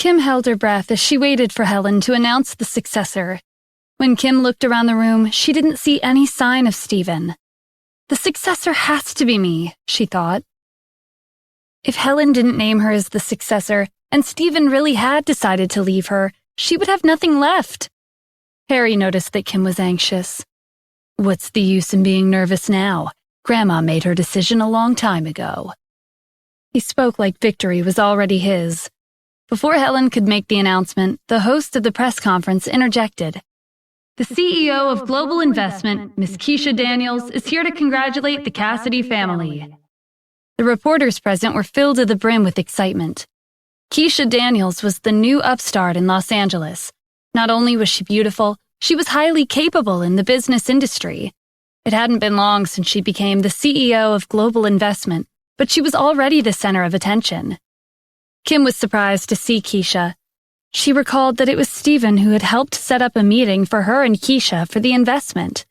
Kim held her breath as she waited for Helen to announce the successor. When Kim looked around the room, she didn't see any sign of Stephen. The successor has to be me, she thought. If Helen didn't name her as the successor, and Stephen really had decided to leave her, she would have nothing left. Harry noticed that Kim was anxious. What's the use in being nervous now? Grandma made her decision a long time ago. He spoke like victory was already his. Before Helen could make the announcement, the host of the press conference interjected. The CEO of Global Investment, Miss Keisha Daniels, is here to congratulate the Cassidy family. The reporters present were filled to the brim with excitement. Keisha Daniels was the new upstart in Los Angeles. Not only was she beautiful, she was highly capable in the business industry. It hadn't been long since she became the CEO of Global Investment, but she was already the center of attention. Kim was surprised to see Keisha. She recalled that it was Stephen who had helped set up a meeting for her and Keisha for the investment.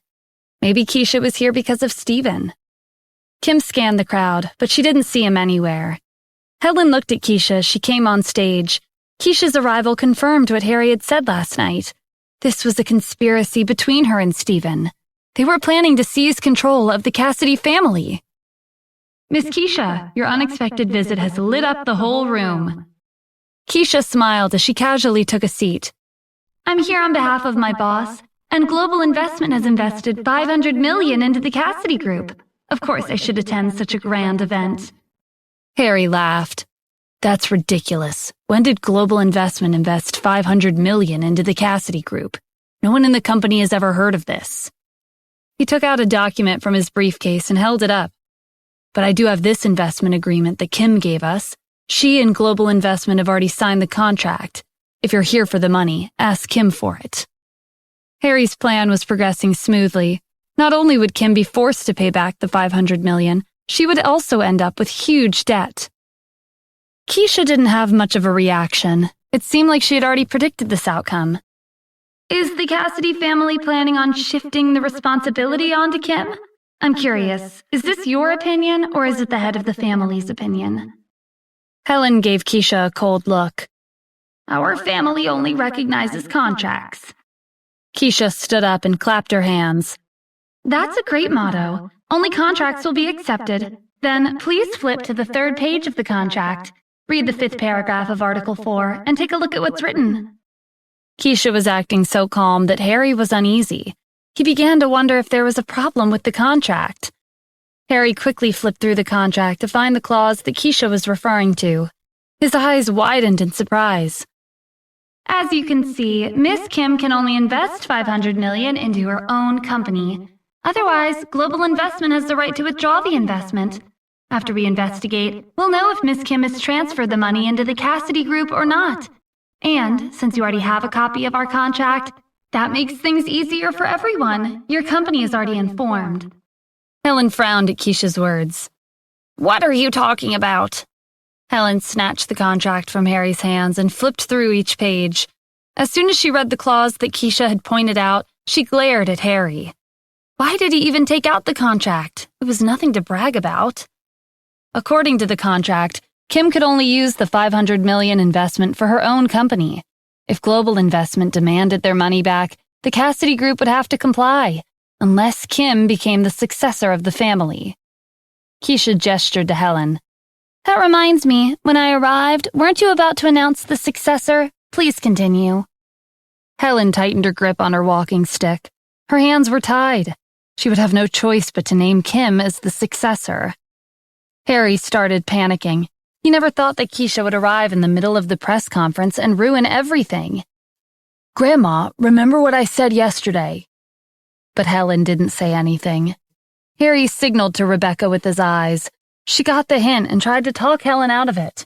Maybe Keisha was here because of Stephen. Kim scanned the crowd, but she didn't see him anywhere. Helen looked at Keisha as she came on stage. Keisha's arrival confirmed what Harry had said last night. This was a conspiracy between her and Stephen. They were planning to seize control of the Cassidy family. Miss Keisha, your unexpected visit has lit up the whole room. Keisha smiled as she casually took a seat. I'm here on behalf of my boss, and Global Investment has invested $500 million into the Cassidy Group. Of course I should attend such a grand event. Harry laughed. That's ridiculous. When did Global Investment invest $500 million into the Cassidy Group? No one in the company has ever heard of this. He took out a document from his briefcase and held it up. But I do have this investment agreement that Kim gave us. She and Global Investment have already signed the contract. If you're here for the money, ask Kim for it. Harry's plan was progressing smoothly. Not only would Kim be forced to pay back the $500 million, she would also end up with huge debt. Keisha didn't have much of a reaction. It seemed like she had already predicted this outcome. Is the Cassidy family planning on shifting the responsibility onto Kim? I'm curious, is this your opinion or is it the head of the family's opinion? Helen gave Keisha a cold look. Our family only recognizes contracts. Keisha stood up and clapped her hands. That's a great motto. Only contracts will be accepted. Then please flip to the 3rd page of the contract. Read the 5th paragraph of Article 4 and take a look at what's written. Keisha was acting so calm that Harry was uneasy. He began to wonder if there was a problem with the contract. Harry quickly flipped through the contract to find the clause that Keisha was referring to. His eyes widened in surprise. As you can see, Miss Kim can only invest $500 million into her own company. Otherwise, Global Investment has the right to withdraw the investment. After we investigate, we'll know if Miss Kim has transferred the money into the Cassidy Group or not. And, since you already have a copy of our contract, that makes things easier for everyone. Your company is already informed. Helen frowned at Keisha's words. What are you talking about? Helen snatched the contract from Harry's hands and flipped through each page. As soon as she read the clause that Keisha had pointed out, she glared at Harry. Why did he even take out the contract? It was nothing to brag about. According to the contract, Kim could only use the $500 million investment for her own company. If Global Investment demanded their money back, the Cassidy Group would have to comply, unless Kim became the successor of the family. Keisha gestured to Helen. That reminds me, when I arrived, weren't you about to announce the successor? Please continue. Helen tightened her grip on her walking stick. Her hands were tied. She would have no choice but to name Kim as the successor. Harry started panicking. He never thought that Keisha would arrive in the middle of the press conference and ruin everything. Grandma, remember what I said yesterday? But Helen didn't say anything. Harry signaled to Rebecca with his eyes. She got the hint and tried to talk Helen out of it.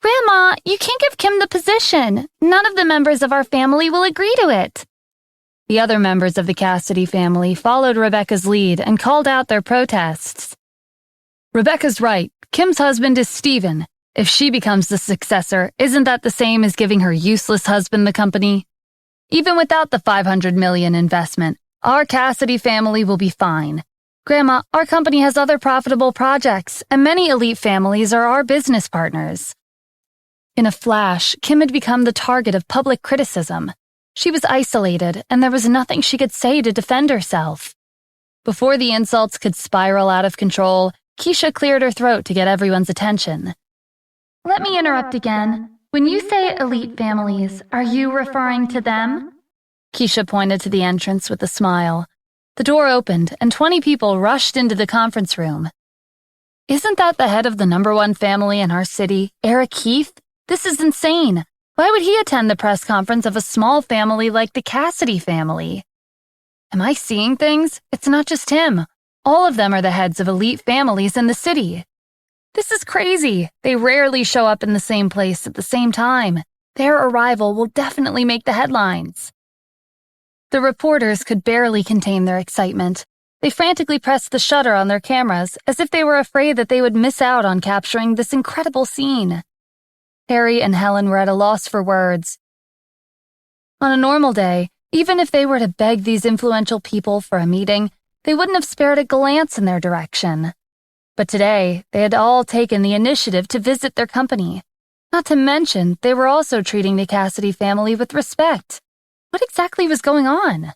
Grandma, you can't give Kim the position. None of the members of our family will agree to it. The other members of the Cassidy family followed Rebecca's lead and called out their protests. Rebecca's right. Kim's husband is Stephen. If she becomes the successor, isn't that the same as giving her useless husband the company? Even without the $500 million investment, our Cassidy family will be fine. Grandma, our company has other profitable projects, and many elite families are our business partners. In a flash, Kim had become the target of public criticism. She was isolated, and there was nothing she could say to defend herself. Before the insults could spiral out of control, Keisha cleared her throat to get everyone's attention. Let me interrupt again. When you say elite families, are you referring to them? Keisha pointed to the entrance with a smile. The door opened, and 20 people rushed into the conference room. Isn't that the head of the #1 family in our city, Eric Heath? This is insane. Why would he attend the press conference of a small family like the Cassidy family? Am I seeing things? It's not just him. All of them are the heads of elite families in the city. This is crazy. They rarely show up in the same place at the same time. Their arrival will definitely make the headlines. The reporters could barely contain their excitement. They frantically pressed the shutter on their cameras as if they were afraid that they would miss out on capturing this incredible scene. Harry and Helen were at a loss for words. On a normal day, even if they were to beg these influential people for a meeting, they wouldn't have spared a glance in their direction. But today, they had all taken the initiative to visit their company. Not to mention, they were also treating the Cassidy family with respect. What exactly was going on?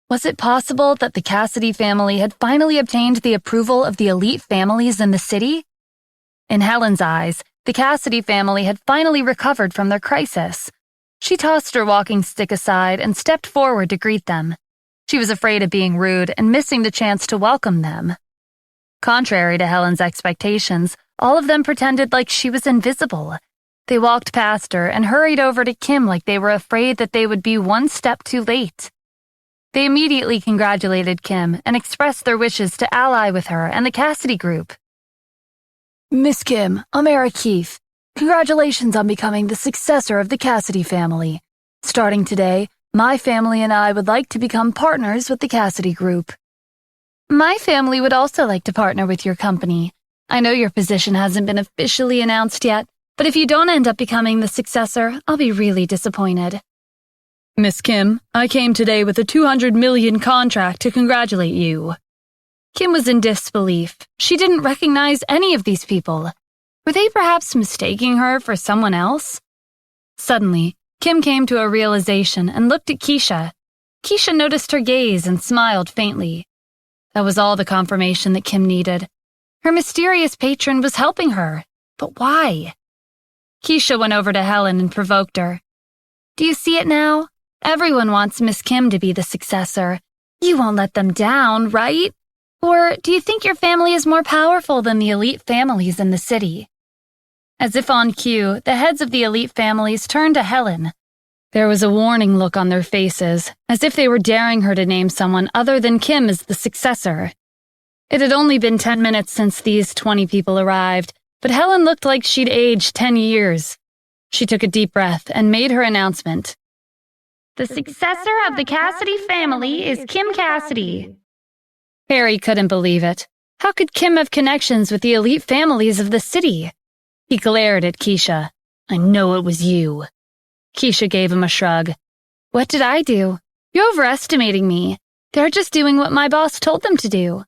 Was it possible that the Cassidy family had finally obtained the approval of the elite families in the city? In Helen's eyes, the Cassidy family had finally recovered from their crisis. She tossed her walking stick aside and stepped forward to greet them. She was afraid of being rude and missing the chance to welcome them. Contrary to Helen's expectations, all of them pretended like she was invisible. They walked past her and hurried over to Kim like they were afraid that they would be one step too late. They immediately congratulated Kim and expressed their wishes to ally with her and the Cassidy group. Miss Kim, I'm Eric Heath. Congratulations on becoming the successor of the Cassidy family. Starting today, my family and I would like to become partners with the Cassidy group. My family would also like to partner with your company. I know your position hasn't been officially announced yet, but if you don't end up becoming the successor, I'll be really disappointed. Miss Kim, I came today with a $200 million contract to congratulate you. Kim was in disbelief. She didn't recognize any of these people. Were they perhaps mistaking her for someone else? Suddenly, Kim came to a realization and looked at Keisha. Keisha noticed her gaze and smiled faintly. That was all the confirmation that Kim needed. Her mysterious patron was helping her, but why? Keisha went over to Helen and provoked her. Do you see it now? Everyone wants Miss Kim to be the successor. You won't let them down, right? Or do you think your family is more powerful than the elite families in the city? As if on cue, the heads of the elite families turned to Helen. There was a warning look on their faces, as if they were daring her to name someone other than Kim as the successor. It had only been 10 minutes since these 20 people arrived, but Helen looked like she'd aged 10 years. She took a deep breath and made her announcement. The successor of the Cassidy family is Kim Cassidy. Harry couldn't believe it. How could Kim have connections with the elite families of the city? He glared at Keisha. I know it was you. Keisha gave him a shrug. What did I do? You're overestimating me. They're just doing what my boss told them to do.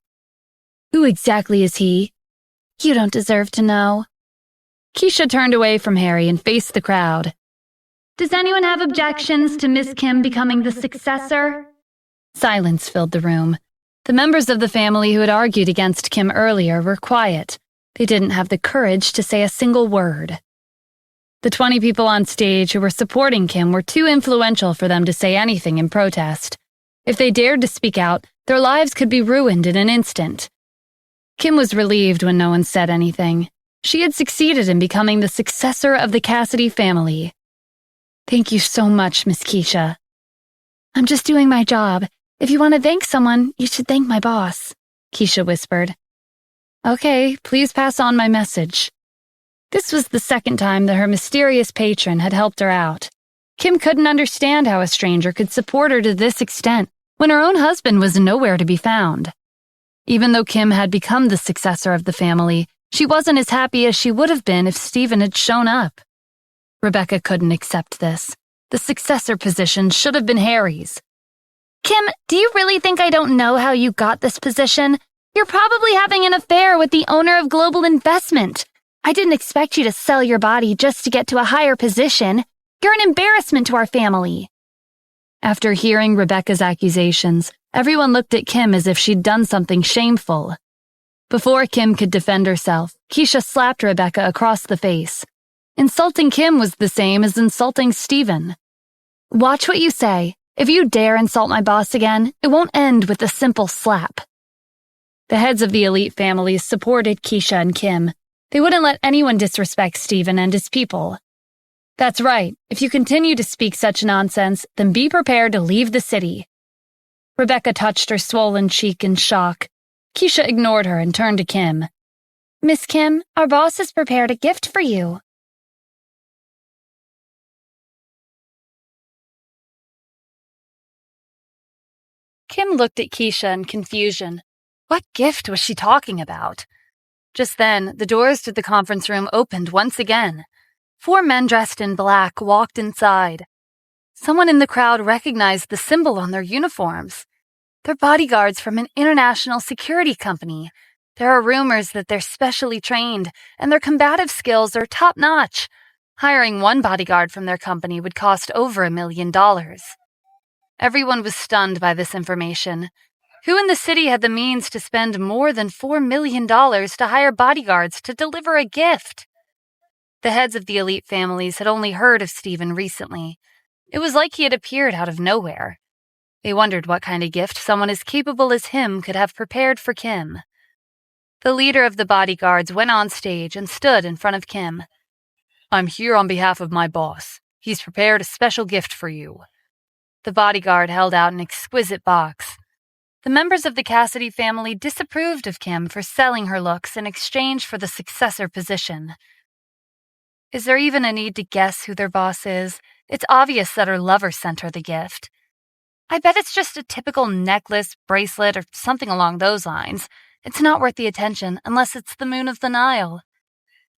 Who exactly is he? You don't deserve to know. Keisha turned away from Harry and faced the crowd. Does anyone have objections to Miss Kim becoming the successor? Silence filled the room. The members of the family who had argued against Kim earlier were quiet. They didn't have the courage to say a single word. The 20 people on stage who were supporting Kim were too influential for them to say anything in protest. If they dared to speak out, their lives could be ruined in an instant. Kim was relieved when no one said anything. She had succeeded in becoming the successor of the Cassidy family. Thank you so much, Miss Keisha. I'm just doing my job. If you want to thank someone, you should thank my boss, Keisha whispered. Okay, please pass on my message. This was the second time that her mysterious patron had helped her out. Kim couldn't understand how a stranger could support her to this extent when her own husband was nowhere to be found. Even though Kim had become the successor of the family, she wasn't as happy as she would have been if Stephen had shown up. Rebecca couldn't accept this. The successor position should have been Harry's. Kim, do you really think I don't know how you got this position? You're probably having an affair with the owner of Global Investment. I didn't expect you to sell your body just to get to a higher position. You're an embarrassment to our family. After hearing Rebecca's accusations, everyone looked at Kim as if she'd done something shameful. Before Kim could defend herself, Keisha slapped Rebecca across the face. Insulting Kim was the same as insulting Stephen. Watch what you say. If you dare insult my boss again, it won't end with a simple slap. The heads of the elite families supported Keisha and Kim. They wouldn't let anyone disrespect Stephen and his people. That's right. If you continue to speak such nonsense, then be prepared to leave the city. Rebecca touched her swollen cheek in shock. Keisha ignored her and turned to Kim. Miss Kim, our boss has prepared a gift for you. Kim looked at Keisha in confusion. What gift was she talking about? Just then, the doors to the conference room opened once again. 4 men dressed in black walked inside. Someone in the crowd recognized the symbol on their uniforms. They're bodyguards from an international security company. There are rumors that they're specially trained, and their combative skills are top-notch. Hiring one bodyguard from their company would cost over $1 million. Everyone was stunned by this information. Who in the city had the means to spend more than $4 million to hire bodyguards to deliver a gift? The heads of the elite families had only heard of Stephen recently. It was like he had appeared out of nowhere. They wondered what kind of gift someone as capable as him could have prepared for Kim. The leader of the bodyguards went on stage and stood in front of Kim. I'm here on behalf of my boss. He's prepared a special gift for you. The bodyguard held out an exquisite box. The members of the Cassidy family disapproved of Kim for selling her looks in exchange for the successor position. Is there even a need to guess who their boss is? It's obvious that her lover sent her the gift. I bet it's just a typical necklace, bracelet, or something along those lines. It's not worth the attention unless it's the Moon of the Nile.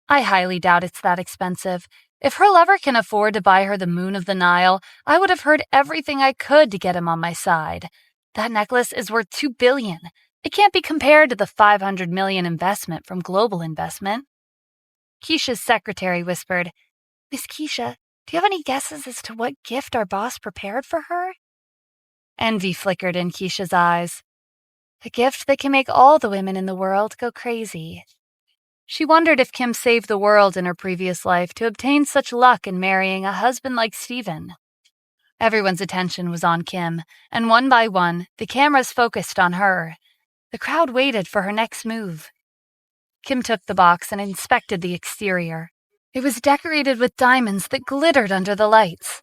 I highly doubt it's that expensive. If her lover can afford to buy her the Moon of the Nile, I would have heard everything I could to get him on my side. That necklace is worth $2 billion. It can't be compared to the $500 million investment from Global Investment. Keisha's secretary whispered, Miss Keisha, do you have any guesses as to what gift our boss prepared for her? Envy flickered in Keisha's eyes. A gift that can make all the women in the world go crazy. She wondered if Kim saved the world in her previous life to obtain such luck in marrying a husband like Stephen. Everyone's attention was on Kim, and one by one, the cameras focused on her. The crowd waited for her next move. Kim took the box and inspected the exterior. It was decorated with diamonds that glittered under the lights.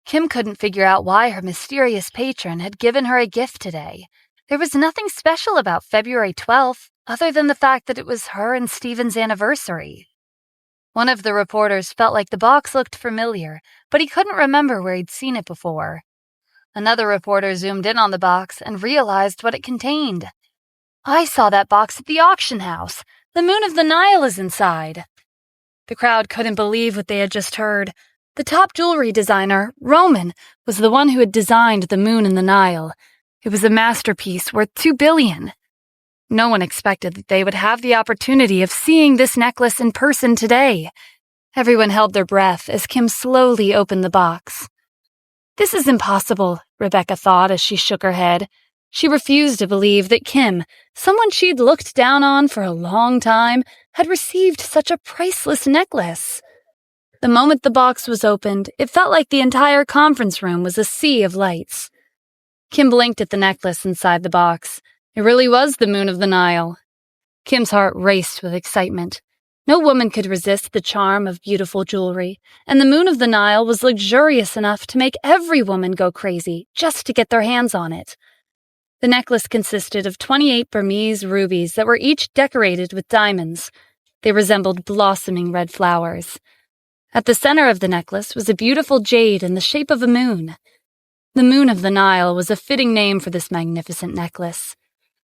Kim couldn't figure out why her mysterious patron had given her a gift today. There was nothing special about February 12th, other than the fact that it was her and Stephen's anniversary. One of the reporters felt like the box looked familiar, but he couldn't remember where he'd seen it before. Another reporter zoomed in on the box and realized what it contained. I saw that box at the auction house. The Moon of the Nile is inside. The crowd couldn't believe what they had just heard. The top jewelry designer, Roman, was the one who had designed the Moon in the Nile. It was a masterpiece worth $2 billion. No one expected that they would have the opportunity of seeing this necklace in person today. Everyone held their breath as Kim slowly opened the box. This is impossible, Rebecca thought as she shook her head. She refused to believe that Kim, someone she'd looked down on for a long time, had received such a priceless necklace. The moment the box was opened, it felt like the entire conference room was a sea of lights. Kim blinked at the necklace inside the box. It really was the Moon of the Nile. Kim's heart raced with excitement. No woman could resist the charm of beautiful jewelry, and the Moon of the Nile was luxurious enough to make every woman go crazy just to get their hands on it. The necklace consisted of 28 Burmese rubies that were each decorated with diamonds. They resembled blossoming red flowers. At the center of the necklace was a beautiful jade in the shape of a moon. The Moon of the Nile was a fitting name for this magnificent necklace.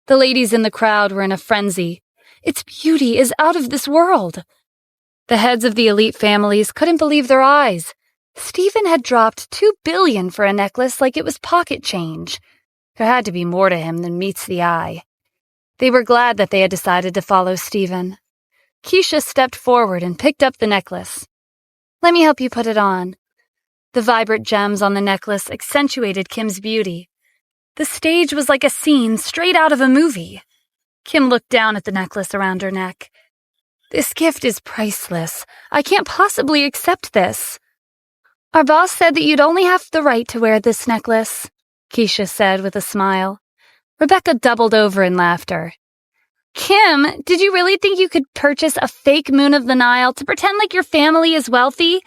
The ladies in the crowd were in a frenzy. Its beauty is out of this world. The heads of the elite families couldn't believe their eyes. Stephen had dropped $2 billion for a necklace like it was pocket change. There had to be more to him than meets the eye. They were glad that they had decided to follow Stephen. Keisha stepped forward and picked up the necklace. "Let me help you put it on." The vibrant gems on the necklace accentuated Kim's beauty. The stage was like a scene straight out of a movie. Kim looked down at the necklace around her neck. "This gift is priceless. I can't possibly accept this." "Our boss said that you'd only have the right to wear this necklace," Keisha said with a smile. Rebecca doubled over in laughter. "Kim, did you really think you could purchase a fake Moon of the Nile to pretend like your family is wealthy?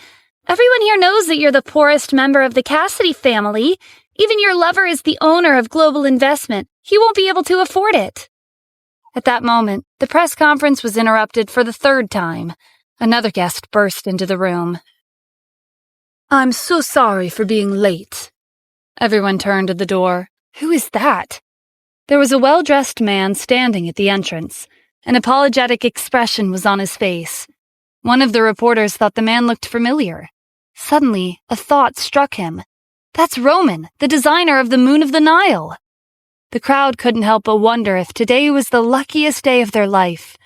Everyone here knows that you're the poorest member of the Cassidy family. Even your lover is the owner of Global Investment. He won't be able to afford it." At that moment, the press conference was interrupted for the third time. Another guest burst into the room. "I'm so sorry for being late." Everyone turned to the door. Who is that? There was a well-dressed man standing at the entrance. An apologetic expression was on his face. One of the reporters thought the man looked familiar. Suddenly, a thought struck him. That's Roman, the designer of the Moon of the Nile. The crowd couldn't help but wonder if today was the luckiest day of their life.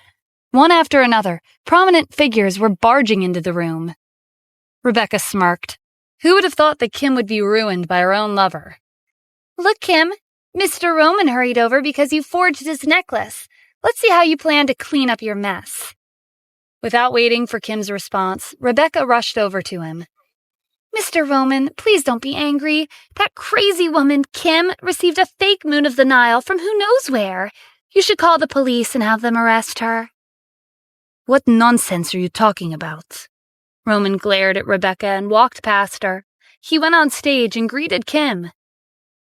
One after another, prominent figures were barging into the room. Rebecca smirked. Who would have thought that Kim would be ruined by her own lover? "Look, Kim, Mr. Roman hurried over because you forged his necklace. Let's see how you plan to clean up your mess." Without waiting for Kim's response, Rebecca rushed over to him. "Mr. Roman, please don't be angry. That crazy woman, Kim, received a fake Moon of the Nile from who knows where. You should call the police and have them arrest her." "What nonsense are you talking about?" Roman glared at Rebecca and walked past her. He went on stage and greeted Kim.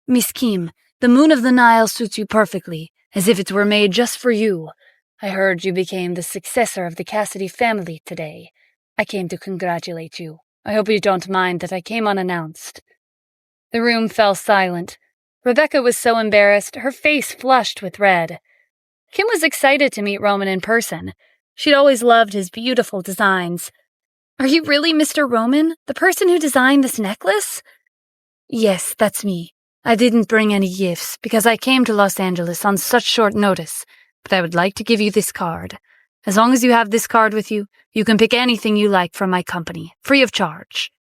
"Miss Kim, the Moon of the Nile suits you perfectly, as if it were made just for you. I heard you became the successor of the Cassidy family today. I came to congratulate you. I hope you don't mind that I came unannounced." The room fell silent. Rebecca was so embarrassed, her face flushed with red. Kim was excited to meet Roman in person. She'd always loved his beautiful designs. "Are you really Mr. Roman, the person who designed this necklace?" "Yes, that's me. I didn't bring any gifts because I came to Los Angeles on such short notice, but I would like to give you this card. As long as you have this card with you, you can pick anything you like from my company, free of charge."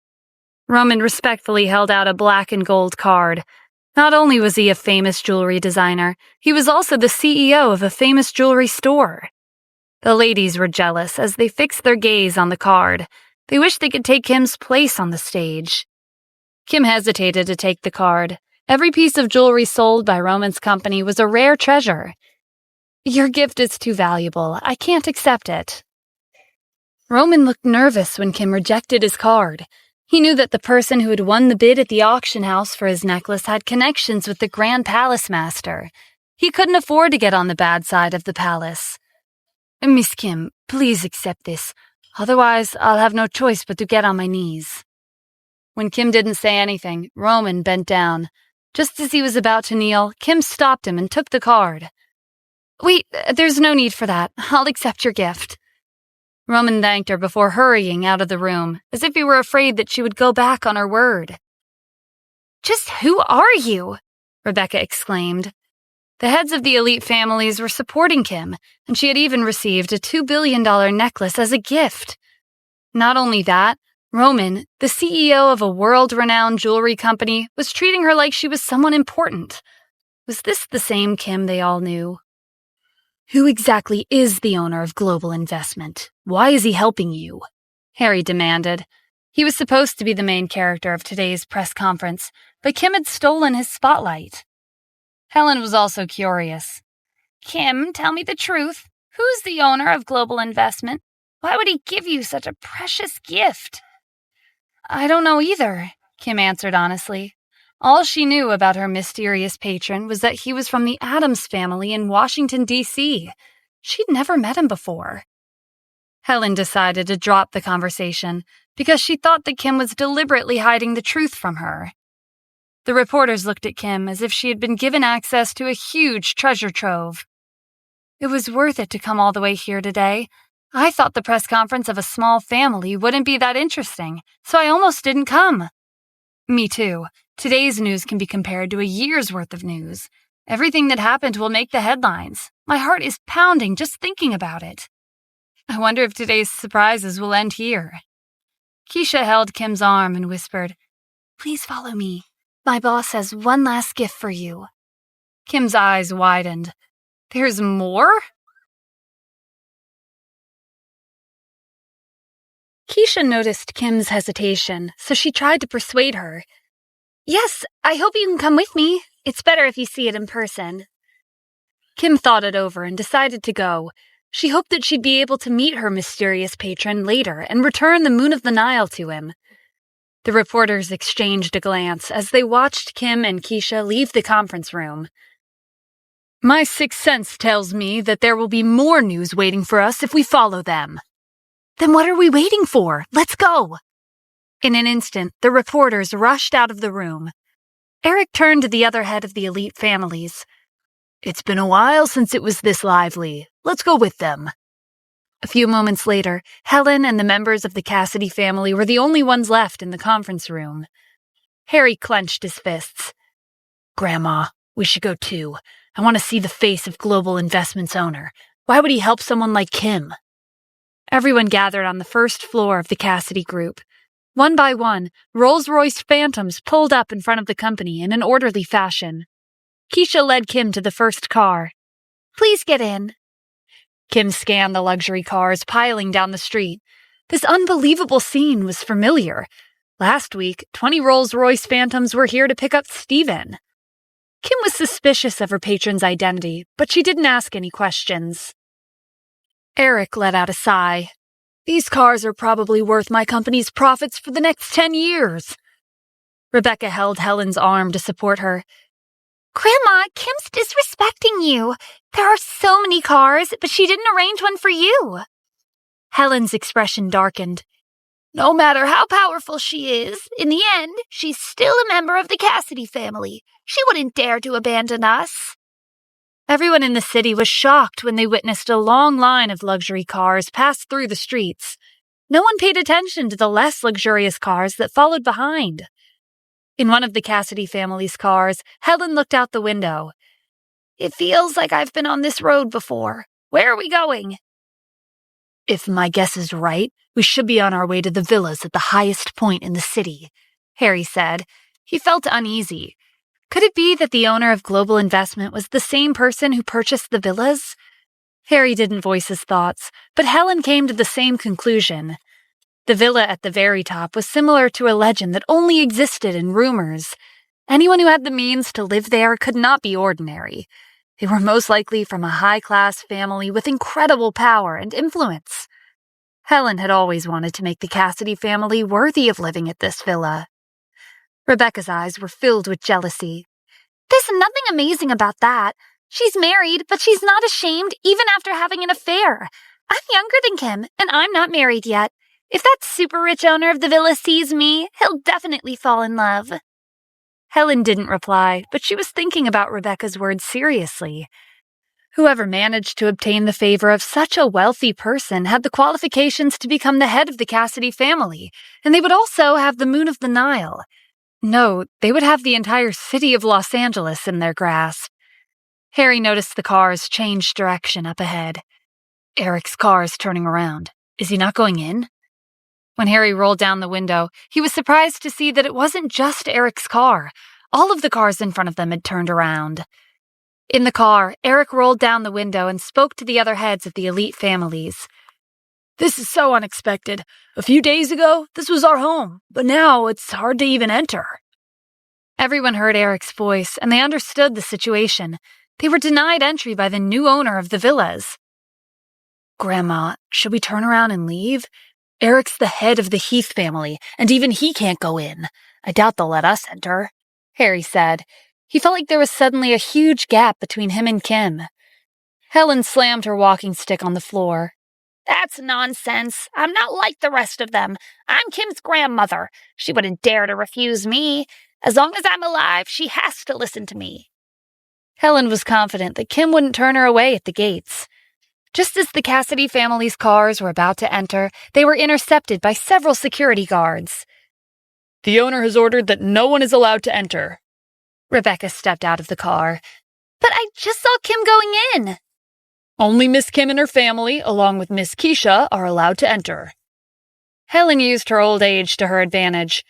Roman respectfully held out a black and gold card. Not only was he a famous jewelry designer, he was also the CEO of a famous jewelry store. The ladies were jealous as they fixed their gaze on the card. They wished they could take Kim's place on the stage. Kim hesitated to take the card. Every piece of jewelry sold by Roman's company was a rare treasure. "Your gift is too valuable. I can't accept it." Roman looked nervous when Kim rejected his card. He knew that the person who had won the bid at the auction house for his necklace had connections with the Grand Palace Master. He couldn't afford to get on the bad side of the palace. "Miss Kim, please accept this. Otherwise, I'll have no choice but to get on my knees." When Kim didn't say anything, Roman bent down. Just as he was about to kneel, Kim stopped him and took the card. "Wait, there's no need for that. I'll accept your gift." Roman thanked her before hurrying out of the room, as if he were afraid that she would go back on her word. "Just who are you?" Rebecca exclaimed. The heads of the elite families were supporting Kim, and she had even received a $2 billion necklace as a gift. Not only that, Roman, the CEO of a world-renowned jewelry company, was treating her like she was someone important. Was this the same Kim they all knew? "Who exactly is the owner of Global Investment? Why is he helping you?" Harry demanded. He was supposed to be the main character of today's press conference, but Kim had stolen his spotlight. Helen was also curious. "Kim, tell me the truth. Who's the owner of Global Investment? Why would he give you such a precious gift?" "I don't know either," Kim answered honestly. All she knew about her mysterious patron was that he was from the Addams family in Washington, D.C. She'd never met him before. Helen decided to drop the conversation because she thought that Kim was deliberately hiding the truth from her. The reporters looked at Kim as if she had been given access to a huge treasure trove. "It was worth it to come all the way here today. I thought the press conference of a small family wouldn't be that interesting, so I almost didn't come." "Me too. Today's news can be compared to a year's worth of news. Everything that happened will make the headlines. My heart is pounding just thinking about it." I wonder if today's surprises will end here. Keisha held Kim's arm and whispered, "Please follow me. My boss has one last gift for you." Kim's eyes widened. "There's more?" Keisha noticed Kim's hesitation, so she tried to persuade her. "Yes, I hope you can come with me. It's better if you see it in person." Kim thought it over and decided to go. She hoped that she'd be able to meet her mysterious patron later and return the Moon of the Nile to him. The reporters exchanged a glance as they watched Kim and Keisha leave the conference room. "My sixth sense tells me that there will be more news waiting for us if we follow them." "Then what are we waiting for? Let's go!" In an instant, the reporters rushed out of the room. Eric turned to the other head of the elite families. "It's been a while since it was this lively. Let's go with them." A few moments later, Helen and the members of the Cassidy family were the only ones left in the conference room. Harry clenched his fists. "Grandma, we should go too. I want to see the face of Global Investments' owner. Why would he help someone like Kim?" Everyone gathered on the first floor of the Cassidy group. One by one, Rolls-Royce Phantoms pulled up in front of the company in an orderly fashion. Keisha led Kim to the first car. "Please get in." Kim scanned the luxury cars piling down the street. This unbelievable scene was familiar. Last week, 20 Rolls-Royce Phantoms were here to pick up Steven. Kim was suspicious of her patron's identity, but she didn't ask any questions. Eric let out a sigh. "These cars are probably worth my company's profits for the next 10 years. Rebecca held Helen's arm to support her. "Grandma, Kim's disrespecting you. There are so many cars, but she didn't arrange one for you." Helen's expression darkened. "No matter how powerful she is, in the end, she's still a member of the Cassidy family. She wouldn't dare to abandon us." Everyone in the city was shocked when they witnessed a long line of luxury cars pass through the streets. No one paid attention to the less luxurious cars that followed behind. In one of the Cassidy family's cars, Helen looked out the window. "It feels like I've been on this road before. Where are we going?" "If my guess is right, we should be on our way to the villas at the highest point in the city," Harry said. He felt uneasy. Could it be that the owner of Global Investment was the same person who purchased the villas? Harry didn't voice his thoughts, but Helen came to the same conclusion. The villa at the very top was similar to a legend that only existed in rumors. Anyone who had the means to live there could not be ordinary. They were most likely from a high-class family with incredible power and influence. Helen had always wanted to make the Cassidy family worthy of living at this villa. Rebecca's eyes were filled with jealousy. "There's nothing amazing about that. She's married, but she's not ashamed even after having an affair. I'm younger than Kim, and I'm not married yet. If that super-rich owner of the villa sees me, he'll definitely fall in love." Helen didn't reply, but she was thinking about Rebecca's words seriously. Whoever managed to obtain the favor of such a wealthy person had the qualifications to become the head of the Cassidy family, and they would also have the Moon of the Nile. No, they would have the entire city of Los Angeles in their grasp. Harry noticed the cars change direction up ahead. Eric's car is turning around. Is he not going in? When Harry rolled down the window, he was surprised to see that it wasn't just Eric's car. All of the cars in front of them had turned around. In the car, Eric rolled down the window and spoke to the other heads of the elite families. "This is so unexpected. A few days ago, this was our home, but now it's hard to even enter." Everyone heard Eric's voice, and they understood the situation. They were denied entry by the new owner of the villas. "Grandma, should we turn around and leave? Eric's the head of the Heath family, and even he can't go in. I doubt they'll let us enter," Harry said. He felt like there was suddenly a huge gap between him and Kim. Helen slammed her walking stick on the floor. "That's nonsense. I'm not like the rest of them. I'm Kim's grandmother. She wouldn't dare to refuse me. As long as I'm alive, she has to listen to me." Helen was confident that Kim wouldn't turn her away at the gates. Just as the Cassidy family's cars were about to enter, they were intercepted by several security guards. "The owner has ordered that no one is allowed to enter." Rebecca stepped out of the car. "But I just saw Kim going in." Only Miss Kim and her family, along with Miss Keisha, are allowed to enter. Helen used her old age to her advantage.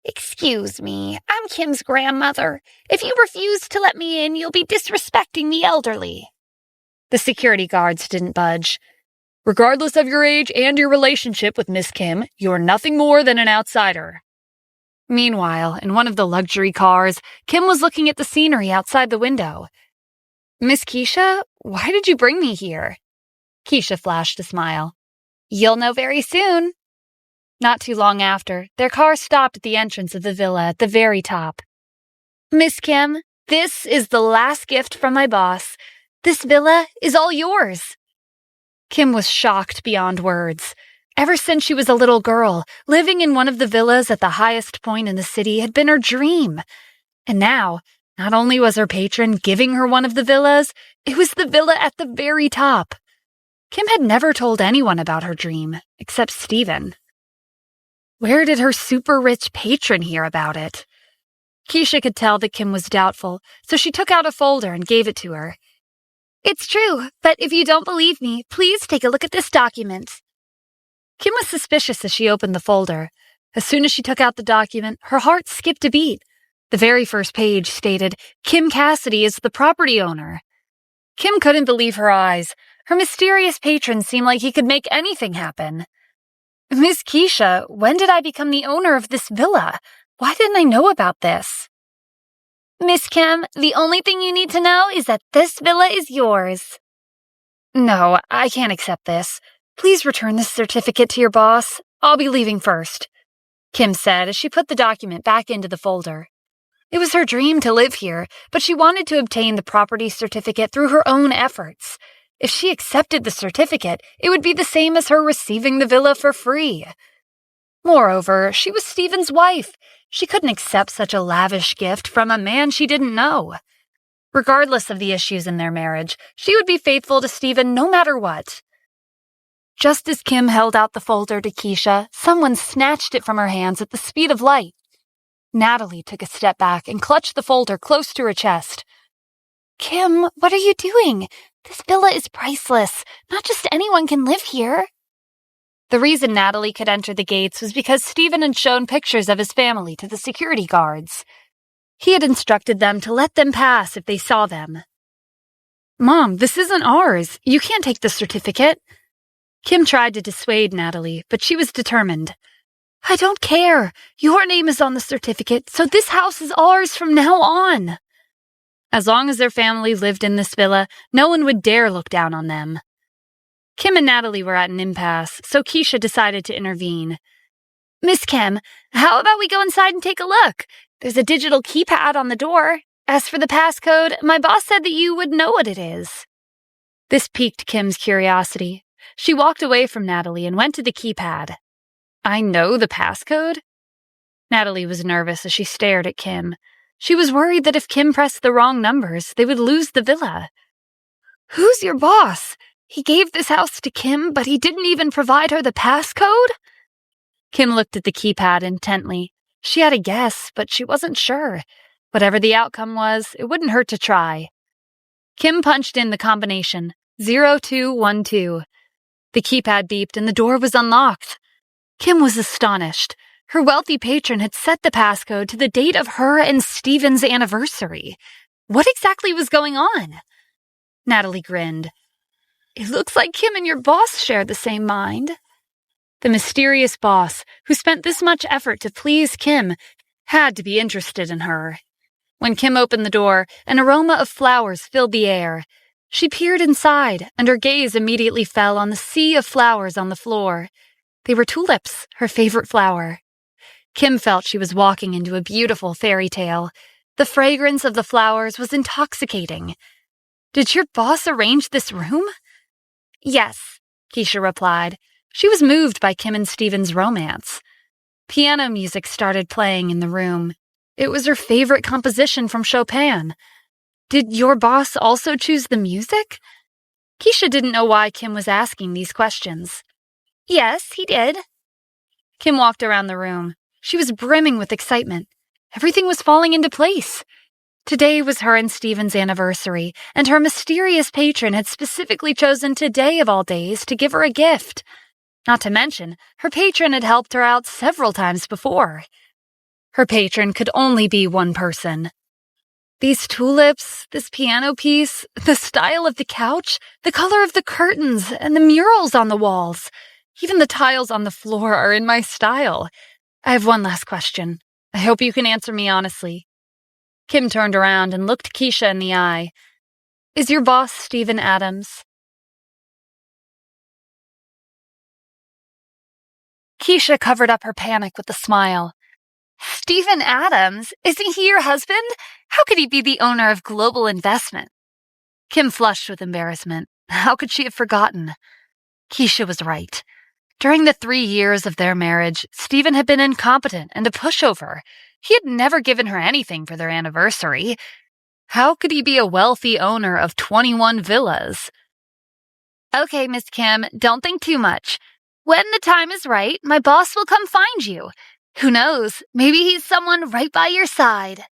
Excuse me, I'm Kim's grandmother. If you refuse to let me in, you'll be disrespecting the elderly. The security guards didn't budge. Regardless of your age and your relationship with Miss Kim, you're nothing more than an outsider. Meanwhile, in one of the luxury cars, Kim was looking at the scenery outside the window. Miss Keisha, why did you bring me here? Keisha flashed a smile. You'll know very soon. Not too long after, their car stopped at the entrance of the villa at the very top. Miss Kim, this is the last gift from my boss. This villa is all yours. Kim was shocked beyond words. Ever since she was a little girl, living in one of the villas at the highest point in the city had been her dream. And now, not only was her patron giving her one of the villas, it was the villa at the very top. Kim had never told anyone about her dream, except Steven. Where did her super-rich patron hear about it? Keisha could tell that Kim was doubtful, so she took out a folder and gave it to her. It's true, but if you don't believe me, please take a look at this document. Kim was suspicious as she opened the folder. As soon as she took out the document, her heart skipped a beat. The very first page stated, Kim Cassidy is the property owner. Kim couldn't believe her eyes. Her mysterious patron seemed like he could make anything happen. Miss Keisha, when did I become the owner of this villa? Why didn't I know about this? Miss Kim, the only thing you need to know is that this villa is yours. No, I can't accept this. Please return this certificate to your boss. I'll be leaving first, Kim said as she put the document back into the folder. It was her dream to live here, but she wanted to obtain the property certificate through her own efforts. If she accepted the certificate, it would be the same as her receiving the villa for free. Moreover, she was Steven's wife. She couldn't accept such a lavish gift from a man she didn't know. Regardless of the issues in their marriage, she would be faithful to Steven no matter what. Just as Kim held out the folder to Keisha, someone snatched it from her hands at the speed of light. Natalie took a step back and clutched the folder close to her chest. Kim, what are you doing? This villa is priceless. Not just anyone can live here. The reason Natalie could enter the gates was because Steven had shown pictures of his family to the security guards. He had instructed them to let them pass if they saw them. Mom, this isn't ours. You can't take the certificate. Kim tried to dissuade Natalie, but she was determined. I don't care. Your name is on the certificate, so this house is ours from now on. As long as their family lived in this villa, no one would dare look down on them. Kim and Natalie were at an impasse, so Keisha decided to intervene. Miss Kim, how about we go inside and take a look? There's a digital keypad on the door. As for the passcode, my boss said that you would know what it is. This piqued Kim's curiosity. She walked away from Natalie and went to the keypad. I know the passcode? Natalie was nervous as she stared at Kim. She was worried that if Kim pressed the wrong numbers, they would lose the villa. Who's your boss? He gave this house to Kim, but he didn't even provide her the passcode? Kim looked at the keypad intently. She had a guess, but she wasn't sure. Whatever the outcome was, it wouldn't hurt to try. Kim punched in the combination, 0212. The keypad beeped and the door was unlocked. Kim was astonished. Her wealthy patron had set the passcode to the date of her and Steven's anniversary. What exactly was going on? Natalie grinned. It looks like Kim and your boss share the same mind. The mysterious boss, who spent this much effort to please Kim, had to be interested in her. When Kim opened the door, an aroma of flowers filled the air. She peered inside, and her gaze immediately fell on the sea of flowers on the floor. They were tulips, her favorite flower. Kim felt she was walking into a beautiful fairy tale. The fragrance of the flowers was intoxicating. Did your boss arrange this room? Yes, Keisha replied. She was moved by Kim and Steven's romance. Piano music started playing in the room. It was her favorite composition from Chopin. Did your boss also choose the music? Keisha didn't know why Kim was asking these questions. Yes, he did. Kim walked around the room. She was brimming with excitement. Everything was falling into place. Today was her and Stephen's anniversary, and her mysterious patron had specifically chosen today of all days to give her a gift. Not to mention, her patron had helped her out several times before. Her patron could only be one person. These tulips, this piano piece, the style of the couch, the color of the curtains, and the murals on the walls. Even the tiles on the floor are in my style. I have one last question. I hope you can answer me honestly. Kim turned around and looked Keisha in the eye. Is your boss Stephen Adams? Keisha covered up her panic with a smile. Stephen Adams? Isn't he your husband? How could he be the owner of Global Investment? Kim flushed with embarrassment. How could she have forgotten? Keisha was right. During the 3 years of their marriage, Stephen had been incompetent and a pushover. He had never given her anything for their anniversary. How could he be a wealthy owner of 21 villas? Okay, Miss Kim, don't think too much. When the time is right, my boss will come find you. Who knows, maybe he's someone right by your side.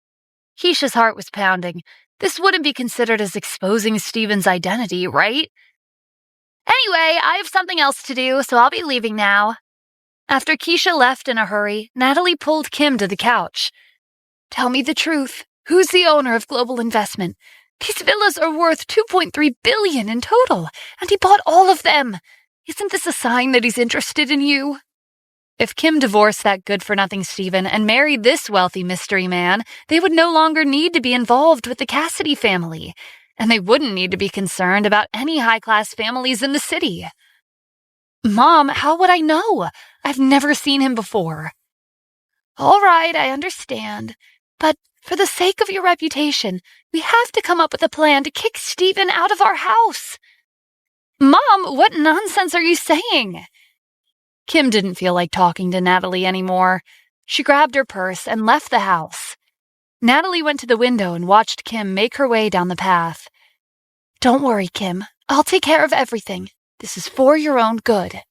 Keisha's heart was pounding. This wouldn't be considered as exposing Stephen's identity, right? Anyway, I have something else to do, so I'll be leaving now. After Keisha left in a hurry, Natalie pulled Kim to the couch. Tell me the truth. Who's the owner of Global Investment? These villas are worth $2.3 billion in total, and he bought all of them. Isn't this a sign that he's interested in you? If Kim divorced that good-for-nothing Stephen and married this wealthy mystery man, they would no longer need to be involved with the Cassidy family, and they wouldn't need to be concerned about any high-class families in the city. Mom, how would I know? I've never seen him before. All right, I understand. But for the sake of your reputation, we have to come up with a plan to kick Stephen out of our house. Mom, what nonsense are you saying? Kim didn't feel like talking to Natalie anymore. She grabbed her purse and left the house. Natalie went to the window and watched Kim make her way down the path. Don't worry, Kim. I'll take care of everything. This is for your own good.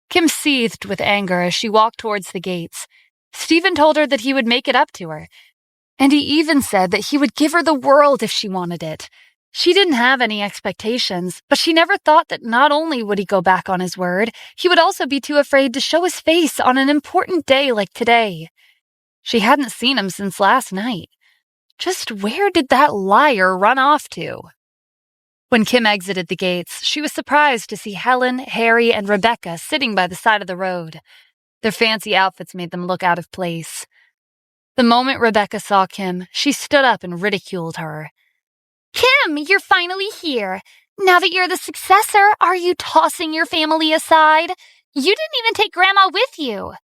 Kim seethed with anger as she walked towards the gates. Stephen told her that he would make it up to her, and he even said that he would give her the world if she wanted it. She didn't have any expectations, but she never thought that not only would he go back on his word, he would also be too afraid to show his face on an important day like today. She hadn't seen him since last night. Just where did that liar run off to? When Kim exited the gates, she was surprised to see Helen, Harry, and Rebecca sitting by the side of the road. Their fancy outfits made them look out of place. The moment Rebecca saw Kim, she stood up and ridiculed her. Kim, you're finally here. Now that you're the successor, are you tossing your family aside? You didn't even take Grandma with you.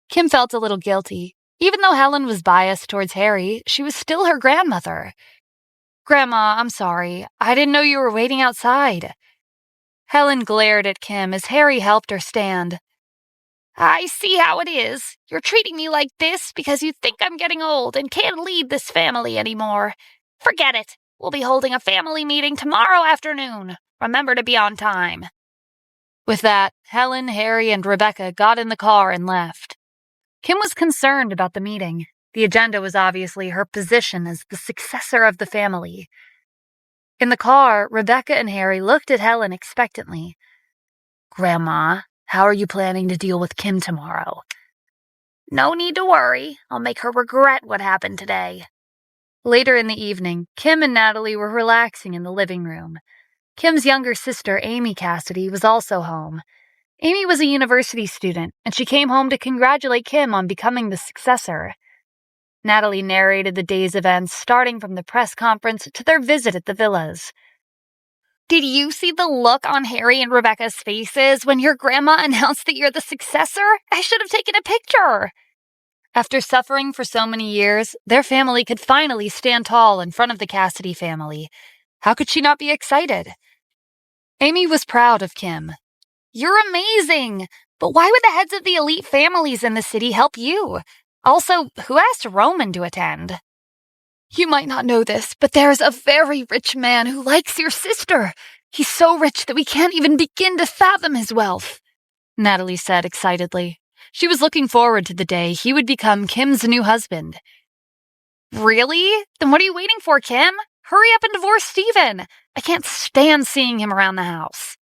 Kim felt a little guilty. Even though Helen was biased towards Harry, she was still her grandmother. Grandma, I'm sorry. I didn't know you were waiting outside. Helen glared at Kim as Harry helped her stand. I see how it is. You're treating me like this because you think I'm getting old and can't lead this family anymore. Forget it. We'll be holding a family meeting tomorrow afternoon. Remember to be on time. With that, Helen, Harry, and Rebecca got in the car and left. Kim was concerned about the meeting. The agenda was obviously her position as the successor of the family. In the car, Rebecca and Harry looked at Helen expectantly. Grandma, how are you planning to deal with Kim tomorrow? No need to worry. I'll make her regret what happened today. Later in the evening, Kim and Natalie were relaxing in the living room. Kim's younger sister, Amy Cassidy, was also home. Amy was a university student, and she came home to congratulate Kim on becoming the successor. Natalie narrated the day's events, starting from the press conference to their visit at the villas. Did you see the look on Harry and Rebecca's faces when your grandma announced that you're the successor? I should have taken a picture. After suffering for so many years, their family could finally stand tall in front of the Cassidy family. How could she not be excited? Amy was proud of Kim. You're amazing! But why would the heads of the elite families in the city help you? Also, who asked Roman to attend? You might not know this, but there's a very rich man who likes your sister. He's so rich that we can't even begin to fathom his wealth, Natalie said excitedly. She was looking forward to the day he would become Kim's new husband. Really? Then what are you waiting for, Kim? Hurry up and divorce Steven. I can't stand seeing him around the house.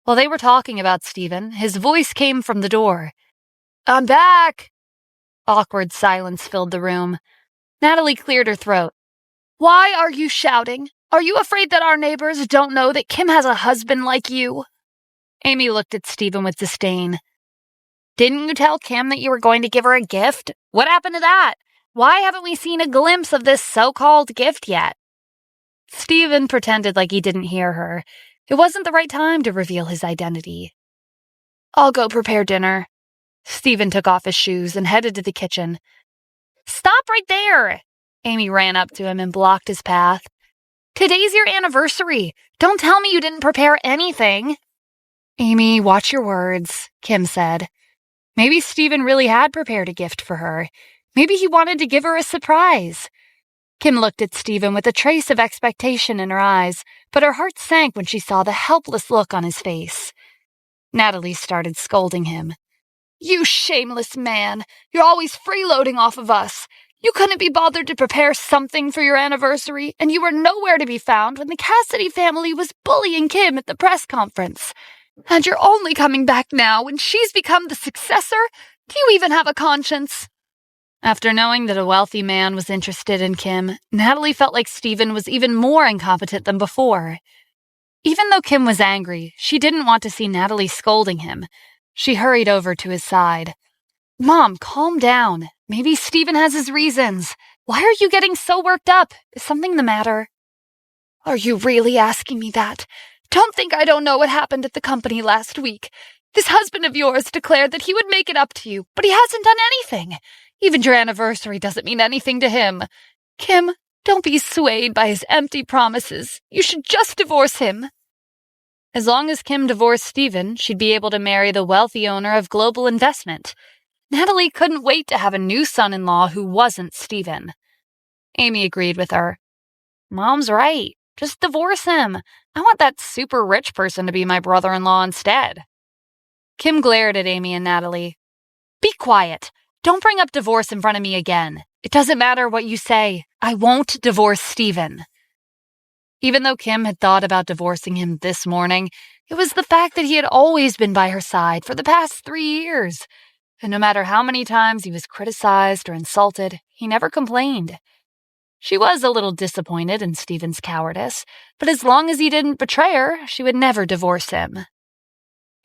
While they were talking about Steven, his voice came from the door. I'm back! Awkward silence filled the room. Natalie cleared her throat. Why are you shouting? Are you afraid that our neighbors don't know that Kim has a husband like you? Amy looked at Steven with disdain. Didn't you tell Kim that you were going to give her a gift? What happened to that? Why haven't we seen a glimpse of this so-called gift yet? Steven pretended like he didn't hear her. It wasn't the right time to reveal his identity. I'll go prepare dinner. Steven took off his shoes and headed to the kitchen. Stop right there! Amy ran up to him and blocked his path. Today's your anniversary. Don't tell me you didn't prepare anything. Amy, watch your words, Kim said. Maybe Steven really had prepared a gift for her. Maybe he wanted to give her a surprise. Kim looked at Steven with a trace of expectation in her eyes, but her heart sank when she saw the helpless look on his face. Natalie started scolding him. You shameless man! You're always freeloading off of us! You couldn't be bothered to prepare something for your anniversary, and you were nowhere to be found when the Cassidy family was bullying Kim at the press conference. And you're only coming back now when she's become the successor? Do you even have a conscience? After knowing that a wealthy man was interested in Kim, Natalie felt like Steven was even more incompetent than before. Even though Kim was angry, she didn't want to see Natalie scolding him. She hurried over to his side. Mom, calm down. Maybe Steven has his reasons. Why are you getting so worked up? Is something the matter? Are you really asking me that? Don't think I don't know what happened at the company last week. This husband of yours declared that he would make it up to you, but he hasn't done anything. Even your anniversary doesn't mean anything to him. Kim, don't be swayed by his empty promises. You should just divorce him. As long as Kim divorced Steven, she'd be able to marry the wealthy owner of Global Investment. Natalie couldn't wait to have a new son-in-law who wasn't Steven. Amy agreed with her. Mom's right. Just divorce him. I want that super rich person to be my brother-in-law instead. Kim glared at Amy and Natalie. Be quiet. Don't bring up divorce in front of me again. It doesn't matter what you say. I won't divorce Steven. Even though Kim had thought about divorcing him this morning, it was the fact that he had always been by her side for the past 3 years. And no matter how many times he was criticized or insulted, he never complained. She was a little disappointed in Steven's cowardice, but as long as he didn't betray her, she would never divorce him.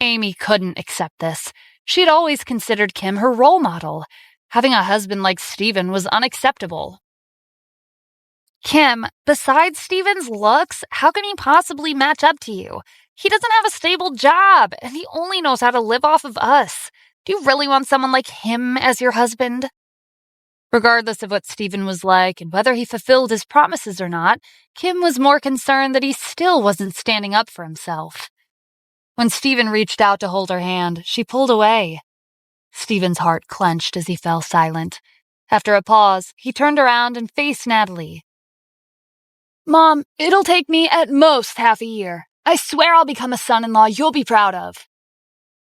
Amy couldn't accept this. She had always considered Kim her role model. Having a husband like Steven was unacceptable. Kim, besides Steven's looks, how can he possibly match up to you? He doesn't have a stable job, and he only knows how to live off of us. Do you really want someone like him as your husband? Regardless of what Steven was like and whether he fulfilled his promises or not, Kim was more concerned that he still wasn't standing up for himself. When Steven reached out to hold her hand, she pulled away. Steven's heart clenched as he fell silent. After a pause, he turned around and faced Natalie. Mom, it'll take me at most half a year. I swear I'll become a son-in-law you'll be proud of.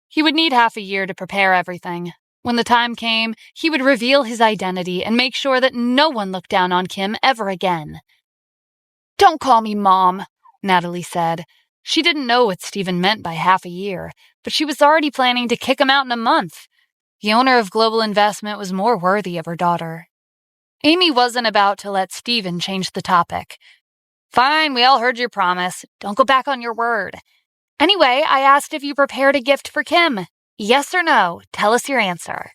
He would need half a year to prepare everything. When the time came, he would reveal his identity and make sure that no one looked down on Kim ever again. Don't call me Mom, Natalie said. She didn't know what Steven meant by half a year, but she was already planning to kick him out in a month. The owner of Global Investment was more worthy of her daughter. Amy wasn't about to let Steven change the topic. Fine, we all heard your promise. Don't go back on your word. Anyway, I asked if you prepared a gift for Kim. Yes or no? Tell us your answer.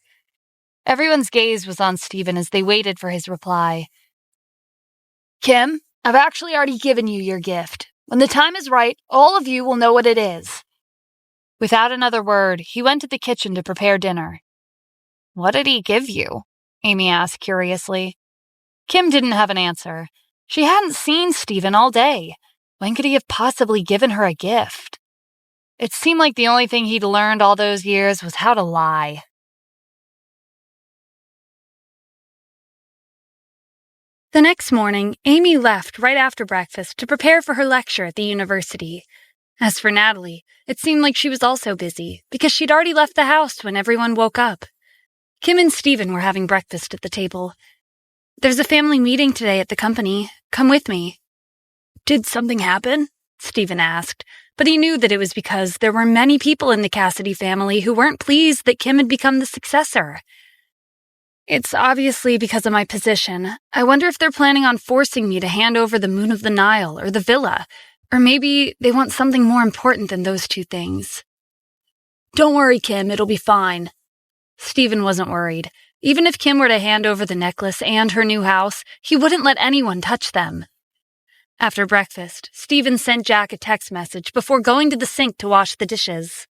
Everyone's gaze was on Steven as they waited for his reply. Kim, I've actually already given you your gift. When the time is right, all of you will know what it is. Without another word, he went to the kitchen to prepare dinner. What did he give you? Amy asked curiously. Kim didn't have an answer. She hadn't seen Steven all day. When could he have possibly given her a gift? It seemed like the only thing he'd learned all those years was how to lie. The next morning, Amy left right after breakfast to prepare for her lecture at the university. As for Natalie, it seemed like she was also busy, because she'd already left the house when everyone woke up. Kim and Steven were having breakfast at the table. There's a family meeting today at the company. Come with me. Did something happen? Stephen asked, but he knew that it was because there were many people in the Cassidy family who weren't pleased that Kim had become the successor. It's obviously because of my position. I wonder if they're planning on forcing me to hand over the Moon of the Nile or the villa, or maybe they want something more important than those two things. Don't worry, Kim, it'll be fine. Stephen wasn't worried. Even if Kim were to hand over the necklace and her new house, he wouldn't let anyone touch them. After breakfast, Stephen sent Jack a text message before going to the sink to wash the dishes.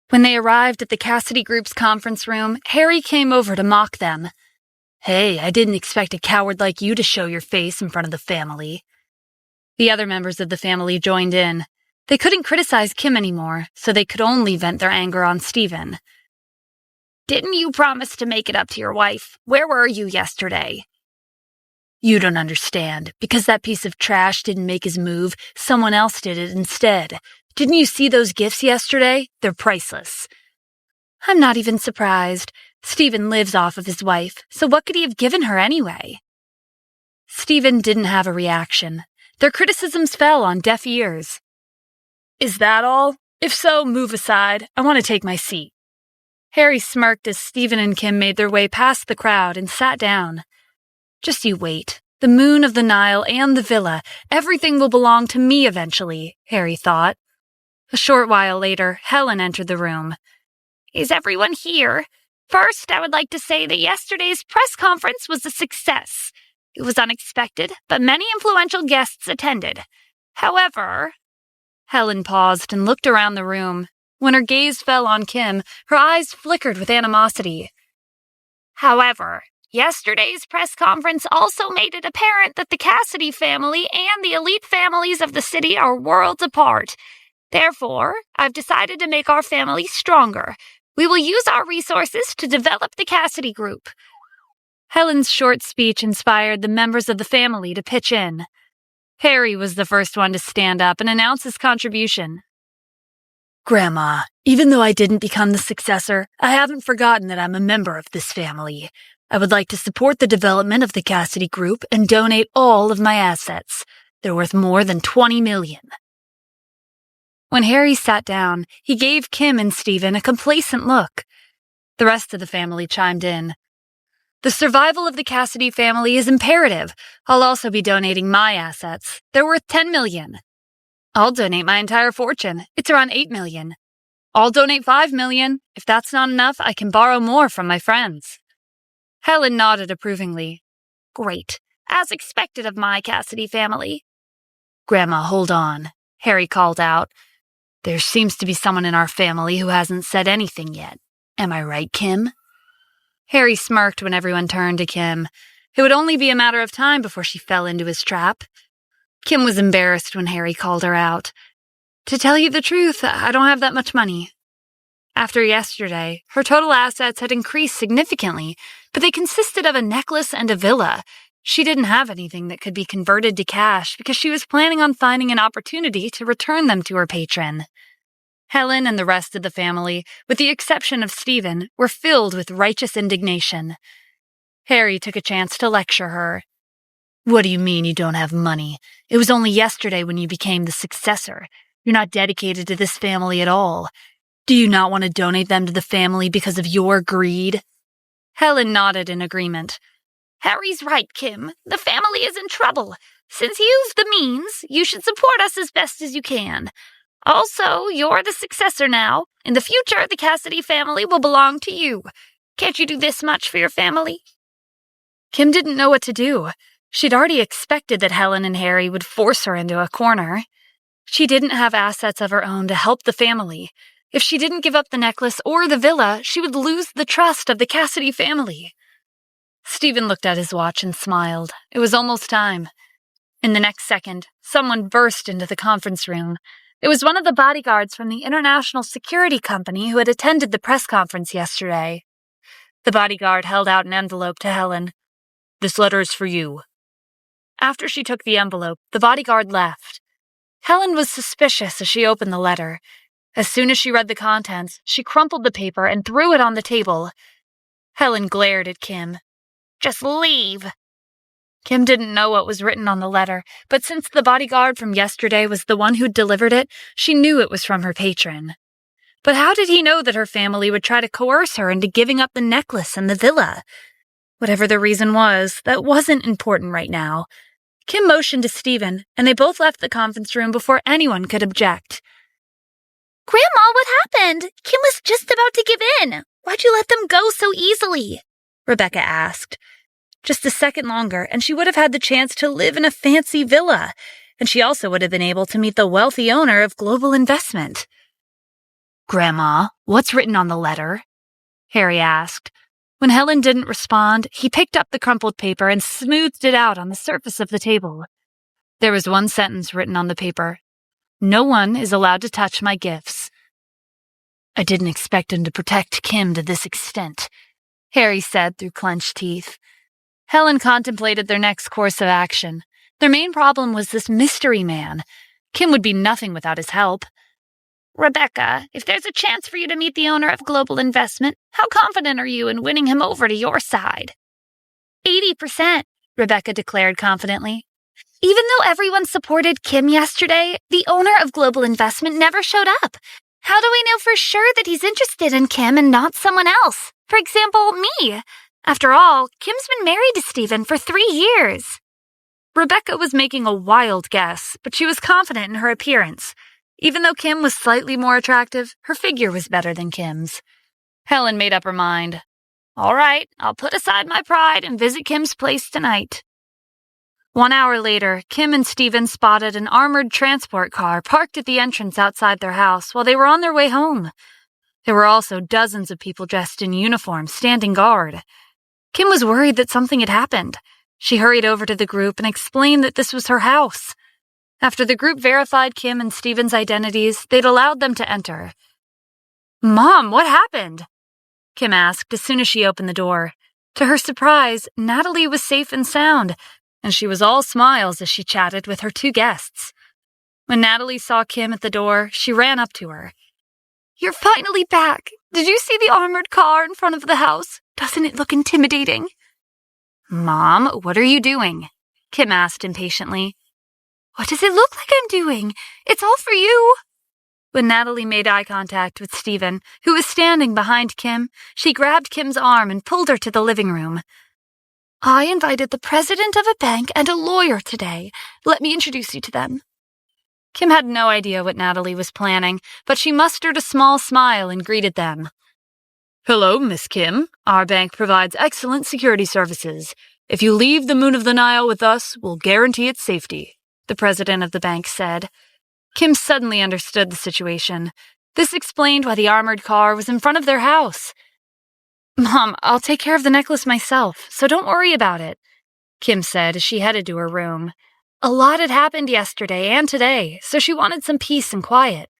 When they arrived at the Cassidy Group's conference room, Harry came over to mock them. Hey, I didn't expect a coward like you to show your face in front of the family. The other members of the family joined in. They couldn't criticize Kim anymore, so they could only vent their anger on Stephen. Didn't you promise to make it up to your wife? Where were you yesterday? You don't understand. Because that piece of trash didn't make his move, someone else did it instead. Didn't you see those gifts yesterday? They're priceless. I'm not even surprised. Stephen lives off of his wife, so what could he have given her anyway? Stephen didn't have a reaction. Their criticisms fell on deaf ears. Is that all? If so, move aside. I want to take my seat. Harry smirked as Stephen and Kim made their way past the crowd and sat down. Just you wait. The Moon of the Nile and the villa, everything will belong to me eventually, Harry thought. A short while later, Helen entered the room. Is everyone here? First, I would like to say that yesterday's press conference was a success. It was unexpected, but many influential guests attended. However... Helen paused and looked around the room. When her gaze fell on Kim, her eyes flickered with animosity. However, yesterday's press conference also made it apparent that the Cassidy family and the elite families of the city are worlds apart. Therefore, I've decided to make our family stronger. We will use our resources to develop the Cassidy Group. Helen's short speech inspired the members of the family to pitch in. Harry was the first one to stand up and announce his contribution. Grandma, even though I didn't become the successor, I haven't forgotten that I'm a member of this family. I would like to support the development of the Cassidy Group and donate all of my assets. They're worth more than $20 million. When Harry sat down, he gave Kim and Stephen a complacent look. The rest of the family chimed in. The survival of the Cassidy family is imperative. I'll also be donating my assets. They're worth $10 million. I'll donate my entire fortune. It's around $8 million. I'll donate $5 million. If that's not enough, I can borrow more from my friends. Helen nodded approvingly. Great. As expected of my Cassidy family. Grandma, hold on, Harry called out. There seems to be someone in our family who hasn't said anything yet. Am I right, Kim? Harry smirked when everyone turned to Kim. It would only be a matter of time before she fell into his trap. Kim was embarrassed when Harry called her out. To tell you the truth, I don't have that much money. After yesterday, her total assets had increased significantly, but they consisted of a necklace and a villa. She didn't have anything that could be converted to cash because she was planning on finding an opportunity to return them to her patron. Helen and the rest of the family, with the exception of Stephen, were filled with righteous indignation. Harry took a chance to lecture her. What do you mean you don't have money? It was only yesterday when you became the successor. You're not dedicated to this family at all. Do you not want to donate them to the family because of your greed? Helen nodded in agreement. Harry's right, Kim. The family is in trouble. Since you've the means, you should support us as best as you can. Also, you're the successor now. In the future, the Cassidy family will belong to you. Can't you do this much for your family? Kim didn't know what to do. She'd already expected that Helen and Harry would force her into a corner. She didn't have assets of her own to help the family. If she didn't give up the necklace or the villa, she would lose the trust of the Cassidy family. Stephen looked at his watch and smiled. It was almost time. In the next second, someone burst into the conference room. It was one of the bodyguards from the international security company who had attended the press conference yesterday. The bodyguard held out an envelope to Helen. This letter is for you. After she took the envelope, the bodyguard left. Helen was suspicious as she opened the letter. As soon as she read the contents, she crumpled the paper and threw it on the table. Helen glared at Kim. Just leave." Kim didn't know what was written on the letter, but since the bodyguard from yesterday was the one who'd delivered it, she knew it was from her patron. But how did he know that her family would try to coerce her into giving up the necklace and the villa? Whatever the reason was, that wasn't important right now. Kim motioned to Stephen, and they both left the conference room before anyone could object. "Grandma, what happened? Kim was just about to give in. Why'd you let them go so easily?" Rebecca asked. Just a second longer, and she would have had the chance to live in a fancy villa, and she also would have been able to meet the wealthy owner of Global Investment. "Grandma, what's written on the letter?" Harry asked. When Helen didn't respond, he picked up the crumpled paper and smoothed it out on the surface of the table. There was one sentence written on the paper. "No one is allowed to touch my gifts." "I didn't expect him to protect Kim to this extent," Harry said through clenched teeth. Helen contemplated their next course of action. Their main problem was this mystery man. Kim would be nothing without his help. "Rebecca, if there's a chance for you to meet the owner of Global Investment, how confident are you in winning him over to your side?" 80%, Rebecca declared confidently. "Even though everyone supported Kim yesterday, the owner of Global Investment never showed up. How do we know for sure that he's interested in Kim and not someone else? For example, me. After all, Kim's been married to Stephen for 3 years. Rebecca was making a wild guess, but she was confident in her appearance. Even though Kim was slightly more attractive, her figure was better than Kim's. Helen made up her mind. "All right, I'll put aside my pride and visit Kim's place tonight." 1 hour later, Kim and Stephen spotted an armored transport car parked at the entrance outside their house while they were on their way home. There were also dozens of people dressed in uniform standing guard. Kim was worried that something had happened. She hurried over to the group and explained that this was her house. After the group verified Kim and Stephen's identities, they'd allowed them to enter. "Mom, what happened?" Kim asked as soon as she opened the door. To her surprise, Natalie was safe and sound, and she was all smiles as she chatted with her 2 guests. When Natalie saw Kim at the door, she ran up to her. "You're finally back. Did you see the armored car in front of the house? Doesn't it look intimidating?" "Mom, what are you doing?" Kim asked impatiently. "What does it look like I'm doing? It's all for you." When Natalie made eye contact with Stephen, who was standing behind Kim, she grabbed Kim's arm and pulled her to the living room. "I invited the president of a bank and a lawyer today. Let me introduce you to them." Kim had no idea what Natalie was planning, but she mustered a small smile and greeted them. "Hello, Miss Kim. Our bank provides excellent security services. If you leave the Moon of the Nile with us, we'll guarantee its safety," the president of the bank said. Kim suddenly understood the situation. This explained why the armored car was in front of their house. "Mom, I'll take care of the necklace myself, so don't worry about it," Kim said as she headed to her room. A lot had happened yesterday and today, so she wanted some peace and quiet.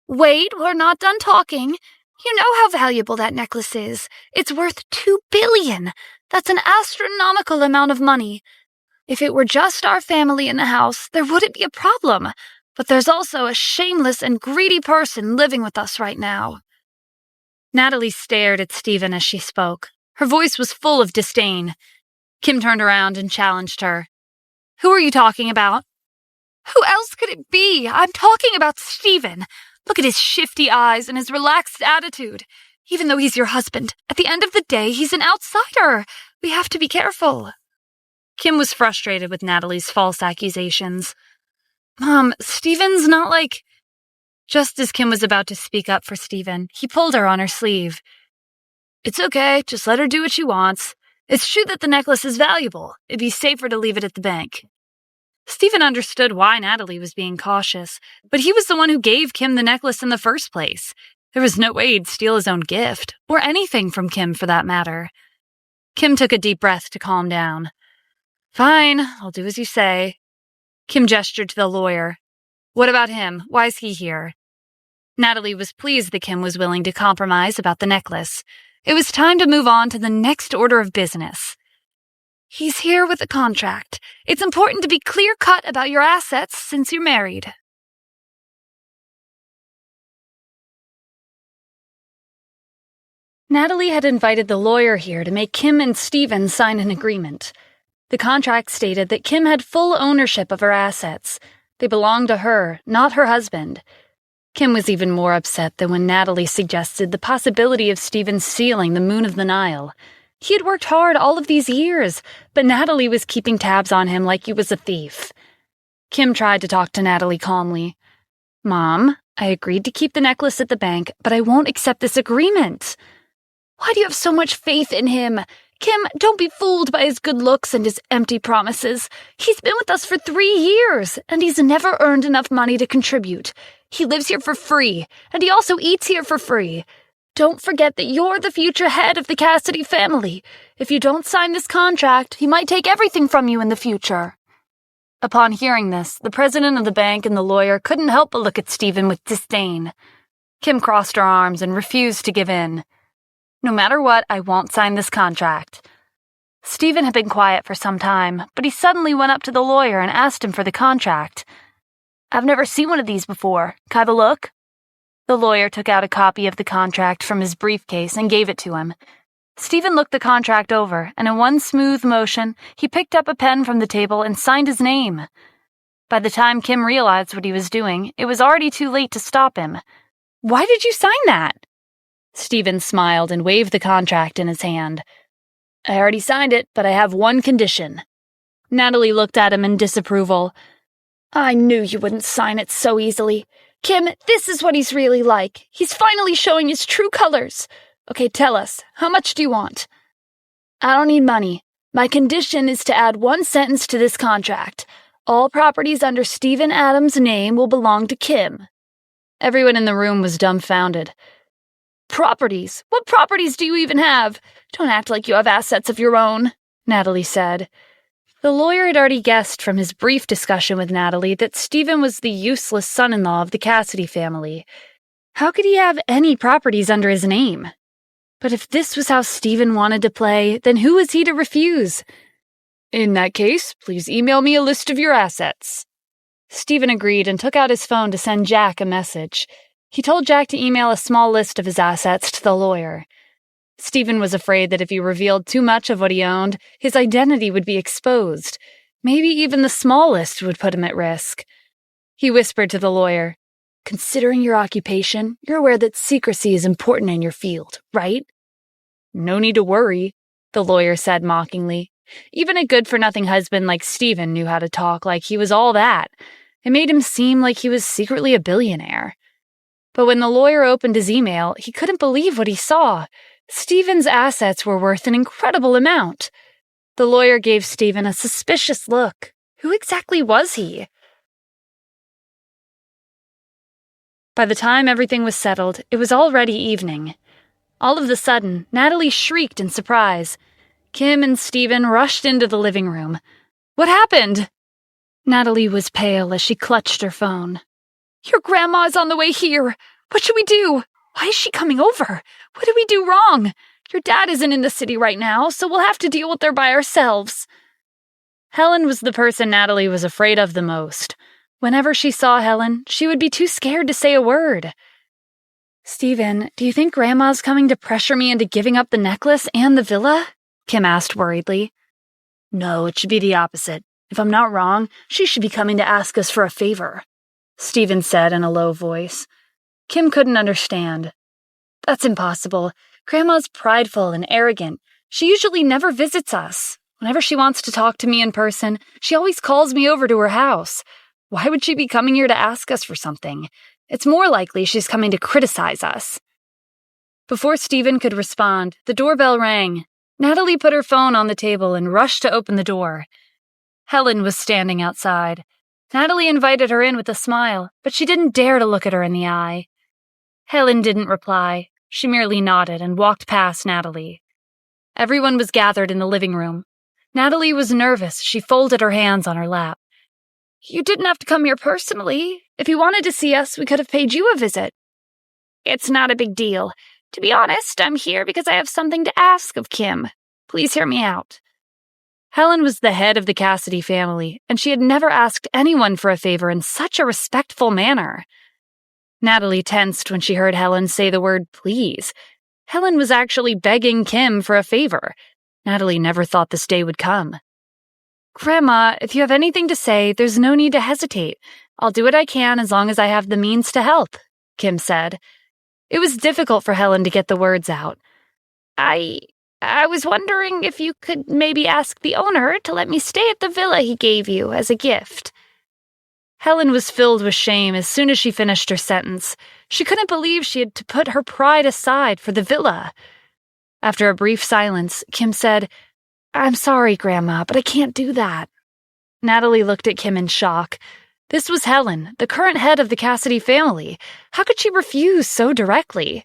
"Wait, we're not done talking. You know how valuable that necklace is. It's worth $2 billion. That's an astronomical amount of money. If it were just our family in the house, there wouldn't be a problem. But there's also a shameless and greedy person living with us right now." Natalie stared at Stephen as she spoke. Her voice was full of disdain. Kim turned around and challenged her. "Who are you talking about?" "Who else could it be? I'm talking about Stephen. Look at his shifty eyes and his relaxed attitude. Even though he's your husband, at the end of the day, he's an outsider. We have to be careful." Kim was frustrated with Natalie's false accusations. "Mom, Stephen's not like—" Just as Kim was about to speak up for Stephen, he pulled her on her sleeve. "It's okay, just let her do what she wants. It's true that the necklace is valuable. It'd be safer to leave it at the bank." Stephen understood why Natalie was being cautious, but he was the one who gave Kim the necklace in the first place. There was no way he'd steal his own gift, or anything from Kim for that matter. Kim took a deep breath to calm down. "Fine, I'll do as you say." Kim gestured to the lawyer. "What about him? Why is he here?" Natalie was pleased that Kim was willing to compromise about the necklace. It was time to move on to the next order of business. "He's here with a contract. It's important to be clear-cut about your assets since you're married." Natalie had invited the lawyer here to make Kim and Steven sign an agreement. The contract stated that Kim had full ownership of her assets. They belonged to her, not her husband. Kim was even more upset than when Natalie suggested the possibility of Steven stealing the Moon of the Nile. He had worked hard all of these years, but Natalie was keeping tabs on him like he was a thief. Kim tried to talk to Natalie calmly. "Mom, I agreed to keep the necklace at the bank, but I won't accept this agreement." Why do you have so much faith in him? Kim, don't be fooled by his good looks and his empty promises. He's been with us for 3 years, and he's never earned enough money to contribute. He lives here for free, and he also eats here for free. Don't forget that you're the future head of the Cassidy family. If you don't sign this contract, he might take everything from you in the future. Upon hearing this, the president of the bank and the lawyer couldn't help but look at Steven with disdain. Kim crossed her arms and refused to give in. "No matter what, I won't sign this contract." Steven had been quiet for some time, but he suddenly went up to the lawyer and asked him for the contract. "I've never seen one of these before. Can I have a look?" The lawyer took out a copy of the contract from his briefcase and gave it to him. Steven looked the contract over, and in one smooth motion, he picked up a pen from the table and signed his name. By the time Kim realized what he was doing, it was already too late to stop him. "Why did you sign that?" Steven smiled and waved the contract in his hand. "I already signed it, but I have one condition." Natalie looked at him in disapproval. I knew you wouldn't sign it so easily. Kim, this is what he's really like. He's finally showing his true colors. Okay, tell us, how much do you want? I don't need money. My condition is to add one sentence to this contract. All properties under Steven Adams' name will belong to Kim. Everyone in the room was dumbfounded. Properties? What properties do you even have? Don't act like you have assets of your own, Natalie said. The lawyer had already guessed from his brief discussion with Natalie that Steven was the useless son-in-law of the Cassidy family. How could he have any properties under his name? But if this was how Steven wanted to play, then who was he to refuse? In that case, please email me a list of your assets. Steven agreed and took out his phone to send Jack a message. He told Jack to email a small list of his assets to the lawyer. Steven was afraid that if he revealed too much of what he owned, his identity would be exposed. Maybe even the smallest would put him at risk. He whispered to the lawyer, Considering your occupation, you're aware that secrecy is important in your field, right? No need to worry, the lawyer said mockingly. Even a good-for-nothing husband like Steven knew how to talk like he was all that. It made him seem like he was secretly a billionaire. But when the lawyer opened his email, he couldn't believe what he saw. Steven's assets were worth an incredible amount. The lawyer gave Steven a suspicious look. Who exactly was he? By the time everything was settled, it was already evening. All of a sudden, Natalie shrieked in surprise. Kim and Steven rushed into the living room. What happened? Natalie was pale as she clutched her phone. Your grandma's on the way here. What should we do? Why is she coming over? What did we do wrong? Your dad isn't in the city right now, so we'll have to deal with her by ourselves. Helen was the person Natalie was afraid of the most. Whenever she saw Helen, she would be too scared to say a word. Steven, do you think Grandma's coming to pressure me into giving up the necklace and the villa? Kim asked worriedly. No, it should be the opposite. If I'm not wrong, she should be coming to ask us for a favor, Steven said in a low voice. Kim couldn't understand. That's impossible. Grandma's prideful and arrogant. She usually never visits us. Whenever she wants to talk to me in person, she always calls me over to her house. Why would she be coming here to ask us for something? It's more likely she's coming to criticize us. Before Steven could respond, the doorbell rang. Natalie put her phone on the table and rushed to open the door. Helen was standing outside. Natalie invited her in with a smile, but she didn't dare to look at her in the eye. Helen didn't reply. She merely nodded and walked past Natalie. Everyone was gathered in the living room. Natalie was nervous. She folded her hands on her lap. You didn't have to come here personally. If you wanted to see us, we could have paid you a visit. It's not a big deal. To be honest, I'm here because I have something to ask of Kim. Please hear me out. Helen was the head of the Cassidy family, and she had never asked anyone for a favor in such a respectful manner. Natalie tensed when she heard Helen say the word please. Helen was actually begging Kim for a favor. Natalie never thought this day would come. "Grandma, if you have anything to say, there's no need to hesitate. I'll do what I can as long as I have the means to help," Kim said. It was difficult for Helen to get the words out. I was wondering if you could maybe ask the owner to let me stay at the villa he gave you as a gift." Helen was filled with shame as soon as she finished her sentence. She couldn't believe she had to put her pride aside for the villa. After a brief silence, Kim said, "I'm sorry, Grandma, but I can't do that." Natalie looked at Kim in shock. This was Helen, the current head of the Cassidy family. How could she refuse so directly?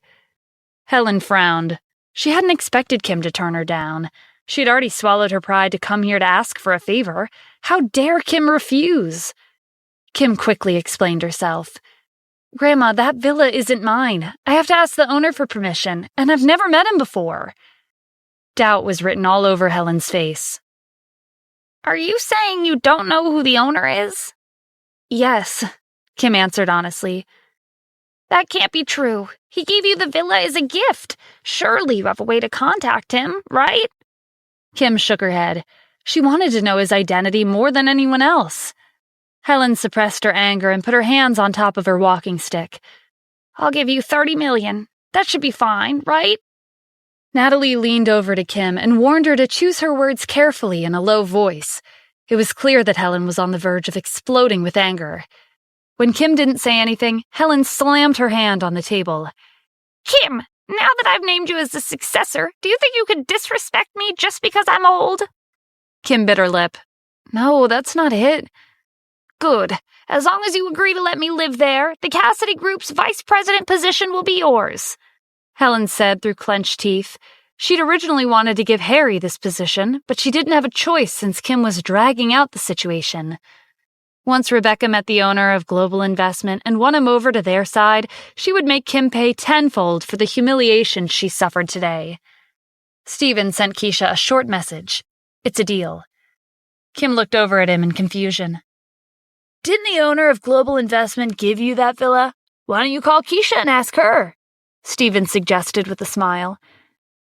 Helen frowned. She hadn't expected Kim to turn her down. She had already swallowed her pride to come here to ask for a favor. How dare Kim refuse? Kim quickly explained herself. "Grandma, that villa isn't mine. I have to ask the owner for permission, and I've never met him before." Doubt was written all over Helen's face. "Are you saying you don't know who the owner is?" "Yes," Kim answered honestly. "That can't be true. He gave you the villa as a gift. Surely you have a way to contact him, right?" Kim shook her head. She wanted to know his identity more than anyone else. Helen suppressed her anger and put her hands on top of her walking stick. "I'll give you 30 million. That should be fine, right?" Natalie leaned over to Kim and warned her to choose her words carefully in a low voice. It was clear that Helen was on the verge of exploding with anger. When Kim didn't say anything, Helen slammed her hand on the table. "Kim, now that I've named you as the successor, do you think you could disrespect me just because I'm old?" Kim bit her lip. "No, that's not it." "Good. As long as you agree to let me live there, the Cassidy Group's vice president position will be yours," Helen said through clenched teeth. She'd originally wanted to give Harry this position, but she didn't have a choice since Kim was dragging out the situation. Once Rebecca met the owner of Global Investment and won him over to their side, she would make Kim pay tenfold for the humiliation she suffered today. Stephen sent Keisha a short message. "It's a deal." Kim looked over at him in confusion. "Didn't the owner of Global Investment give you that villa? Why don't you call Keisha and ask her?" Stephen suggested with a smile.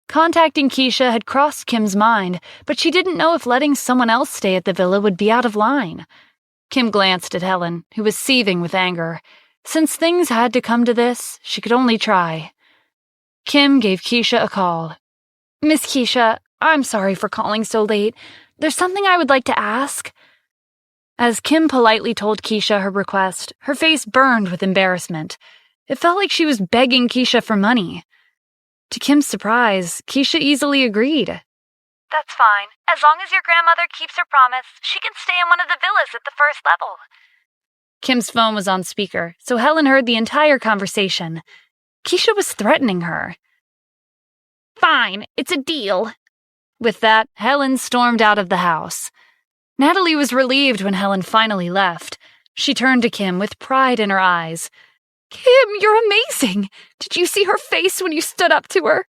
Contacting Keisha had crossed Kim's mind, but she didn't know if letting someone else stay at the villa would be out of line. Kim glanced at Helen, who was seething with anger. Since things had to come to this, she could only try. Kim gave Keisha a call. "Miss Keisha, I'm sorry for calling so late. There's something I would like to ask." As Kim politely told Keisha her request, her face burned with embarrassment. It felt like she was begging Keisha for money. To Kim's surprise, Keisha easily agreed. "That's fine. As long as your grandmother keeps her promise, she can stay in one of the villas at the first level." Kim's phone was on speaker, so Helen heard the entire conversation. Keisha was threatening her. "Fine, it's a deal." With that, Helen stormed out of the house. Natalie was relieved when Helen finally left. She turned to Kim with pride in her eyes. "Kim, you're amazing! Did you see her face when you stood up to her?"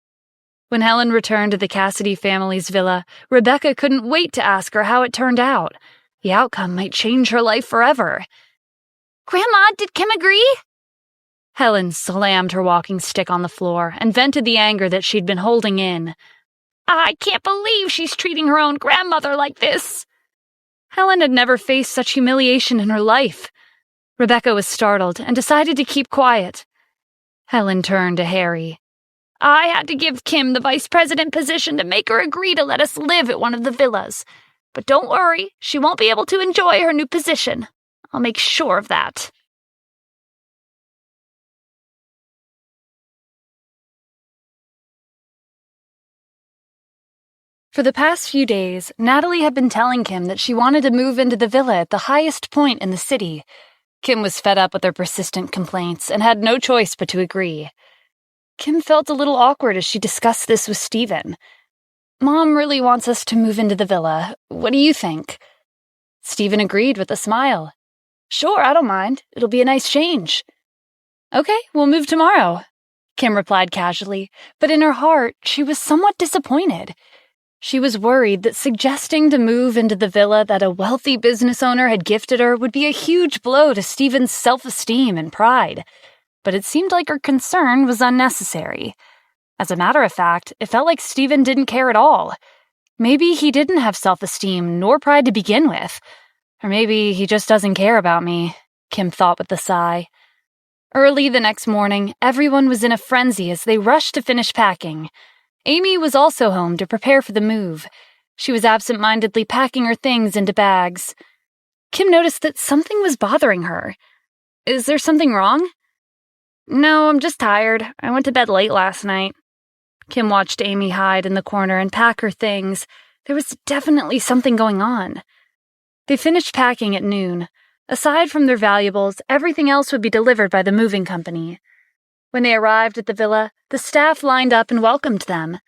When Helen returned to the Cassidy family's villa, Rebecca couldn't wait to ask her how it turned out. The outcome might change her life forever. "Grandma, did Kim agree?" Helen slammed her walking stick on the floor and vented the anger that she'd been holding in. "I can't believe she's treating her own grandmother like this." Helen had never faced such humiliation in her life. Rebecca was startled and decided to keep quiet. Helen turned to Harry. "I had to give Kim the vice president position to make her agree to let us live at one of the villas. But don't worry, she won't be able to enjoy her new position. I'll make sure of that." For the past few days, Natalie had been telling Kim that she wanted to move into the villa at the highest point in the city. Kim was fed up with her persistent complaints and had no choice but to agree. Kim felt a little awkward as she discussed this with Stephen. "Mom really wants us to move into the villa. What do you think?" Stephen agreed with a smile. "Sure, I don't mind. It'll be a nice change." "Okay, we'll move tomorrow," Kim replied casually, but in her heart, she was somewhat disappointed. She was worried that suggesting to move into the villa that a wealthy business owner had gifted her would be a huge blow to Stephen's self-esteem and pride. But it seemed like her concern was unnecessary. As a matter of fact, it felt like Stephen didn't care at all. Maybe he didn't have self-esteem nor pride to begin with. Or maybe he just doesn't care about me, Kim thought with a sigh. Early the next morning, everyone was in a frenzy as they rushed to finish packing. Amy was also home to prepare for the move. She was absent-mindedly packing her things into bags. Kim noticed that something was bothering her. Is there something wrong? No, I'm just tired. I went to bed late last night. Kim watched Amy hide in the corner and pack her things. There was definitely something going on. They finished packing at noon. Aside from their valuables, everything else would be delivered by the moving company. When they arrived at the villa, the staff lined up and welcomed them.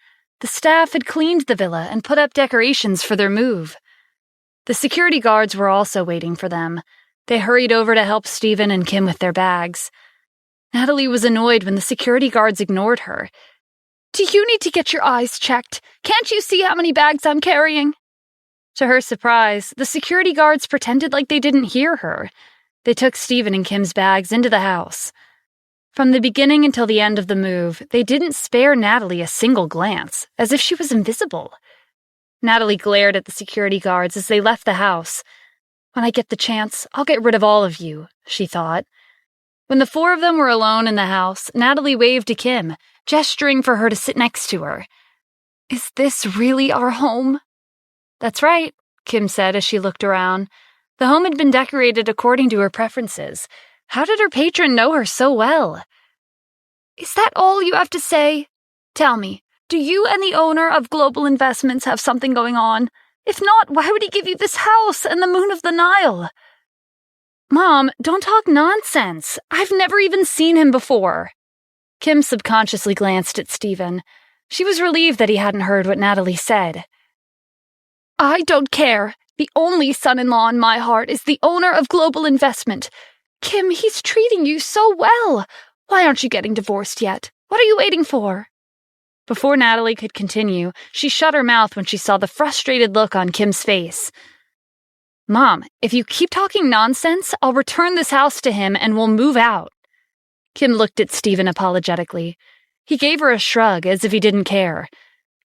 The staff had cleaned the villa and put up decorations for their move. The security guards were also waiting for them. They hurried over to help Stephen and Kim with their bags. Natalie was annoyed when the security guards ignored her. Do you need to get your eyes checked? Can't you see how many bags I'm carrying? To her surprise, the security guards pretended like they didn't hear her. They took Stephen and Kim's bags into the house. From the beginning until the end of the move, they didn't spare Natalie a single glance, as if she was invisible. Natalie glared at the security guards as they left the house. When I get the chance, I'll get rid of all of you, she thought. When the four of them were alone in the house, Natalie waved to Kim, gesturing for her to sit next to her. Is this really our home? That's right, Kim said as she looked around. The home had been decorated according to her preferences. How did her patron know her so well? Is that all you have to say? Tell me, do you and the owner of Global Investments have something going on? If not, why would he give you this house and the moon of the Nile? Mom, don't talk nonsense. I've never even seen him before. Kim subconsciously glanced at Stephen. She was relieved that he hadn't heard what Natalie said. I don't care. The only son-in-law in my heart is the owner of Global Investment. Kim, he's treating you so well. Why aren't you getting divorced yet? What are you waiting for? Before Natalie could continue, she shut her mouth when she saw the frustrated look on Kim's face. Mom, if you keep talking nonsense, I'll return this house to him and we'll move out. Kim looked at Stephen apologetically. He gave her a shrug as if he didn't care.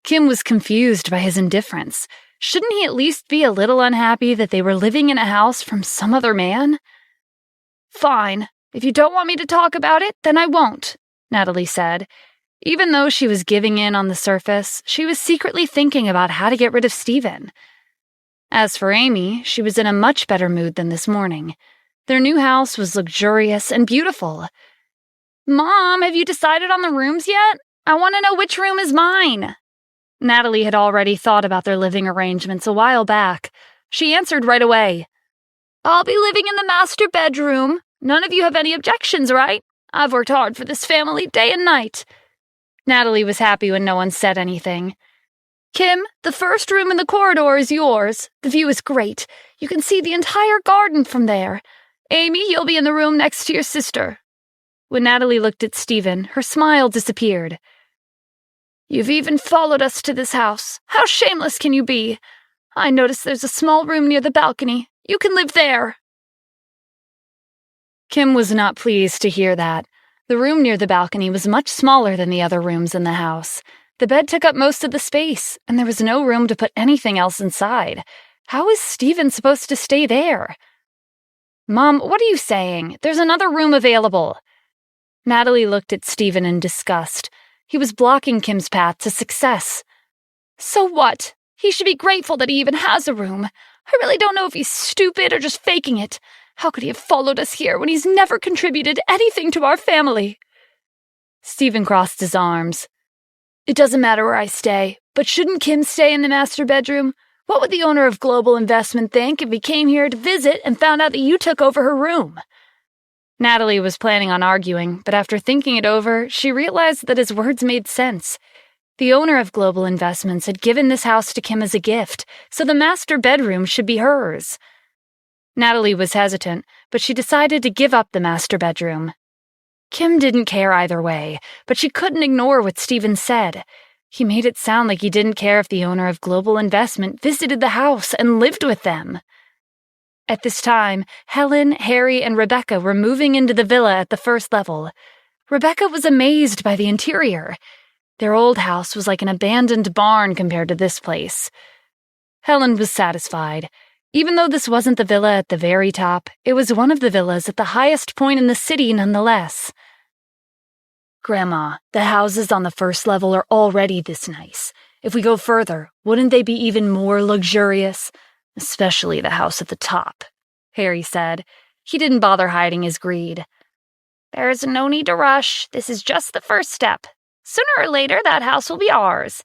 Kim was confused by his indifference. Shouldn't he at least be a little unhappy that they were living in a house from some other man? Fine. If you don't want me to talk about it, then I won't, Natalie said. Even though she was giving in on the surface, she was secretly thinking about how to get rid of Stephen. As for Amy, she was in a much better mood than this morning. Their new house was luxurious and beautiful. Mom, have you decided on the rooms yet? I want to know which room is mine. Natalie had already thought about their living arrangements a while back. She answered right away. I'll be living in the master bedroom. None of you have any objections, right? I've worked hard for this family day and night. Natalie was happy when no one said anything. Kim, the first room in the corridor is yours. The view is great. You can see the entire garden from there. Amy, you'll be in the room next to your sister. When Natalie looked at Stephen, her smile disappeared. You've even followed us to this house. How shameless can you be? I noticed there's a small room near the balcony. You can live there. Kim was not pleased to hear that. The room near the balcony was much smaller than the other rooms in the house. The bed took up most of the space, and there was no room to put anything else inside. How was Stephen supposed to stay there? Mom, what are you saying? There's another room available. Natalie looked at Stephen in disgust. He was blocking Kim's path to success. So what? He should be grateful that he even has a room. I really don't know if he's stupid or just faking it. How could he have followed us here when he's never contributed anything to our family? Stephen crossed his arms. It doesn't matter where I stay, but shouldn't Kim stay in the master bedroom? What would the owner of Global Investment think if he came here to visit and found out that you took over her room? Natalie was planning on arguing, but after thinking it over, she realized that his words made sense. The owner of Global Investments had given this house to Kim as a gift, so the master bedroom should be hers. Natalie was hesitant, but she decided to give up the master bedroom. Kim didn't care either way, but she couldn't ignore what Stephen said. He made it sound like he didn't care if the owner of Global Investment visited the house and lived with them. At this time, Helen, Harry, and Rebecca were moving into the villa at the first level. Rebecca was amazed by the interior. Their old house was like an abandoned barn compared to this place. Helen was satisfied. Even though this wasn't the villa at the very top, it was one of the villas at the highest point in the city nonetheless. Grandma, the houses on the first level are already this nice. If we go further, wouldn't they be even more luxurious? Especially the house at the top, Harry said. He didn't bother hiding his greed. There's no need to rush. This is just the first step. Sooner or later, that house will be ours.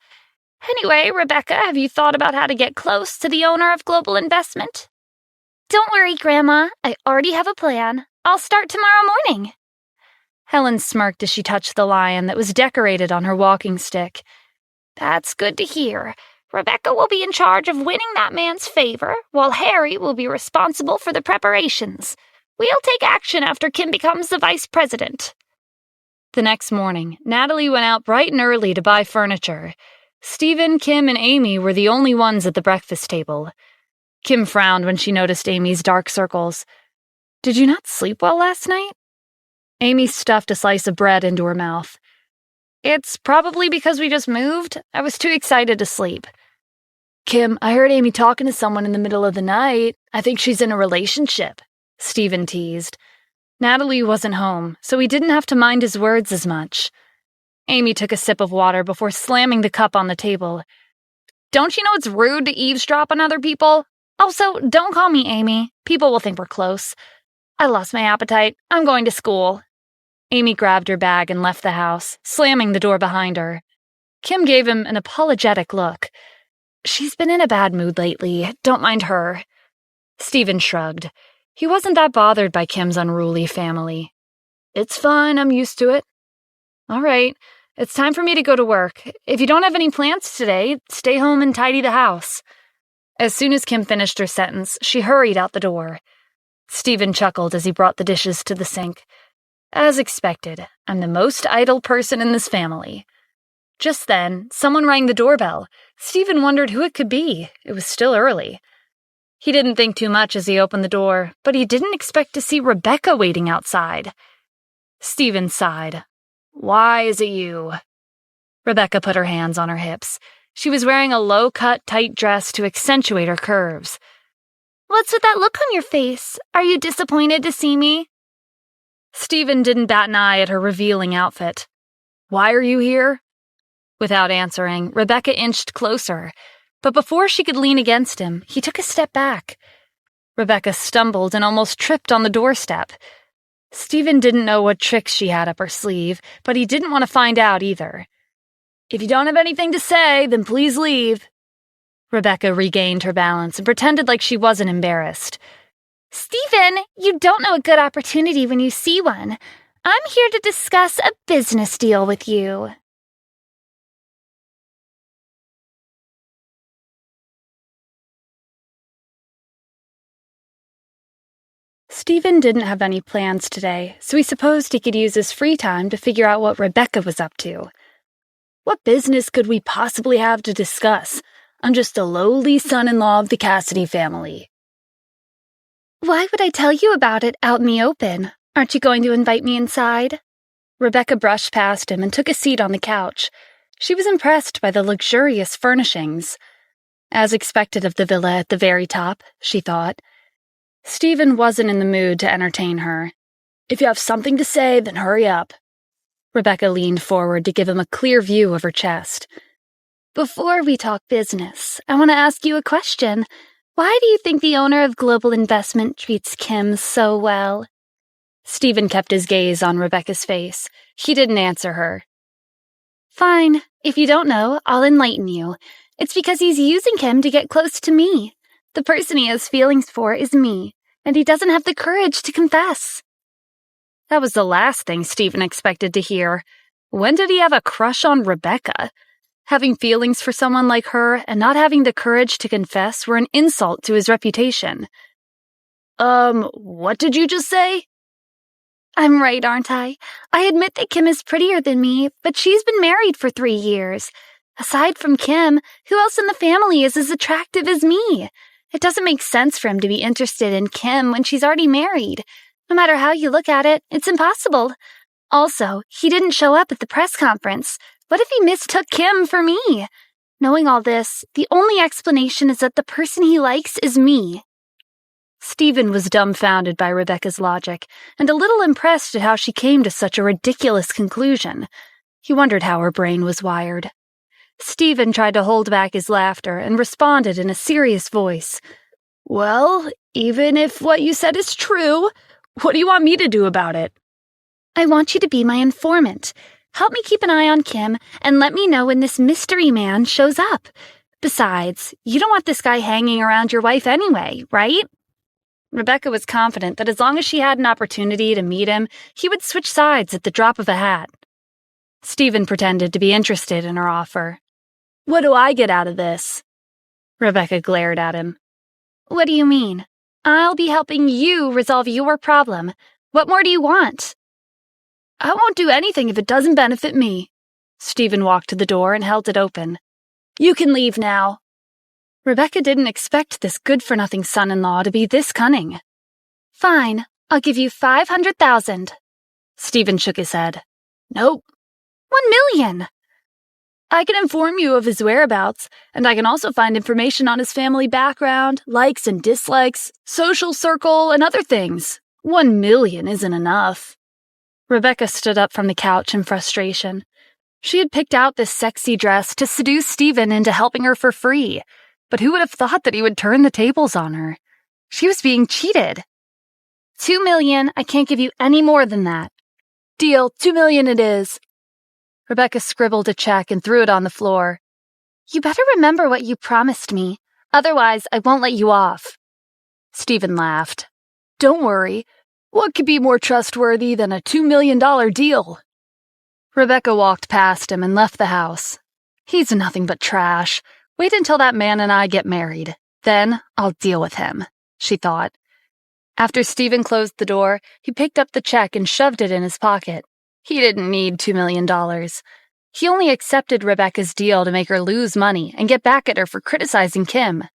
Anyway, Rebecca, have you thought about how to get close to the owner of Global Investment? Don't worry, Grandma. I already have a plan. I'll start tomorrow morning. Helen smirked as she touched the lion that was decorated on her walking stick. That's good to hear. Rebecca will be in charge of winning that man's favor, while Harry will be responsible for the preparations. We'll take action after Kim becomes the vice president. The next morning, Natalie went out bright and early to buy furniture. Stephen, Kim, and Amy were the only ones at the breakfast table. Kim frowned when she noticed Amy's dark circles. Did you not sleep well last night? Amy stuffed a slice of bread into her mouth. It's probably because we just moved. I was too excited to sleep. Kim, I heard Amy talking to someone in the middle of the night. I think she's in a relationship, Stephen teased. Natalie wasn't home, so he didn't have to mind his words as much. Amy took a sip of water before slamming the cup on the table. Don't you know it's rude to eavesdrop on other people? Also, don't call me Amy. People will think we're close. I lost my appetite. I'm going to school. Amy grabbed her bag and left the house, slamming the door behind her. Kim gave him an apologetic look. She's been in a bad mood lately. Don't mind her. Stephen shrugged. He wasn't that bothered by Kim's unruly family. It's fine, I'm used to it. All right, it's time for me to go to work. If you don't have any plans today, stay home and tidy the house. As soon as Kim finished her sentence, she hurried out the door. Stephen chuckled as he brought the dishes to the sink. As expected, I'm the most idle person in this family. Just then, someone rang the doorbell. Stephen wondered who it could be. It was still early. He didn't think too much as he opened the door, but he didn't expect to see Rebecca waiting outside. Stephen sighed. Why is it you? Rebecca put her hands on her hips. She was wearing a low-cut, tight dress to accentuate her curves. What's with that look on your face? Are you disappointed to see me? Stephen didn't bat an eye at her revealing outfit. Why are you here? Without answering, Rebecca inched closer, but before she could lean against him, he took a step back. Rebecca stumbled and almost tripped on the doorstep. Stephen didn't know what tricks she had up her sleeve, but he didn't want to find out either. If you don't have anything to say, then please leave. Rebecca regained her balance and pretended like she wasn't embarrassed. Stephen, you don't know a good opportunity when you see one. I'm here to discuss a business deal with you. Stephen didn't have any plans today, so he supposed he could use his free time to figure out what Rebecca was up to. What business could we possibly have to discuss? I'm just a lowly son-in-law of the Cassidy family. Why would I tell you about it out in the open? Aren't you going to invite me inside? Rebecca brushed past him and took a seat on the couch. She was impressed by the luxurious furnishings. As expected of the villa at the very top, she thought. Stephen wasn't in the mood to entertain her. If you have something to say, then hurry up. Rebecca leaned forward to give him a clear view of her chest. Before we talk business, I want to ask you a question. Why do you think the owner of Global Investment treats Kim so well? Stephen kept his gaze on Rebecca's face. He didn't answer her. Fine. If you don't know, I'll enlighten you. It's because he's using Kim to get close to me. The person he has feelings for is me, and he doesn't have the courage to confess. That was the last thing Stephen expected to hear. When did he have a crush on Rebecca? Having feelings for someone like her and not having the courage to confess were an insult to his reputation. What did you just say? I'm right, aren't I? I admit that Kim is prettier than me, but she's been married for 3 years. Aside from Kim, who else in the family is as attractive as me? It doesn't make sense for him to be interested in Kim when she's already married. No matter how you look at it, it's impossible. Also, he didn't show up at the press conference. What if he mistook Kim for me? Knowing all this, the only explanation is that the person he likes is me. Stephen was dumbfounded by Rebecca's logic and a little impressed at how she came to such a ridiculous conclusion. He wondered how her brain was wired. Stephen tried to hold back his laughter and responded in a serious voice. Well, even if what you said is true, what do you want me to do about it? I want you to be my informant. Help me keep an eye on Kim and let me know when this mystery man shows up. Besides, you don't want this guy hanging around your wife anyway, right? Rebecca was confident that as long as she had an opportunity to meet him, he would switch sides at the drop of a hat. Stephen pretended to be interested in her offer. What do I get out of this? Rebecca glared at him. What do you mean? I'll be helping you resolve your problem. What more do you want? I won't do anything if it doesn't benefit me. Stephen walked to the door and held it open. You can leave now. Rebecca didn't expect this good-for-nothing son-in-law to be this cunning. Fine, I'll give you $500,000. Stephen shook his head. Nope. $1 million. I can inform you of his whereabouts, and I can also find information on his family background, likes and dislikes, social circle, and other things. $1 million isn't enough. Rebecca stood up from the couch in frustration. She had picked out this sexy dress to seduce Stephen into helping her for free, but who would have thought that he would turn the tables on her? She was being cheated. $2 million, I can't give you any more than that. Deal, $2 million it is. Rebecca scribbled a check and threw it on the floor. You better remember what you promised me, otherwise I won't let you off. Stephen laughed. Don't worry. What could be more trustworthy than a $2 million deal? Rebecca walked past him and left the house. He's nothing but trash. Wait until that man and I get married. Then I'll deal with him, she thought. After Stephen closed the door, he picked up the check and shoved it in his pocket. He didn't need $2 million. He only accepted Rebecca's deal to make her lose money and get back at her for criticizing Kim.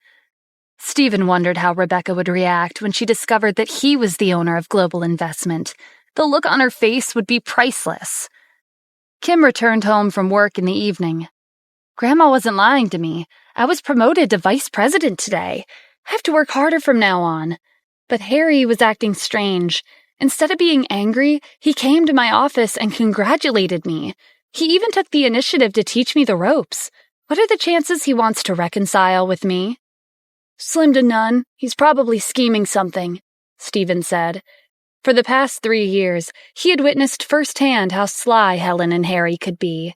Stephen wondered how Rebecca would react when she discovered that he was the owner of Global Investment. The look on her face would be priceless. Kim returned home from work in the evening. Grandma wasn't lying to me. I was promoted to vice president today. I have to work harder from now on. But Harry was acting strange. Instead of being angry, he came to my office and congratulated me. He even took the initiative to teach me the ropes. What are the chances he wants to reconcile with me? Slim to none. He's probably scheming something, Stephen said. For the past 3 years, he had witnessed firsthand how sly Helen and Harry could be.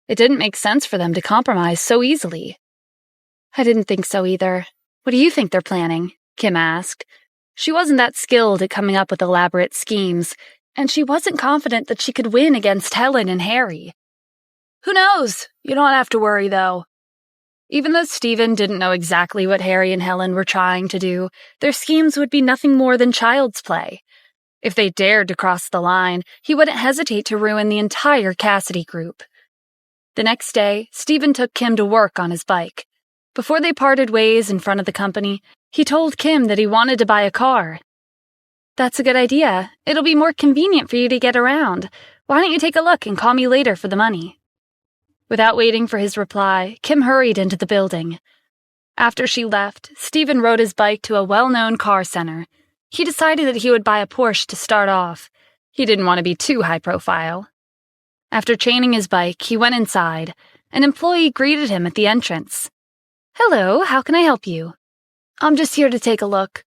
It didn't make sense for them to compromise so easily. I didn't think so either. What do you think they're planning? Kim asked. She wasn't that skilled at coming up with elaborate schemes, and she wasn't confident that she could win against Helen and Harry. Who knows? You don't have to worry, though. Even though Stephen didn't know exactly what Harry and Helen were trying to do, their schemes would be nothing more than child's play. If they dared to cross the line, he wouldn't hesitate to ruin the entire Cassidy group. The next day, Stephen took Kim to work on his bike. Before they parted ways in front of the company, he told Kim that he wanted to buy a car. That's a good idea. It'll be more convenient for you to get around. Why don't you take a look and call me later for the money? Without waiting for his reply, Kim hurried into the building. After she left, Stephen rode his bike to a well-known car center. He decided that he would buy a Porsche to start off. He didn't want to be too high-profile. After chaining his bike, he went inside. An employee greeted him at the entrance. Hello, how can I help you? I'm just here to take a look.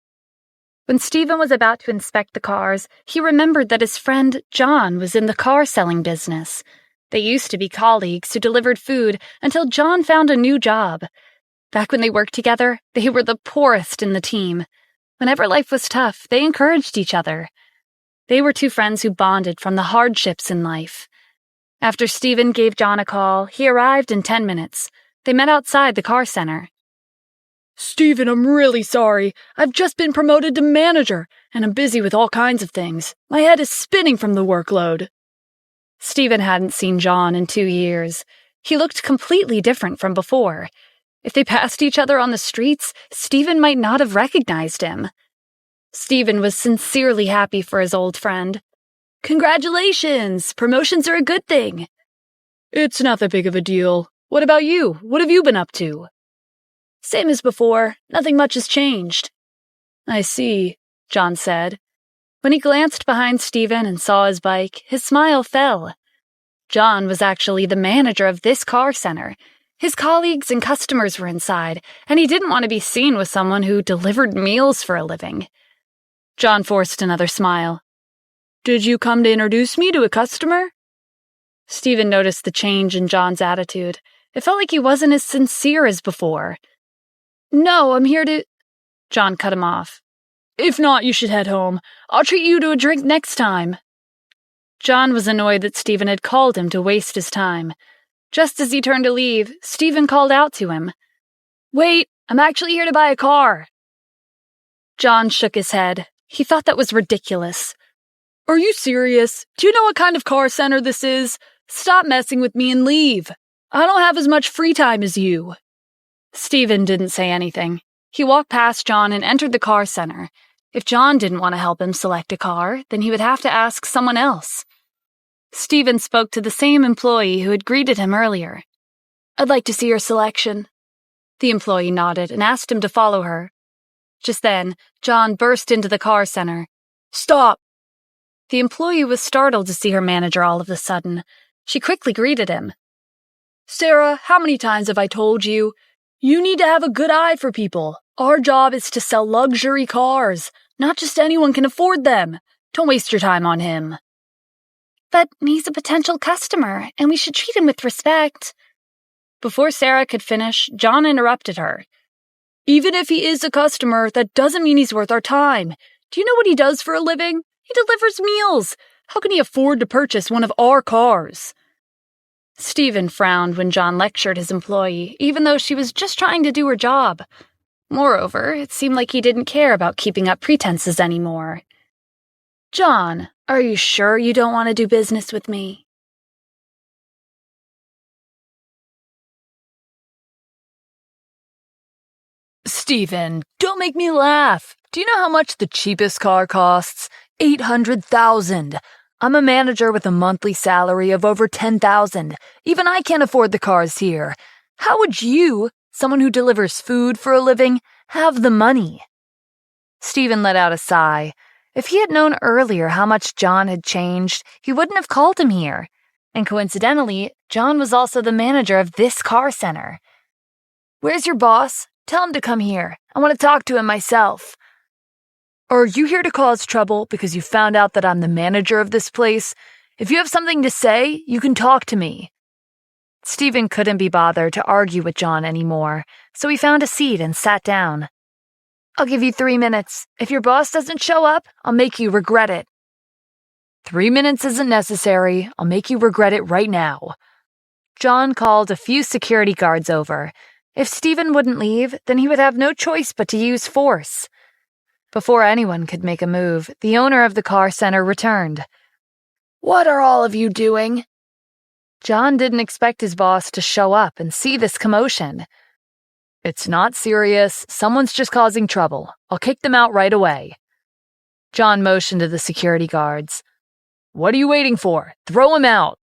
When Stephen was about to inspect the cars, he remembered that his friend John was in the car-selling business. They used to be colleagues who delivered food until John found a new job. Back when they worked together, they were the poorest in the team. Whenever life was tough, they encouraged each other. They were two friends who bonded from the hardships in life. After Stephen gave John a call, he arrived in 10 minutes. They met outside the car center. Stephen, I'm really sorry. I've just been promoted to manager, and I'm busy with all kinds of things. My head is spinning from the workload. Stephen hadn't seen John in 2 years. He looked completely different from before. If they passed each other on the streets, Stephen might not have recognized him. Stephen was sincerely happy for his old friend. Congratulations! Promotions are a good thing. It's not that big of a deal. What about you? What have you been up to? Same as before. Nothing much has changed. I see, John said. When he glanced behind Stephen and saw his bike, his smile fell. John was actually the manager of this car center. His colleagues and customers were inside, and he didn't want to be seen with someone who delivered meals for a living. John forced another smile. Did you come to introduce me to a customer? Stephen noticed the change in John's attitude. It felt like he wasn't as sincere as before. No, I'm here to... John cut him off. If not, you should head home. I'll treat you to a drink next time. John was annoyed that Stephen had called him to waste his time. Just as he turned to leave, Stephen called out to him. Wait, I'm actually here to buy a car. John shook his head. He thought that was ridiculous. Are you serious? Do you know what kind of car center this is? Stop messing with me and leave. I don't have as much free time as you. Stephen didn't say anything. He walked past John and entered the car center. If John didn't want to help him select a car, then he would have to ask someone else. Stephen spoke to the same employee who had greeted him earlier. I'd like to see your selection. The employee nodded and asked him to follow her. Just then, John burst into the car center. Stop! The employee was startled to see her manager all of a sudden. She quickly greeted him. Sarah, how many times have I told you? You need to have a good eye for people. Our job is to sell luxury cars. Not just anyone can afford them. Don't waste your time on him. But he's a potential customer, and we should treat him with respect. Before Sarah could finish, John interrupted her. Even if he is a customer, that doesn't mean he's worth our time. Do you know what he does for a living? He delivers meals. How can he afford to purchase one of our cars? Stephen frowned when John lectured his employee, even though she was just trying to do her job. Moreover, it seemed like he didn't care about keeping up pretenses anymore. John, are you sure you don't want to do business with me? Stephen, don't make me laugh. Do you know how much the cheapest car costs? $800,000. I'm a manager with a monthly salary of over $10,000. Even I can't afford the cars here. How would you, someone who delivers food for a living, have the money? Stephen let out a sigh. If he had known earlier how much John had changed, he wouldn't have called him here. And coincidentally, John was also the manager of this car center. Where's your boss? Tell him to come here. I want to talk to him myself. Are you here to cause trouble because you found out that I'm the manager of this place? If you have something to say, you can talk to me. Stephen couldn't be bothered to argue with John anymore, so he found a seat and sat down. I'll give you 3 minutes. If your boss doesn't show up, I'll make you regret it. 3 minutes isn't necessary. I'll make you regret it right now. John called a few security guards over. If Stephen wouldn't leave, then he would have no choice but to use force. Before anyone could make a move, the owner of the car center returned. What are all of you doing? John didn't expect his boss to show up and see this commotion. It's not serious. Someone's just causing trouble. I'll kick them out right away. John motioned to the security guards. What are you waiting for? Throw him out.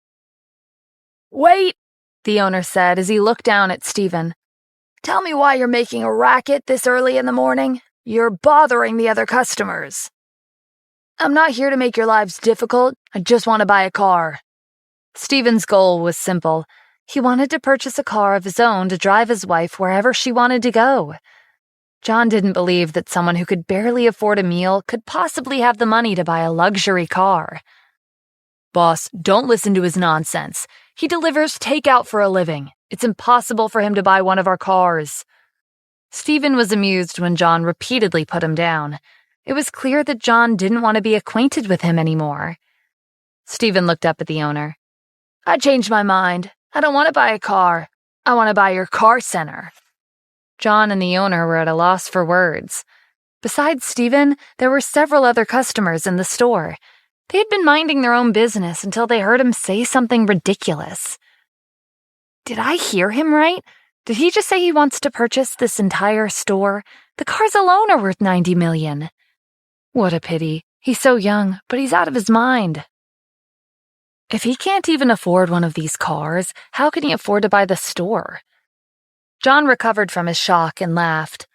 Wait, the owner said as he looked down at Stephen. Tell me why you're making a racket this early in the morning. You're bothering the other customers. I'm not here to make your lives difficult. I just want to buy a car. Stephen's goal was simple. He wanted to purchase a car of his own to drive his wife wherever she wanted to go. John didn't believe that someone who could barely afford a meal could possibly have the money to buy a luxury car. Boss, don't listen to his nonsense. He delivers takeout for a living. It's impossible for him to buy one of our cars. Stephen was amused when John repeatedly put him down. It was clear that John didn't want to be acquainted with him anymore. Stephen looked up at the owner. I changed my mind. I don't want to buy a car. I want to buy your car center. John and the owner were at a loss for words. Besides Stephen, there were several other customers in the store. They had been minding their own business until they heard him say something ridiculous. Did I hear him right? Did he just say he wants to purchase this entire store? The cars alone are worth $90 million. What a pity. He's so young, but he's out of his mind. If he can't even afford one of these cars, how can he afford to buy the store? John recovered from his shock and laughed.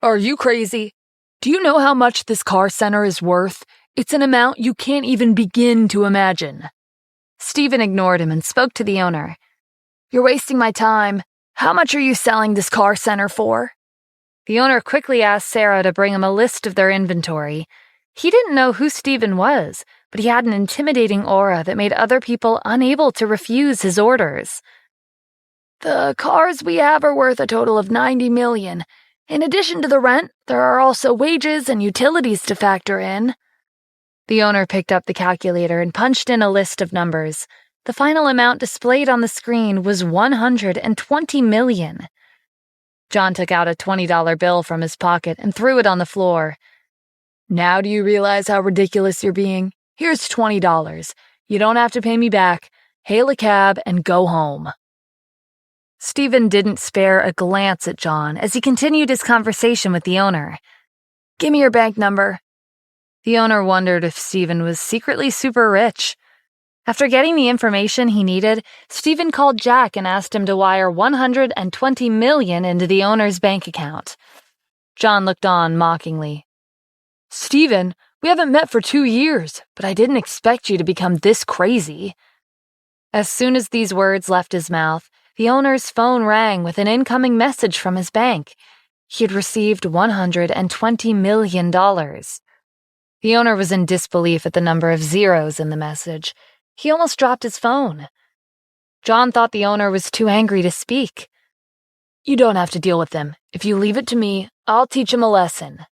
Are you crazy? Do you know how much this car center is worth? It's an amount you can't even begin to imagine. Stephen ignored him and spoke to the owner. You're wasting my time. How much are you selling this car center for? The owner quickly asked Sarah to bring him a list of their inventory. He didn't know who Stephen was, but he had an intimidating aura that made other people unable to refuse his orders. The cars we have are worth a total of $90 million. In addition to the rent, there are also wages and utilities to factor in. The owner picked up the calculator and punched in a list of numbers. The final amount displayed on the screen was $120 million. John took out a $20 bill from his pocket and threw it on the floor. Now do you realize how ridiculous you're being? Here's $20. You don't have to pay me back. Hail a cab and go home. Stephen didn't spare a glance at John as he continued his conversation with the owner. Give me your bank number. The owner wondered if Stephen was secretly super rich. After getting the information he needed, Stephen called Jack and asked him to wire $120 million into the owner's bank account. John looked on mockingly. Stephen, we haven't met for 2 years, but I didn't expect you to become this crazy. As soon as these words left his mouth, the owner's phone rang with an incoming message from his bank. He had received $120 million. The owner was in disbelief at the number of zeros in the message. He almost dropped his phone. John thought the owner was too angry to speak. You don't have to deal with him. If you leave it to me, I'll teach him a lesson.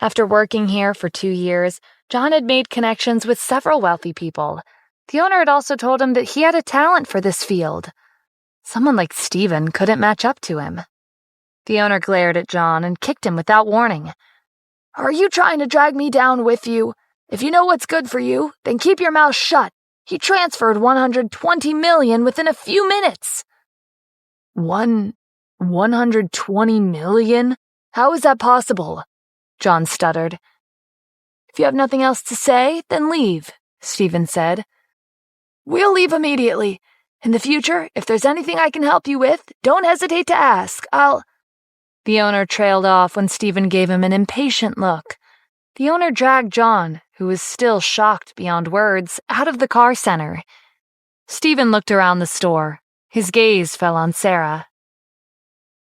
After working here for 2 years, John had made connections with several wealthy people. The owner had also told him that he had a talent for this field. Someone like Stephen couldn't match up to him. The owner glared at John and kicked him without warning. Are you trying to drag me down with you? If you know what's good for you, then keep your mouth shut. He transferred $120 million within a few minutes. $120 million? How is that possible? John stuttered. If you have nothing else to say, then leave, Stephen said. We'll leave immediately. In the future, if there's anything I can help you with, don't hesitate to ask. The owner trailed off when Stephen gave him an impatient look. The owner dragged John, who was still shocked beyond words, out of the car center. Stephen looked around the store. His gaze fell on Sarah.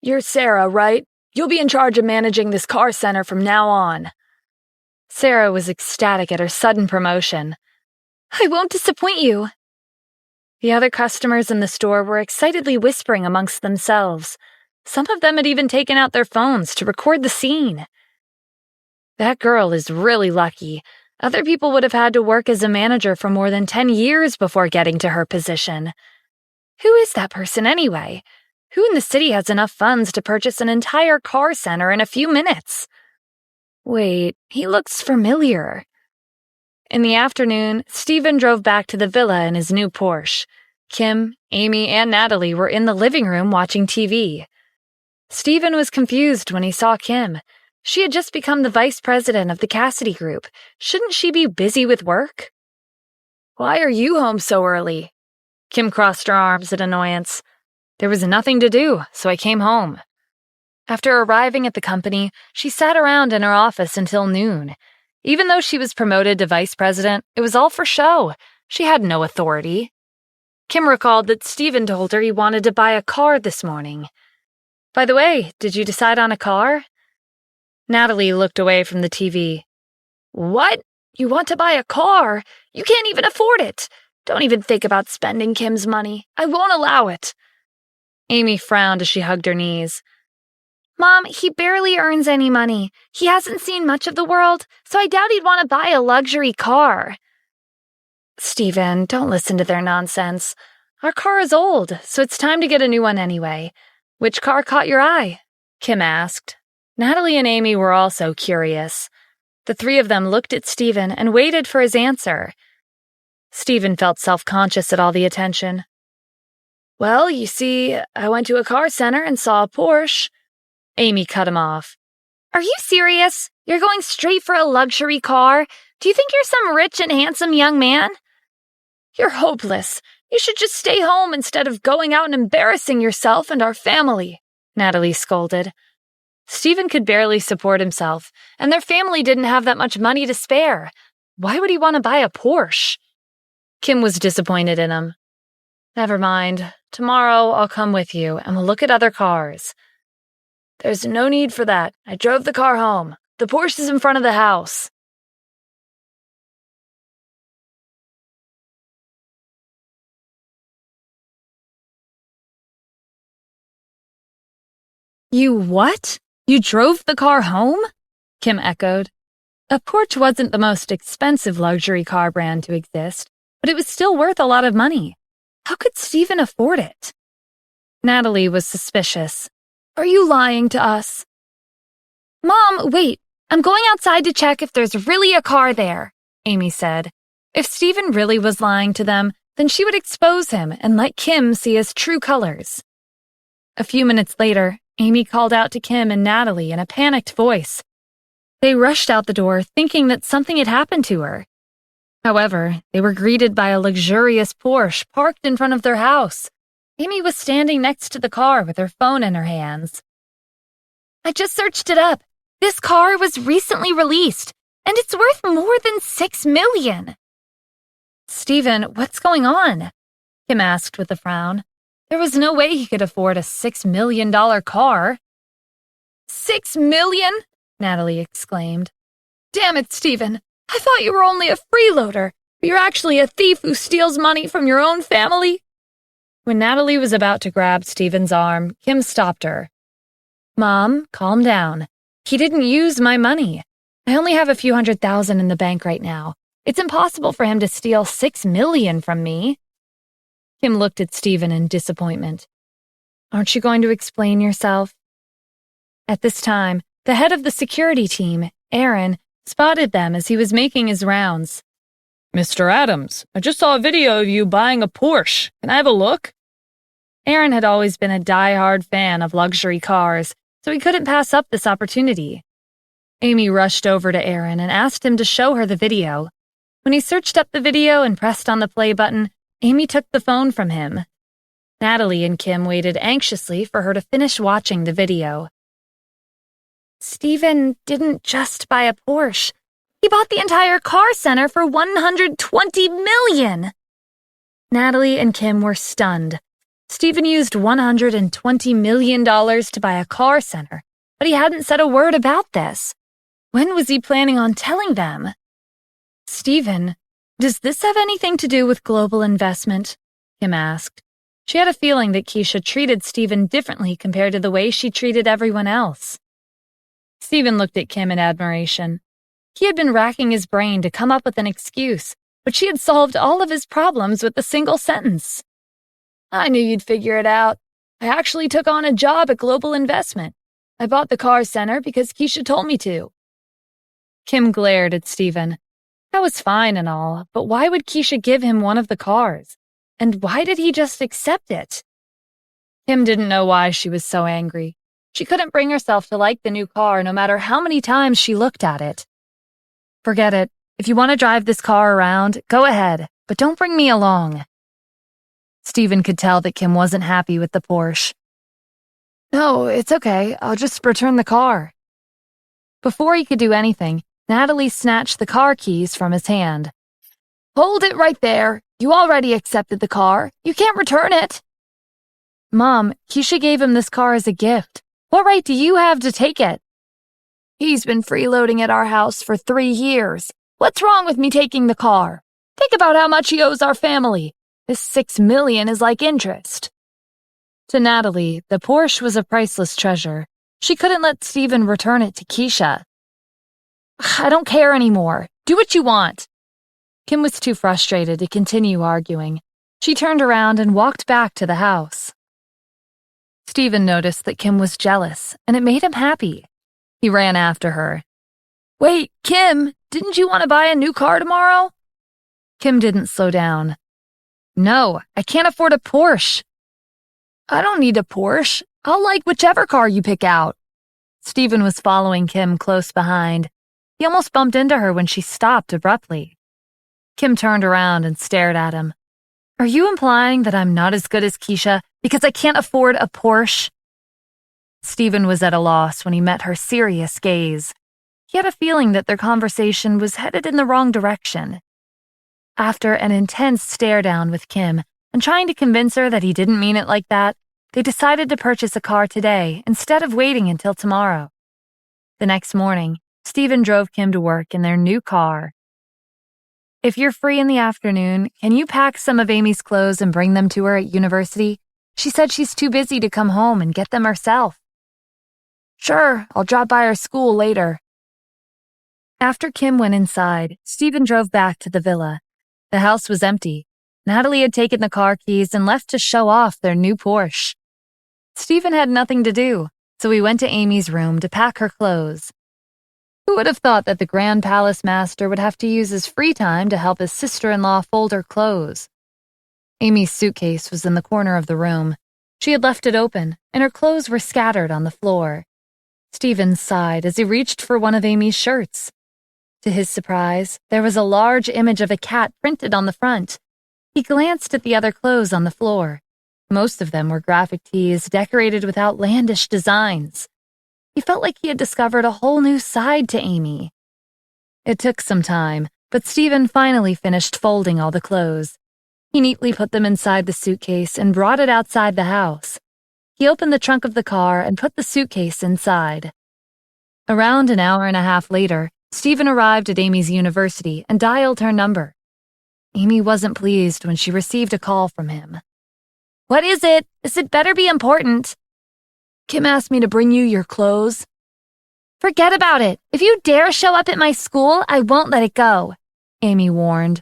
You're Sarah, right? You'll be in charge of managing this car center from now on. Sarah was ecstatic at her sudden promotion. I won't disappoint you. The other customers in the store were excitedly whispering amongst themselves. Some of them had even taken out their phones to record the scene. That girl is really lucky. Other people would have had to work as a manager for more than 10 years before getting to her position. Who is that person anyway? Who in the city has enough funds to purchase an entire car center in a few minutes? Wait, he looks familiar. In the afternoon, Stephen drove back to the villa in his new Porsche. Kim, Amy, and Natalie were in the living room watching TV. Stephen was confused when he saw Kim. She had just become the vice president of the Cassidy Group. Shouldn't she be busy with work? Why are you home so early? Kim crossed her arms in annoyance. There was nothing to do, so I came home. After arriving at the company, she sat around in her office until noon. Even though she was promoted to vice president, it was all for show. She had no authority. Kim recalled that Stephen told her he wanted to buy a car this morning. By the way, did you decide on a car? Natalie looked away from the TV. What? You want to buy a car? You can't even afford it. Don't even think about spending Kim's money. I won't allow it. Amy frowned as she hugged her knees. Mom, he barely earns any money. He hasn't seen much of the world, so I doubt he'd want to buy a luxury car. Stephen, don't listen to their nonsense. Our car is old, so it's time to get a new one anyway. Which car caught your eye? Kim asked. Natalie and Amy were also curious. The three of them looked at Stephen and waited for his answer. Stephen felt self-conscious at all the attention. Well, you see, I went to a car center and saw a Porsche. Amy cut him off. Are you serious? You're going straight for a luxury car? Do you think you're some rich and handsome young man? You're hopeless. You should just stay home instead of going out and embarrassing yourself and our family," Natalie scolded. Stephen could barely support himself, and their family didn't have that much money to spare. Why would he want to buy a Porsche? Kim was disappointed in him. "Never mind. Tomorrow I'll come with you, and we'll look at other cars." "There's no need for that. I drove the car home. The Porsche is in front of the house." You what? You drove the car home? Kim echoed. A Porsche wasn't the most expensive luxury car brand to exist, but it was still worth a lot of money. How could Stephen afford it? Natalie was suspicious. "Are you lying to us?" "Mom, wait. I'm going outside to check if there's really a car there," Amy said. If Stephen really was lying to them, then she would expose him and let Kim see his true colors. A few minutes later, Amy called out to Kim and Natalie in a panicked voice. They rushed out the door thinking that something had happened to her. However, they were greeted by a luxurious Porsche parked in front of their house. Amy was standing next to the car with her phone in her hands. "I just searched it up. This car was recently released, and it's worth more than $6 million. "Stephen, what's going on?" Kim asked with a frown. There was no way he could afford a $6 million car. "$6 million?" Natalie exclaimed. "Damn it, Stephen. I thought you were only a freeloader, but you're actually a thief who steals money from your own family." When Natalie was about to grab Stephen's arm, Kim stopped her. "Mom, calm down. He didn't use my money. I only have a few $100,000 in the bank right now. It's impossible for him to steal $6 million from me." Kim looked at Stephen in disappointment. "Aren't you going to explain yourself?" At this time, the head of the security team, Aaron, spotted them as he was making his rounds. "Mr. Adams, I just saw a video of you buying a Porsche. Can I have a look?" Aaron had always been a die-hard fan of luxury cars, so he couldn't pass up this opportunity. Amy rushed over to Aaron and asked him to show her the video. When he searched up the video and pressed on the play button, Amy took the phone from him. Natalie and Kim waited anxiously for her to finish watching the video. "Stephen didn't just buy a Porsche. He bought the entire car center for $120 million. Natalie and Kim were stunned. Stephen used $120 million to buy a car center, but he hadn't said a word about this. When was he planning on telling them? "Stephen, does this have anything to do with global investment?" Kim asked. She had a feeling that Keisha treated Stephen differently compared to the way she treated everyone else. Stephen looked at Kim in admiration. He had been racking his brain to come up with an excuse, but she had solved all of his problems with a single sentence. "I knew you'd figure it out. I actually took on a job at Global Investment. I bought the car center because Keisha told me to." Kim glared at Stephen. That was fine and all, but why would Keisha give him one of the cars? And why did he just accept it? Kim didn't know why she was so angry. She couldn't bring herself to like the new car no matter how many times she looked at it. "Forget it. If you want to drive this car around, go ahead, but don't bring me along." Stephen could tell that Kim wasn't happy with the Porsche. "No, it's okay. I'll just return the car." Before he could do anything, Natalie snatched the car keys from his hand. "Hold it right there. You already accepted the car. You can't return it." "Mom, Keisha gave him this car as a gift. What right do you have to take it?" "He's been freeloading at our house for 3 years. What's wrong with me taking the car? Think about how much he owes our family. This $6 million is like interest." To Natalie, the Porsche was a priceless treasure. She couldn't let Stephen return it to Keisha. "I don't care anymore. Do what you want." Kim was too frustrated to continue arguing. She turned around and walked back to the house. Stephen noticed that Kim was jealous, and it made him happy. He ran after her. "Wait, Kim, didn't you want to buy a new car tomorrow?" Kim didn't slow down. "No, I can't afford a Porsche." "I don't need a Porsche. I'll like whichever car you pick out." Stephen was following Kim close behind. He almost bumped into her when she stopped abruptly. Kim turned around and stared at him. Are you implying that I'm not as good as Keisha because I can't afford a Porsche? Stephen was at a loss when he met her serious gaze. He had a feeling that their conversation was headed in the wrong direction. After an intense stare-down with Kim and trying to convince her that he didn't mean it like that, they decided to purchase a car today instead of waiting until tomorrow. The next morning, Stephen drove Kim to work in their new car. If you're free in the afternoon, can you pack some of Amy's clothes and bring them to her at university? She said she's too busy to come home and get them herself. Sure, I'll drop by her school later. After Kim went inside, Stephen drove back to the villa. The house was empty. Natalie had taken the car keys and left to show off their new Porsche. Stephen had nothing to do, so he went to Amy's room to pack her clothes. Who would have thought that the Grand Palace Master would have to use his free time to help his sister-in-law fold her clothes? Amy's suitcase was in the corner of the room. She had left it open, and her clothes were scattered on the floor. Stephen sighed as he reached for one of Amy's shirts. To his surprise, there was a large image of a cat printed on the front. He glanced at the other clothes on the floor. Most of them were graphic tees decorated with outlandish designs. He felt like he had discovered a whole new side to Amy. It took some time, but Stephen finally finished folding all the clothes. He neatly put them inside the suitcase and brought it outside the house. He opened the trunk of the car and put the suitcase inside. Around an hour and a half later, Stephen arrived at Amy's university and dialed her number. Amy wasn't pleased when she received a call from him. What is it? It better be important. Kim asked me to bring you your clothes. Forget about it. If you dare show up at my school, I won't let it go, Amy warned.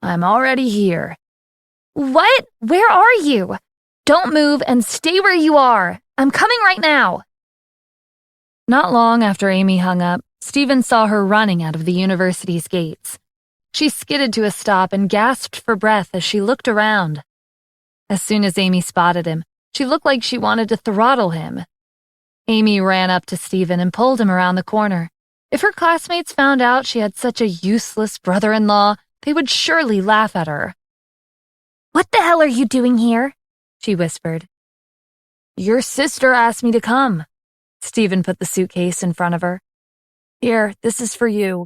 I'm already here. What? Where are you? Don't move and stay where you are. I'm coming right now. Not long after Amy hung up, Stephen saw her running out of the university's gates. She skidded to a stop and gasped for breath as she looked around. As soon as Amy spotted him, she looked like she wanted to throttle him. Amy ran up to Stephen and pulled him around the corner. If her classmates found out she had such a useless brother-in-law, they would surely laugh at her. What the hell are you doing here? She whispered. Your sister asked me to come. Stephen put the suitcase in front of her. Here, this is for you.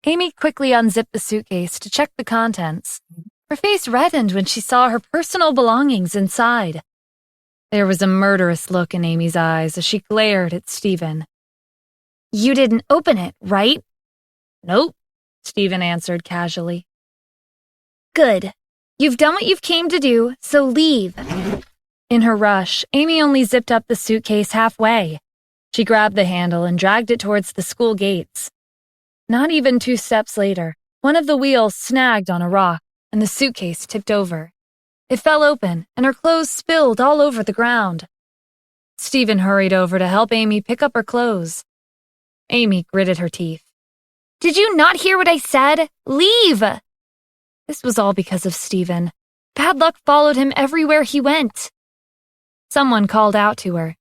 Amy quickly unzipped the suitcase to check the contents. Her face reddened when she saw her personal belongings inside. There was a murderous look in Amy's eyes as she glared at Stephen. You didn't open it, right? Nope, Stephen answered casually. Good. You've done what you've came to do, so leave. In her rush, Amy only zipped up the suitcase halfway. She grabbed the handle and dragged it towards the school gates. Not even 2 steps later, one of the wheels snagged on a rock and the suitcase tipped over. It fell open and her clothes spilled all over the ground. Stephen hurried over to help Amy pick up her clothes. Amy gritted her teeth. Did you not hear what I said? Leave! This was all because of Stephen. Bad luck followed him everywhere he went. Someone called out to her.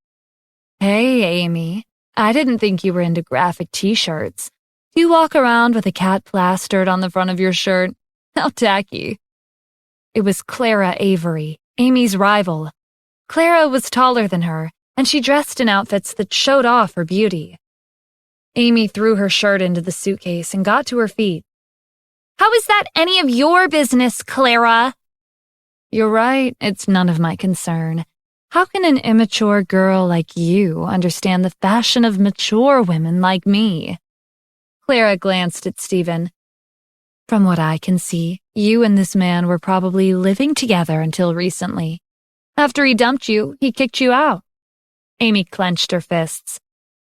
Hey, Amy. I didn't think you were into graphic t-shirts. Do you walk around with a cat plastered on the front of your shirt? How tacky. It was Clara Avery, Amy's rival. Clara was taller than her, and she dressed in outfits that showed off her beauty. Amy threw her shirt into the suitcase and got to her feet. How is that any of your business, Clara? You're right, it's none of my concern. How can an immature girl like you understand the fashion of mature women like me? Clara glanced at Stephen. From what I can see, you and this man were probably living together until recently. After he dumped you, he kicked you out. Amy clenched her fists.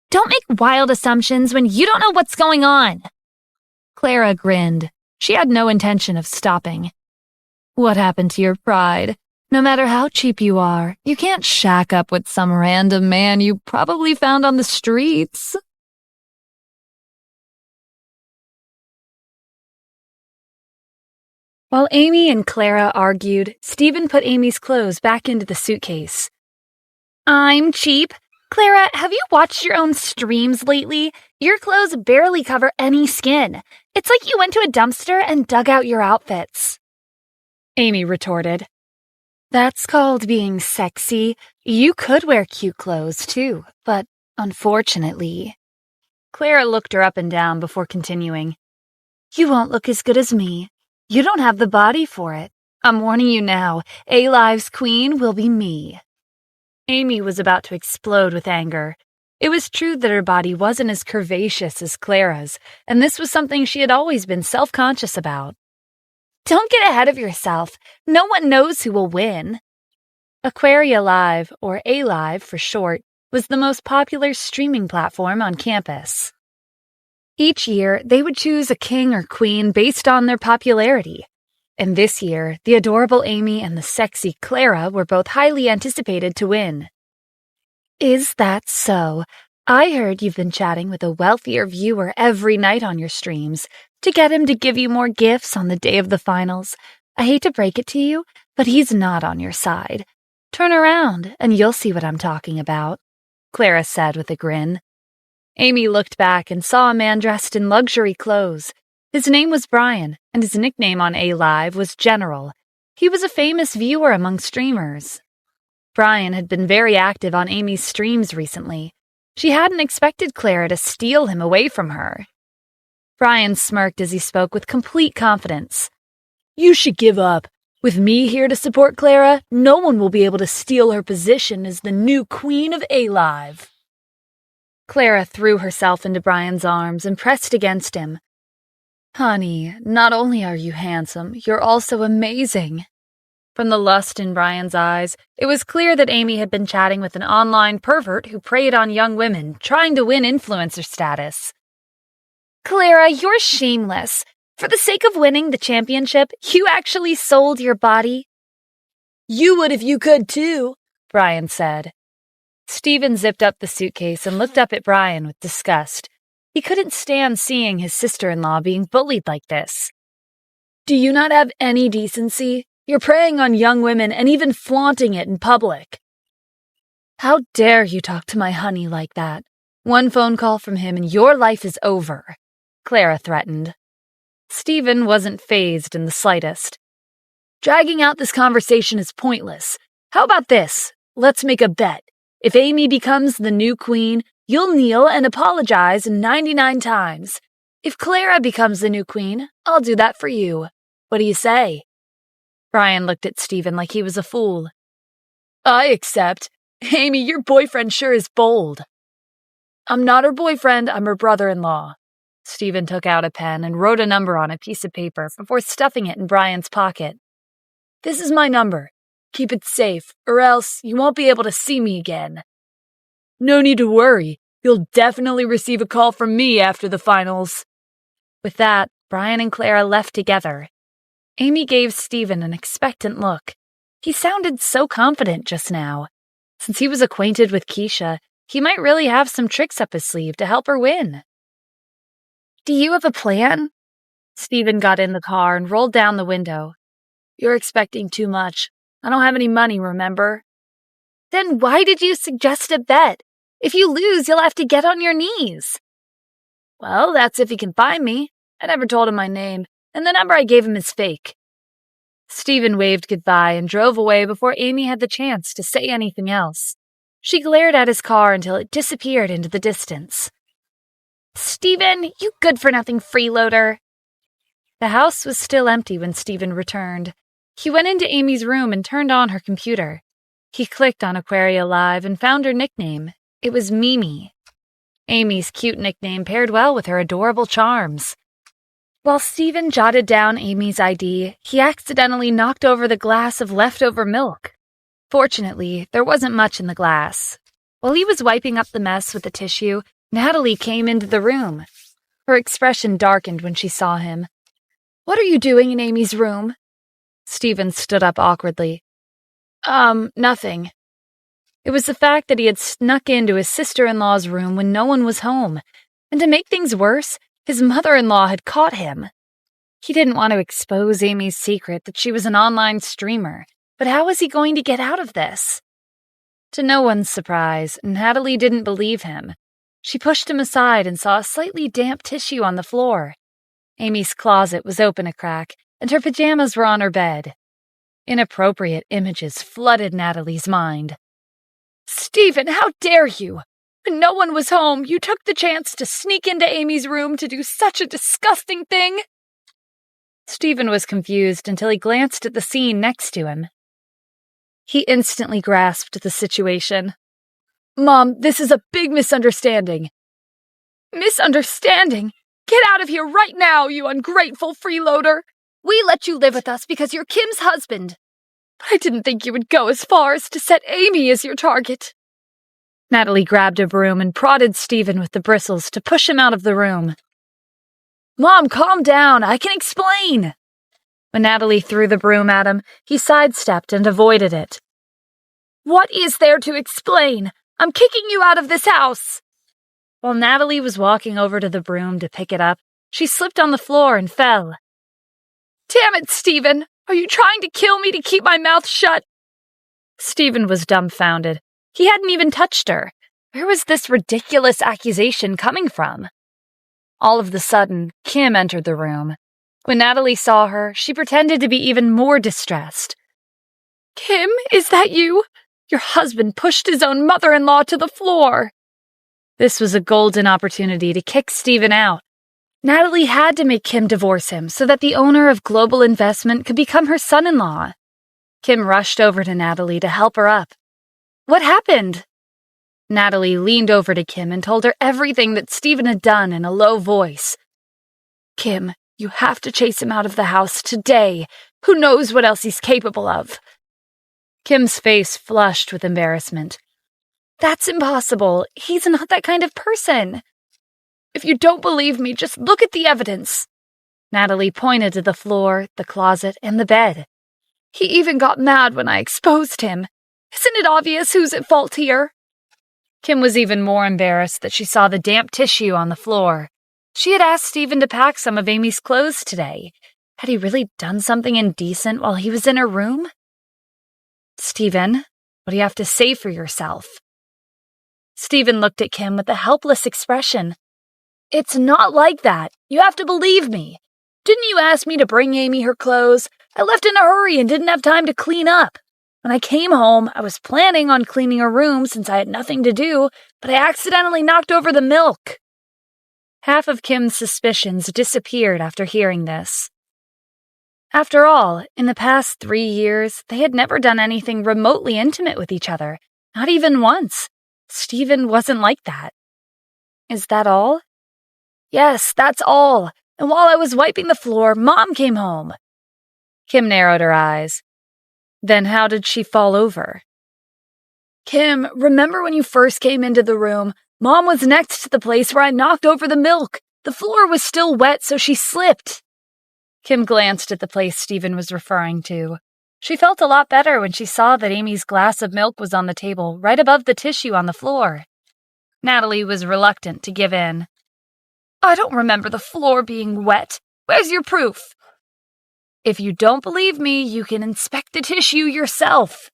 Don't make wild assumptions when you don't know what's going on. Clara grinned. She had no intention of stopping. What happened to your pride? No matter how cheap you are, you can't shack up with some random man you probably found on the streets. While Amy and Clara argued, Stephen put Amy's clothes back into the suitcase. I'm cheap. Clara, have you watched your own streams lately? Your clothes barely cover any skin. It's like you went to a dumpster and dug out your outfits. Amy retorted. That's called being sexy. You could wear cute clothes, too, but unfortunately. Clara looked her up and down before continuing. You won't look as good as me. You don't have the body for it. I'm warning you now, A-Live's queen will be me. Amy was about to explode with anger. It was true that her body wasn't as curvaceous as Clara's, and this was something she had always been self-conscious about. Don't get ahead of yourself. No one knows who will win. Aquaria Live, or A-Live for short, was the most popular streaming platform on campus. Each year, they would choose a king or queen based on their popularity. And this year, the adorable Amy and the sexy Clara were both highly anticipated to win. Is that so? I heard you've been chatting with a wealthier viewer every night on your streams to get him to give you more gifts on the day of the finals. I hate to break it to you, but he's not on your side. Turn around, and you'll see what I'm talking about, Clara said with a grin. Amy looked back and saw a man dressed in luxury clothes. His name was Brian, and his nickname on A-Live was General. He was a famous viewer among streamers. Brian had been very active on Amy's streams recently. She hadn't expected Clara to steal him away from her. Brian smirked as he spoke with complete confidence. You should give up. With me here to support Clara, no one will be able to steal her position as the new queen of A-Live. Clara threw herself into Brian's arms and pressed against him. Honey, not only are you handsome, you're also amazing. From the lust in Brian's eyes, it was clear that Amy had been chatting with an online pervert who preyed on young women, trying to win influencer status. Clara, you're shameless. For the sake of winning the championship, you actually sold your body. You would if you could too, Brian said. Stephen zipped up the suitcase and looked up at Brian with disgust. He couldn't stand seeing his sister-in-law being bullied like this. Do you not have any decency? You're preying on young women and even flaunting it in public. How dare you talk to my honey like that? One phone call from him and your life is over, Clara threatened. Stephen wasn't fazed in the slightest. Dragging out this conversation is pointless. How about this? Let's make a bet. If Amy becomes the new queen, you'll kneel and apologize 99 times. If Clara becomes the new queen, I'll do that for you. What do you say? Brian looked at Stephen like he was a fool. I accept. Amy, your boyfriend sure is bold. I'm not her boyfriend, I'm her brother-in-law. Stephen took out a pen and wrote a number on a piece of paper before stuffing it in Brian's pocket. This is my number. Keep it safe, or else you won't be able to see me again. No need to worry. You'll definitely receive a call from me after the finals. With that, Brian and Clara left together. Amy gave Stephen an expectant look. He sounded so confident just now. Since he was acquainted with Keisha, he might really have some tricks up his sleeve to help her win. Do you have a plan? Stephen got in the car and rolled down the window. You're expecting too much. I don't have any money, remember? Then why did you suggest a bet? If you lose, you'll have to get on your knees. Well, that's if he can find me. I never told him my name, and the number I gave him is fake. Stephen waved goodbye and drove away before Amy had the chance to say anything else. She glared at his car until it disappeared into the distance. Stephen, you good-for-nothing freeloader. The house was still empty when Stephen returned. He went into Amy's room and turned on her computer. He clicked on Aquaria Live and found her nickname. It was Mimi. Amy's cute nickname paired well with her adorable charms. While Stephen jotted down Amy's ID, he accidentally knocked over the glass of leftover milk. Fortunately, there wasn't much in the glass. While he was wiping up the mess with the tissue, Natalie came into the room. Her expression darkened when she saw him. What are you doing in Amy's room? Stephen stood up awkwardly. Nothing. It was the fact that he had snuck into his sister-in-law's room when no one was home, and to make things worse, his mother-in-law had caught him. He didn't want to expose Amy's secret that she was an online streamer, but how was he going to get out of this? To no one's surprise, Natalie didn't believe him. She pushed him aside and saw a slightly damp tissue on the floor. Amy's closet was open a crack, and her pajamas were on her bed. Inappropriate images flooded Natalie's mind. Stephen, how dare you? When no one was home, you took the chance to sneak into Amy's room to do such a disgusting thing. Stephen was confused until he glanced at the scene next to him. He instantly grasped the situation. Mom, this is a big misunderstanding. Misunderstanding? Get out of here right now, you ungrateful freeloader! We let you live with us because you're Kim's husband. But I didn't think you would go as far as to set Amy as your target. Natalie grabbed a broom and prodded Stephen with the bristles to push him out of the room. Mom, calm down. I can explain. When Natalie threw the broom at him, he sidestepped and avoided it. What is there to explain? I'm kicking you out of this house. While Natalie was walking over to the broom to pick it up, she slipped on the floor and fell. Damn it, Stephen! Are you trying to kill me to keep my mouth shut? Stephen was dumbfounded. He hadn't even touched her. Where was this ridiculous accusation coming from? All of a sudden, Kim entered the room. When Natalie saw her, she pretended to be even more distressed. Kim, is that you? Your husband pushed his own mother-in-law to the floor. This was a golden opportunity to kick Stephen out. Natalie had to make Kim divorce him so that the owner of Global Investment could become her son-in-law. Kim rushed over to Natalie to help her up. What happened? Natalie leaned over to Kim and told her everything that Stephen had done in a low voice. Kim, you have to chase him out of the house today. Who knows what else he's capable of? Kim's face flushed with embarrassment. That's impossible. He's not that kind of person. If you don't believe me, just look at the evidence. Natalie pointed to the floor, the closet, and the bed. He even got mad when I exposed him. Isn't it obvious who's at fault here? Kim was even more embarrassed that she saw the damp tissue on the floor. She had asked Stephen to pack some of Amy's clothes today. Had he really done something indecent while he was in her room? Stephen, what do you have to say for yourself? Stephen looked at Kim with a helpless expression. It's not like that. You have to believe me. Didn't you ask me to bring Amy her clothes? I left in a hurry and didn't have time to clean up. When I came home, I was planning on cleaning her room since I had nothing to do, but I accidentally knocked over the milk. Half of Kim's suspicions disappeared after hearing this. After all, in the past 3 years, they had never done anything remotely intimate with each other, not even once. Stephen wasn't like that. Is that all? Yes, that's all. And while I was wiping the floor, Mom came home. Kim narrowed her eyes. Then how did she fall over? Kim, remember when you first came into the room? Mom was next to the place where I knocked over the milk. The floor was still wet, so she slipped. Kim glanced at the place Stephen was referring to. She felt a lot better when she saw that Amy's glass of milk was on the table, right above the tissue on the floor. Natalie was reluctant to give in. I don't remember the floor being wet. Where's your proof? If you don't believe me, you can inspect the tissue yourself.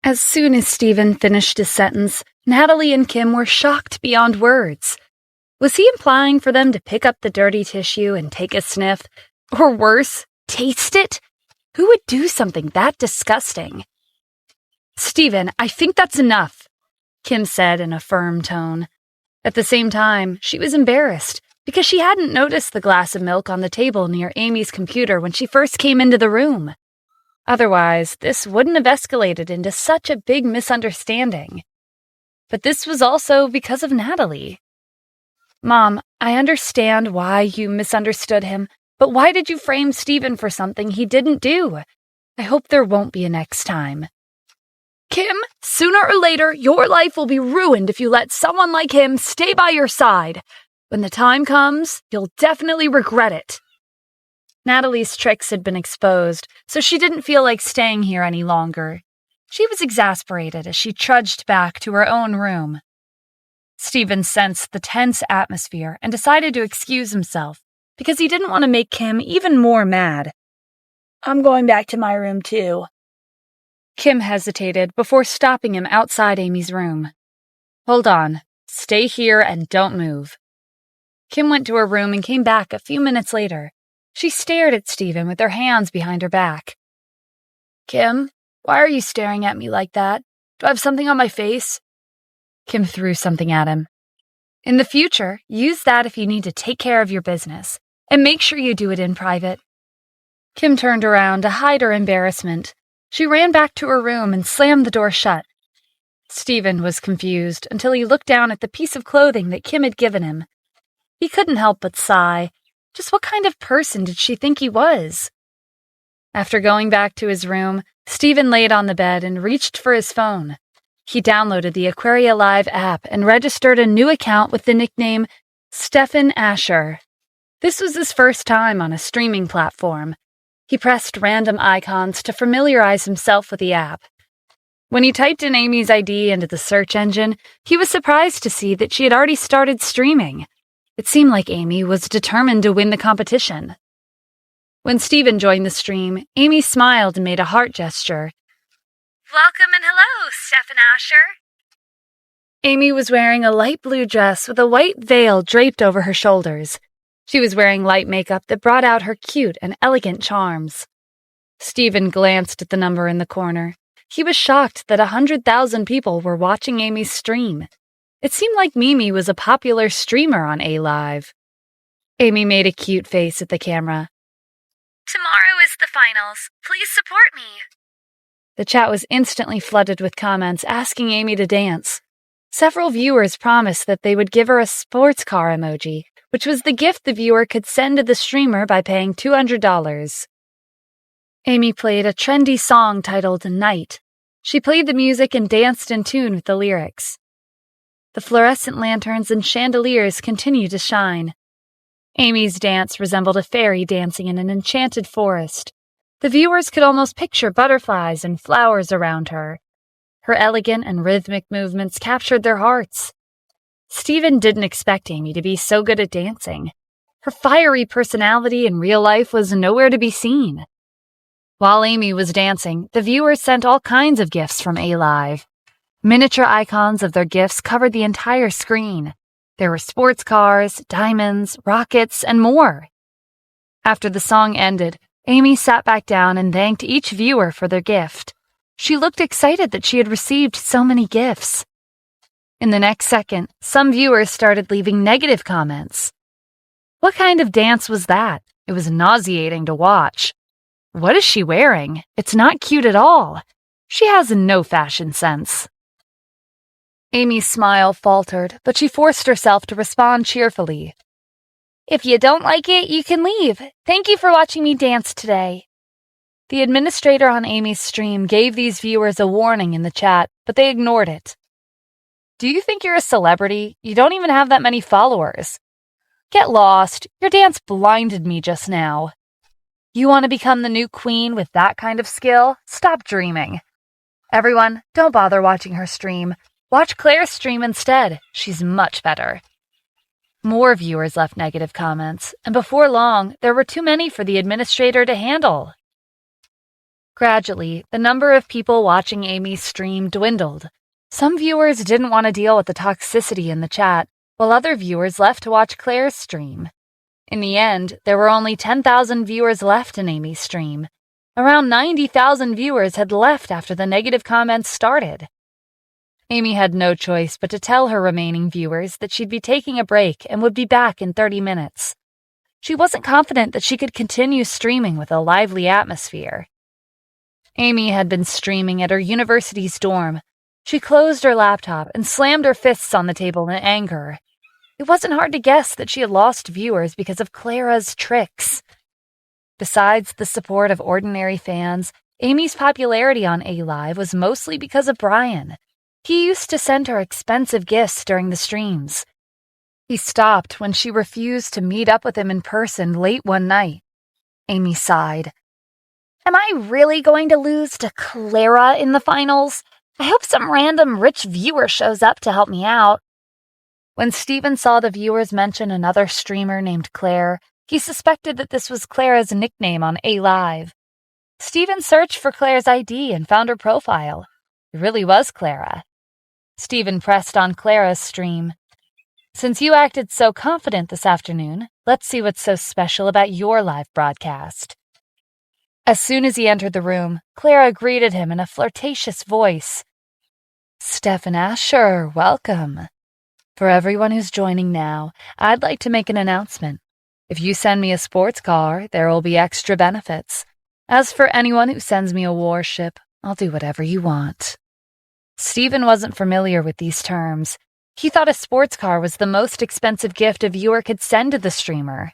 As soon as Stephen finished his sentence, Natalie and Kim were shocked beyond words. Was he implying for them to pick up the dirty tissue and take a sniff? Or worse, taste it? Who would do something that disgusting? Stephen, I think that's enough, Kim said in a firm tone. At the same time, she was embarrassed because she hadn't noticed the glass of milk on the table near Amy's computer when she first came into the room. Otherwise, this wouldn't have escalated into such a big misunderstanding. But this was also because of Natalie. Mom, I understand why you misunderstood him, but why did you frame Stephen for something he didn't do? I hope there won't be a next time. Kim, sooner or later, your life will be ruined if you let someone like him stay by your side. When the time comes, you'll definitely regret it. Natalie's tricks had been exposed, so she didn't feel like staying here any longer. She was exasperated as she trudged back to her own room. Stephen sensed the tense atmosphere and decided to excuse himself because he didn't want to make Kim even more mad. I'm going back to my room too. Kim hesitated before stopping him outside Amy's room. Hold on. Stay here and don't move. Kim went to her room and came back a few minutes later. She stared at Steven with her hands behind her back. Kim, why are you staring at me like that? Do I have something on my face? Kim threw something at him. In the future, use that if you need to take care of your business, and make sure you do it in private. Kim turned around to hide her embarrassment. She ran back to her room and slammed the door shut. Steven was confused until he looked down at the piece of clothing that Kim had given him. He couldn't help but sigh. Just what kind of person did she think he was? After going back to his room, Steven laid on the bed and reached for his phone. He downloaded the Aquaria Live app and registered a new account with the nickname Stefan Asher. This was his first time on a streaming platform. He pressed random icons to familiarize himself with the app. When he typed in Amy's ID into the search engine, he was surprised to see that she had already started streaming. It seemed like Amy was determined to win the competition. When Steven joined the stream, Amy smiled and made a heart gesture. Welcome and hello, Stefan Asher. Amy was wearing a light blue dress with a white veil draped over her shoulders. She was wearing light makeup that brought out her cute and elegant charms. Steven glanced at the number in the corner. He was shocked that 100,000 people were watching Amy's stream. It seemed like Mimi was a popular streamer on A-Live. Amy made a cute face at the camera. Tomorrow is the finals. Please support me. The chat was instantly flooded with comments asking Amy to dance. Several viewers promised that they would give her a sports car emoji, which was the gift the viewer could send to the streamer by paying $200. Amy played a trendy song titled Night. She played the music and danced in tune with the lyrics. The fluorescent lanterns and chandeliers continued to shine. Amy's dance resembled a fairy dancing in an enchanted forest. The viewers could almost picture butterflies and flowers around her. Her elegant and rhythmic movements captured their hearts. Steven didn't expect Amy to be so good at dancing. Her fiery personality in real life was nowhere to be seen. While Amy was dancing, the viewers sent all kinds of gifts from A-Live. Miniature icons of their gifts covered the entire screen. There were sports cars, diamonds, rockets, and more. After the song ended, Amy sat back down and thanked each viewer for their gift. She looked excited that she had received so many gifts. In the next second, some viewers started leaving negative comments. What kind of dance was that? It was nauseating to watch. What is she wearing? It's not cute at all. She has no fashion sense. Amy's smile faltered, but she forced herself to respond cheerfully. If you don't like it, you can leave. Thank you for watching me dance today. The administrator on Amy's stream gave these viewers a warning in the chat, but they ignored it. Do you think you're a celebrity? You don't even have that many followers. Get lost. Your dance blinded me just now. You want to become the new queen with that kind of skill? Stop dreaming. Everyone, don't bother watching her stream. Watch Claire's stream instead. She's much better. More viewers left negative comments, and before long, there were too many for the administrator to handle. Gradually, the number of people watching Amy's stream dwindled. Some viewers didn't want to deal with the toxicity in the chat, while other viewers left to watch Claire's stream. In the end, there were only 10,000 viewers left in Amy's stream. Around 90,000 viewers had left after the negative comments started. Amy had no choice but to tell her remaining viewers that she'd be taking a break and would be back in 30 minutes. She wasn't confident that she could continue streaming with a lively atmosphere. Amy had been streaming at her university's dorm. She closed her laptop and slammed her fists on the table in anger. It wasn't hard to guess that she had lost viewers because of Clara's tricks. Besides the support of ordinary fans, Amy's popularity on A-Live was mostly because of Brian. He used to send her expensive gifts during the streams. He stopped when she refused to meet up with him in person late one night. Amy sighed. Am I really going to lose to Clara in the finals? I hope some random rich viewer shows up to help me out. When Steven saw the viewers mention another streamer named Claire, he suspected that this was Clara's nickname on A-Live. Steven searched for Claire's ID and found her profile. It really was Clara. Steven pressed on Clara's stream. Since you acted so confident this afternoon, let's see what's so special about your live broadcast. As soon as he entered the room, Clara greeted him in a flirtatious voice. Stephen Asher, welcome. For everyone who's joining now, I'd like to make an announcement. If you send me a sports car, there will be extra benefits. As for anyone who sends me a warship, I'll do whatever you want. Stephen wasn't familiar with these terms. He thought a sports car was the most expensive gift a viewer could send to the streamer.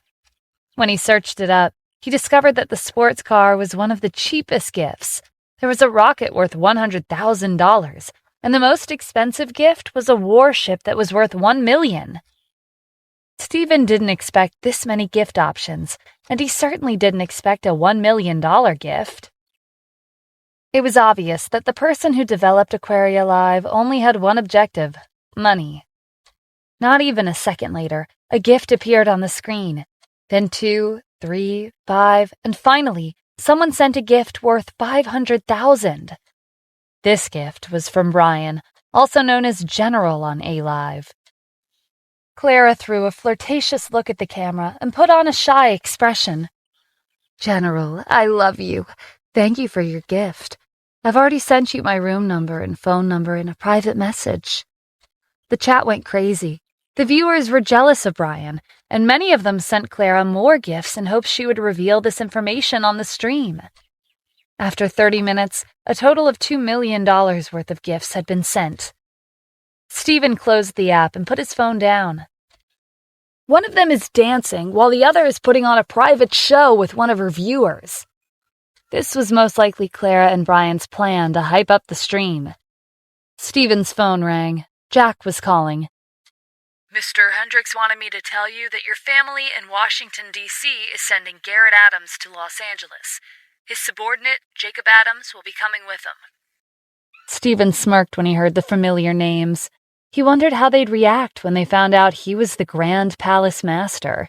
When he searched it up, he discovered that the sports car was one of the cheapest gifts. There was a rocket worth $100,000, and the most expensive gift was a warship that was worth $1 million. Stephen didn't expect this many gift options, and he certainly didn't expect a $1 million gift. It was obvious that the person who developed Aquaria Live only had one objective: money. Not even a second later, a gift appeared on the screen. Then 2, 3, 5, and finally, someone sent a gift worth $500,000. This gift was from Brian, also known as General on A-Live. Clara threw a flirtatious look at the camera and put on a shy expression. General, I love you. Thank you for your gift. I've already sent you my room number and phone number in a private message. The chat went crazy. The viewers were jealous of Brian, and many of them sent Clara more gifts in hopes she would reveal this information on the stream. After 30 minutes, a total of $2 million worth of gifts had been sent. Stephen closed the app and put his phone down. One of them is dancing, while the other is putting on a private show with one of her viewers. This was most likely Clara and Brian's plan to hype up the stream. Stephen's phone rang. Jack was calling. Mr. Hendricks wanted me to tell you that your family in Washington, D.C. is sending Garrett Adams to Los Angeles. His subordinate, Jacob Adams, will be coming with him. Stephen smirked when he heard the familiar names. He wondered how they'd react when they found out he was the Grand Palace Master.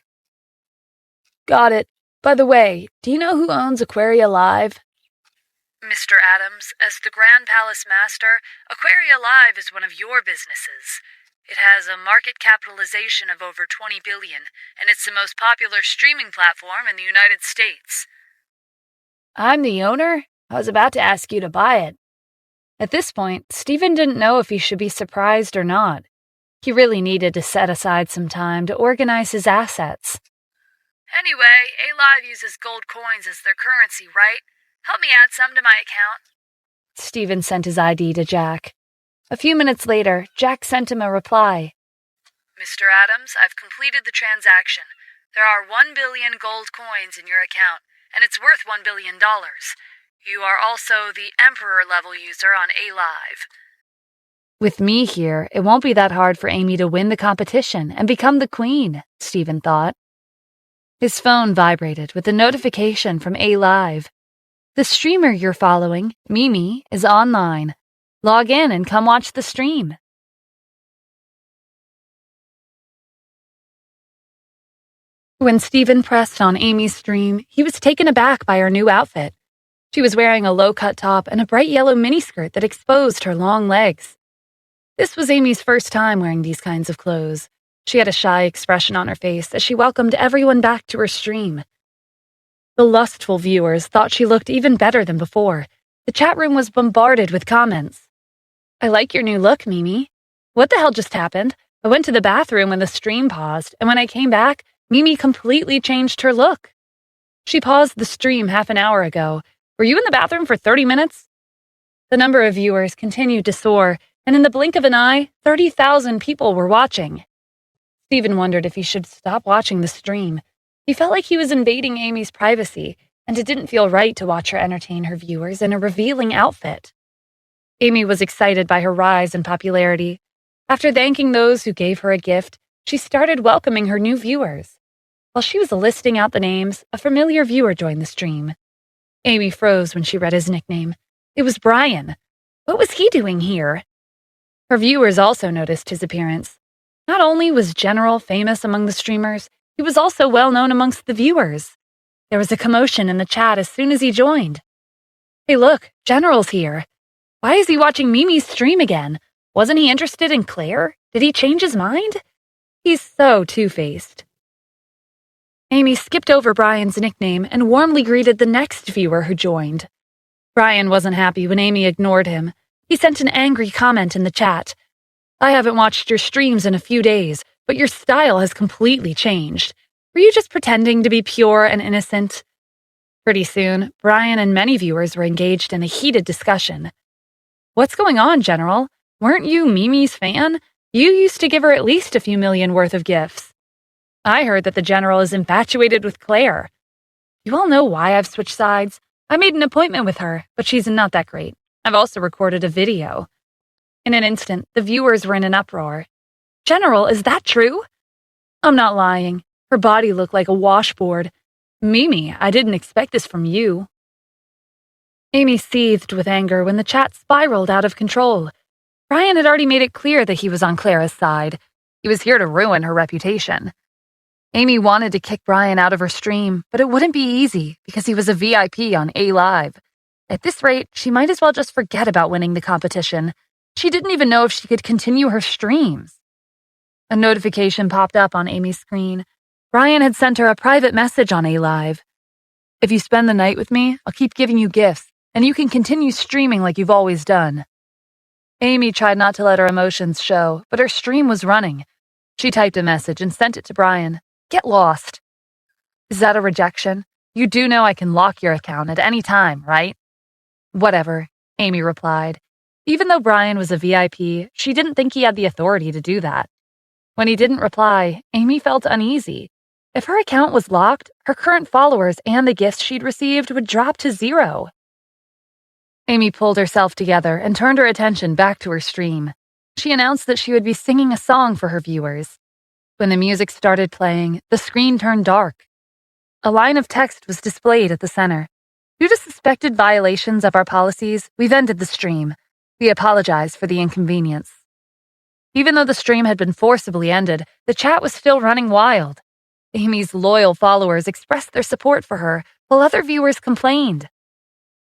Got it. By the way, do you know who owns Aquaria Live? Mr. Adams, as the Grand Palace Master, Aquaria Live is one of your businesses. It has a market capitalization of over $20 billion, and it's the most popular streaming platform in the United States. I'm the owner? I was about to ask you to buy it. At this point, Stephen didn't know if he should be surprised or not. He really needed to set aside some time to organize his assets. Anyway, A-Live uses gold coins as their currency, right? Help me add some to my account. Stephen sent his ID to Jack. A few minutes later, Jack sent him a reply. Mr. Adams, I've completed the transaction. There are 1 billion gold coins in your account, and it's worth $1 billion. You are also the Emperor-level user on A-Live. With me here, it won't be that hard for Amy to win the competition and become the queen, Stephen thought. His phone vibrated with a notification from A-Live. The streamer you're following, Mimi, is online. Log in and come watch the stream. When Stephen pressed on Amy's stream, he was taken aback by her new outfit. She was wearing a low-cut top and a bright yellow miniskirt that exposed her long legs. This was Amy's first time wearing these kinds of clothes. She had a shy expression on her face as she welcomed everyone back to her stream. The lustful viewers thought she looked even better than before. The chat room was bombarded with comments. I like your new look, Mimi. What the hell just happened? I went to the bathroom when the stream paused, and when I came back, Mimi completely changed her look. She paused the stream half an hour ago. Were you in the bathroom for 30 minutes? The number of viewers continued to soar, and in the blink of an eye, 30,000 people were watching. Stephen wondered if he should stop watching the stream. He felt like he was invading Amy's privacy, and it didn't feel right to watch her entertain her viewers in a revealing outfit. Amy was excited by her rise in popularity. After thanking those who gave her a gift, she started welcoming her new viewers. While she was listing out the names, a familiar viewer joined the stream. Amy froze when she read his nickname. It was Brian. What was he doing here? Her viewers also noticed his appearance. Not only was General famous among the streamers, he was also well known amongst the viewers. There was a commotion in the chat as soon as he joined. Hey look, General's here. Why is he watching Mimi's stream again? Wasn't he interested in Claire? Did he change his mind? He's so two-faced. Amy skipped over Brian's nickname and warmly greeted the next viewer who joined. Brian wasn't happy when Amy ignored him. He sent an angry comment in the chat. "I haven't watched your streams in a few days, but your style has completely changed. Were you just pretending to be pure and innocent?" Pretty soon, Brian and many viewers were engaged in a heated discussion. "What's going on, General? Weren't you Mimi's fan? You used to give her at least a few million worth of gifts. I heard that the General is infatuated with Claire. You all know why I've switched sides. I made an appointment with her, but she's not that great. I've also recorded a video." In an instant, the viewers were in an uproar. "General, is that true?" "I'm not lying. Her body looked like a washboard. Mimi, I didn't expect this from you." Amy seethed with anger when the chat spiraled out of control. Brian had already made it clear that he was on Clara's side. He was here to ruin her reputation. Amy wanted to kick Brian out of her stream, but it wouldn't be easy because he was a VIP on A Live. At this rate, she might as well just forget about winning the competition. She didn't even know if she could continue her streams. A notification popped up on Amy's screen. Brian had sent her a private message on A Live. "If you spend the night with me, I'll keep giving you gifts, and you can continue streaming like you've always done." Amy tried not to let her emotions show, but her stream was running. She typed a message and sent it to Brian. "Get lost." "Is that a rejection? You do know I can lock your account at any time, right?" "Whatever," Amy replied. Even though Brian was a VIP, she didn't think he had the authority to do that. When he didn't reply, Amy felt uneasy. If her account was locked, her current followers and the gifts she'd received would drop to 0. Amy pulled herself together and turned her attention back to her stream. She announced that she would be singing a song for her viewers. When the music started playing, the screen turned dark. A line of text was displayed at the center. "Due to suspected violations of our policies, we've ended the stream. We apologize for the inconvenience." Even though the stream had been forcibly ended, the chat was still running wild. Amy's loyal followers expressed their support for her, while other viewers complained.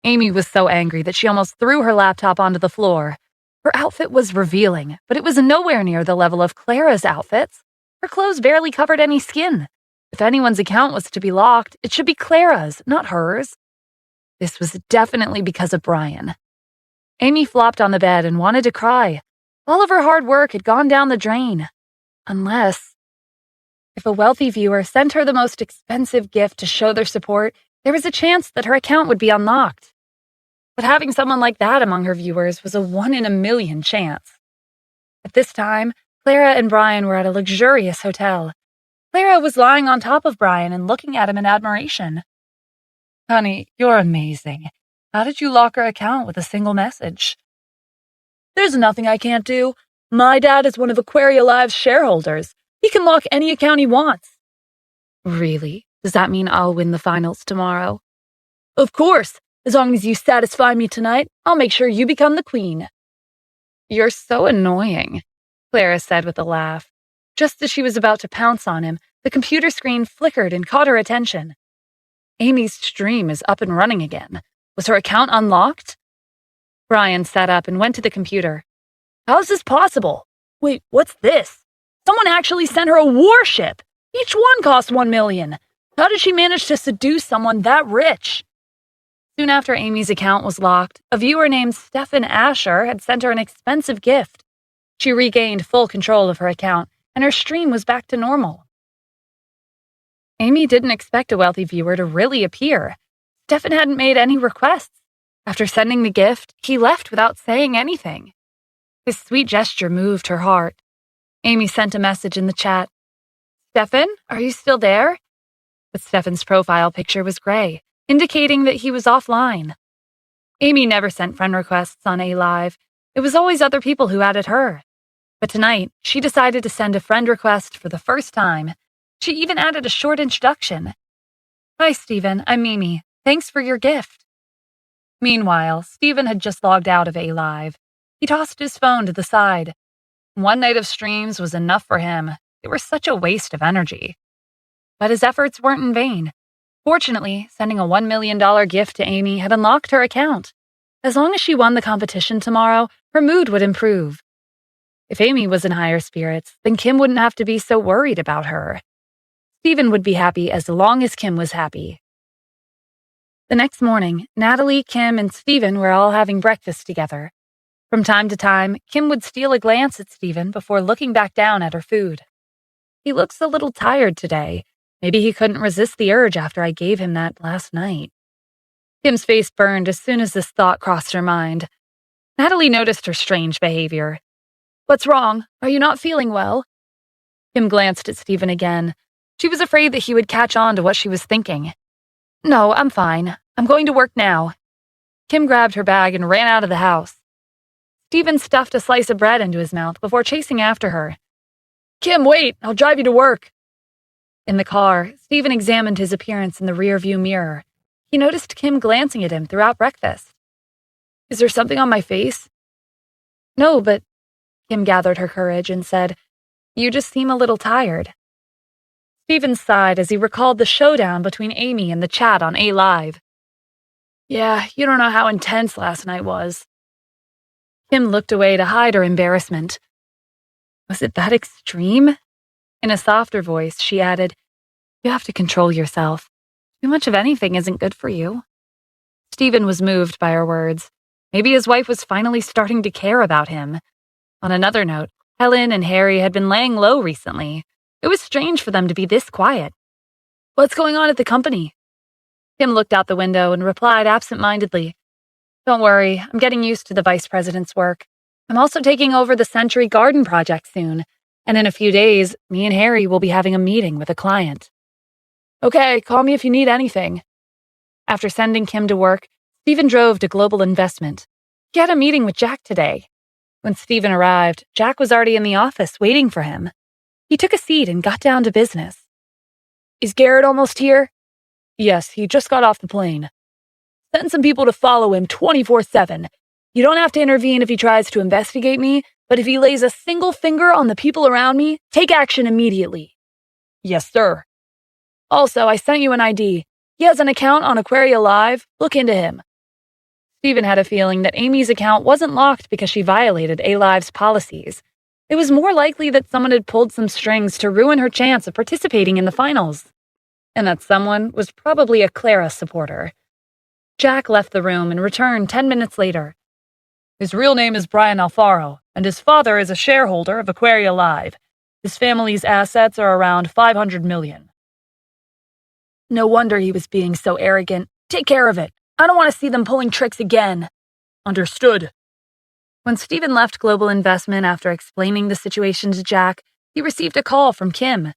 Amy was so angry that she almost threw her laptop onto the floor. Her outfit was revealing, but it was nowhere near the level of Clara's outfits. Her clothes barely covered any skin. If anyone's account was to be locked, it should be Clara's, not hers. This was definitely because of Brian. Amy flopped on the bed and wanted to cry. All of her hard work had gone down the drain. Unless, if a wealthy viewer sent her the most expensive gift to show their support, there was a chance that her account would be unlocked. But having someone like that among her viewers was a 1 in a million chance. At this time, Clara and Brian were at a luxurious hotel. Clara was lying on top of Brian and looking at him in admiration. "Honey, you're amazing. How did you lock our account with a single message?" "There's nothing I can't do. My dad is one of Aquaria Live's shareholders. He can lock any account he wants." "Really? Does that mean I'll win the finals tomorrow?" "Of course. As long as you satisfy me tonight, I'll make sure you become the queen." "You're so annoying," Clara said with a laugh. Just as she was about to pounce on him, the computer screen flickered and caught her attention. Amy's stream is up and running again. Was her account unlocked? Brian sat up and went to the computer. "How's this possible? Wait, what's this? Someone actually sent her a warship! Each one cost 1 million. How did she manage to seduce someone that rich?" Soon after Amy's account was locked, a viewer named Stefan Asher had sent her an expensive gift. She regained full control of her account, and her stream was back to normal. Amy didn't expect a wealthy viewer to really appear. Stefan hadn't made any requests. After sending the gift, he left without saying anything. His sweet gesture moved her heart. Amy sent a message in the chat. "Stefan, are you still there?" But Stefan's profile picture was gray, indicating that he was offline. Amy never sent friend requests on A Live. It was always other people who added her. But tonight, she decided to send a friend request for the first time. She even added a short introduction. "Hi, Steven. I'm Mimi. Thanks for your gift." Meanwhile, Steven had just logged out of A Live. He tossed his phone to the side. One night of streams was enough for him. They were such a waste of energy. But his efforts weren't in vain. Fortunately, sending a $1 million gift to Amy had unlocked her account. As long as she won the competition tomorrow, her mood would improve. If Amy was in higher spirits, then Kim wouldn't have to be so worried about her. Stephen would be happy as long as Kim was happy. The next morning, Natalie, Kim, and Stephen were all having breakfast together. From time to time, Kim would steal a glance at Stephen before looking back down at her food. He looks a little tired today. Maybe he couldn't resist the urge after I gave him that last night. Kim's face burned as soon as this thought crossed her mind. Natalie noticed her strange behavior. "What's wrong? Are you not feeling well?" Kim glanced at Stephen again. She was afraid that he would catch on to what she was thinking. "No, I'm fine. I'm going to work now." Kim grabbed her bag and ran out of the house. Stephen stuffed a slice of bread into his mouth before chasing after her. "Kim, wait! I'll drive you to work." In the car, Stephen examined his appearance in the rearview mirror. He noticed Kim glancing at him throughout breakfast. "Is there something on my face?" "No, but—" Kim gathered her courage and said, "You just seem a little tired." Stephen sighed as he recalled the showdown between Amy and the chat on A Live. "Yeah, you don't know how intense last night was." Kim looked away to hide her embarrassment. "Was it that extreme?" In a softer voice, she added, "You have to control yourself. Too much of anything isn't good for you." Stephen was moved by her words. Maybe his wife was finally starting to care about him. On another note, Helen and Harry had been laying low recently. It was strange for them to be this quiet. "What's going on at the company?" Kim looked out the window and replied absent-mindedly, "Don't worry, I'm getting used to the vice president's work. I'm also taking over the Century Garden project soon, and in a few days, me and Harry will be having a meeting with a client." "Okay, call me if you need anything." After sending Kim to work, Stephen drove to Global Investment. He had a meeting with Jack today. When Stephen arrived, Jack was already in the office waiting for him. He took a seat and got down to business. "Is Garrett almost here?" "Yes, he just got off the plane." "Send some people to follow him 24/7. You don't have to intervene if he tries to investigate me, but if he lays a single finger on the people around me, take action immediately." "Yes, sir." "Also, I sent you an ID. He has an account on Aquaria Live. Look into him." Stephen had a feeling that Amy's account wasn't locked because she violated A Live's policies. It was more likely that someone had pulled some strings to ruin her chance of participating in the finals. And that someone was probably a Clara supporter. Jack left the room and returned 10 minutes later. "His real name is Brian Alfaro, and his father is a shareholder of Aquaria Live. His family's assets are around $500 million. No wonder he was being so arrogant. Take care of it. I don't want to see them pulling tricks again." "Understood." When Stephen left Global Investment after explaining the situation to Jack, he received a call from Kim.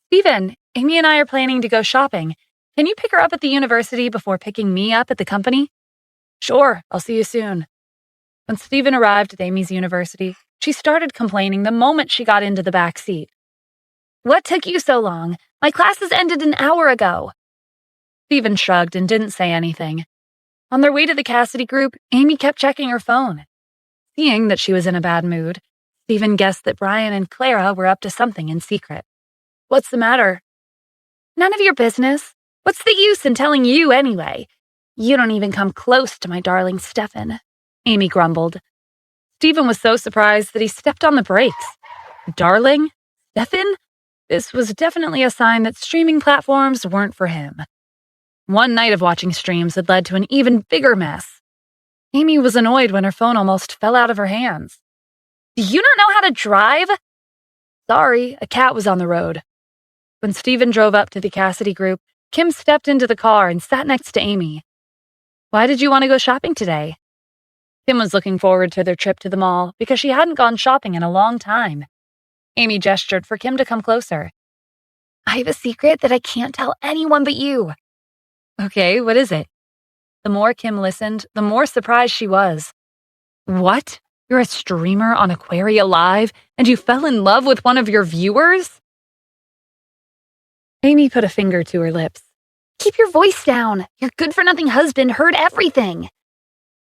"Stephen, Amy and I are planning to go shopping. Can you pick her up at the university before picking me up at the company?" "Sure, I'll see you soon." When Stephen arrived at Amy's university, she started complaining the moment she got into the back seat. "What took you so long? My classes ended an hour ago." Stephen shrugged and didn't say anything. On their way to the Cassidy group, Amy kept checking her phone. Seeing that she was in a bad mood, Stephen guessed that Brian and Clara were up to something in secret. "What's the matter?" "None of your business. What's the use in telling you anyway? You don't even come close to my darling Stefan," Amy grumbled. Stephen was so surprised that he stepped on the brakes. Darling? Stefan? This was definitely a sign that streaming platforms weren't for him. One night of watching streams had led to an even bigger mess. Amy was annoyed when her phone almost fell out of her hands. "Do you not know how to drive?" "Sorry, a cat was on the road." When Stephen drove up to the Cassidy group, Kim stepped into the car and sat next to Amy. "Why did you want to go shopping today?" Kim was looking forward to their trip to the mall because she hadn't gone shopping in a long time. Amy gestured for Kim to come closer. "I have a secret that I can't tell anyone but you." "Okay, what is it?" The more Kim listened, the more surprised she was. "What? You're a streamer on Aquaria Live, and you fell in love with one of your viewers?" Amy put a finger to her lips. "Keep your voice down. Your good-for-nothing husband heard everything."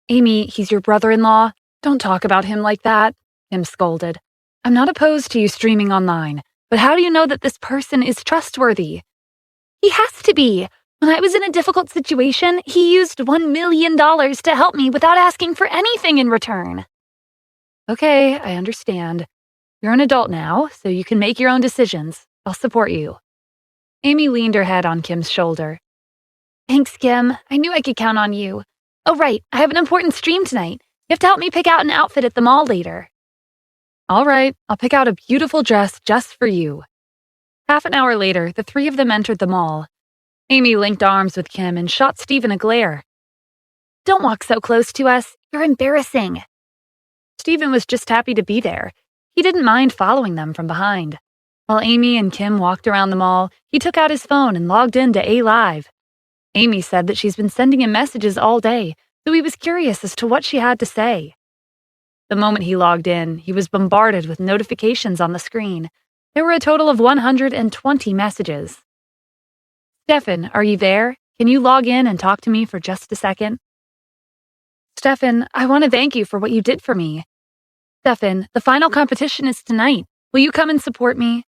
"Amy, he's your brother-in-law. Don't talk about him like that," Kim scolded. "I'm not opposed to you streaming online, but how do you know that this person is trustworthy?" "He has to be. When I was in a difficult situation, he used $1 million to help me without asking for anything in return." Okay, I understand. You're an adult now, so you can make your own decisions. I'll support you. Amy leaned her head on Kim's shoulder. Thanks, Kim. I knew I could count on you. Oh, right, I have an important stream tonight. You have to help me pick out an outfit at the mall later. All right, I'll pick out a beautiful dress just for you. Half an hour later, the three of them entered the mall. Amy linked arms with Kim and shot Stephen a glare. Don't walk so close to us. You're embarrassing. Stephen was just happy to be there. He didn't mind following them from behind. While Amy and Kim walked around the mall, he took out his phone and logged into A Live. Amy said that she's been sending him messages all day, so he was curious as to what she had to say. The moment he logged in, he was bombarded with notifications on the screen. There were a total of 120 messages. Stefan, are you there? Can you log in and talk to me for just a second? Stefan, I want to thank you for what you did for me. Stefan, the final competition is tonight. Will you come and support me?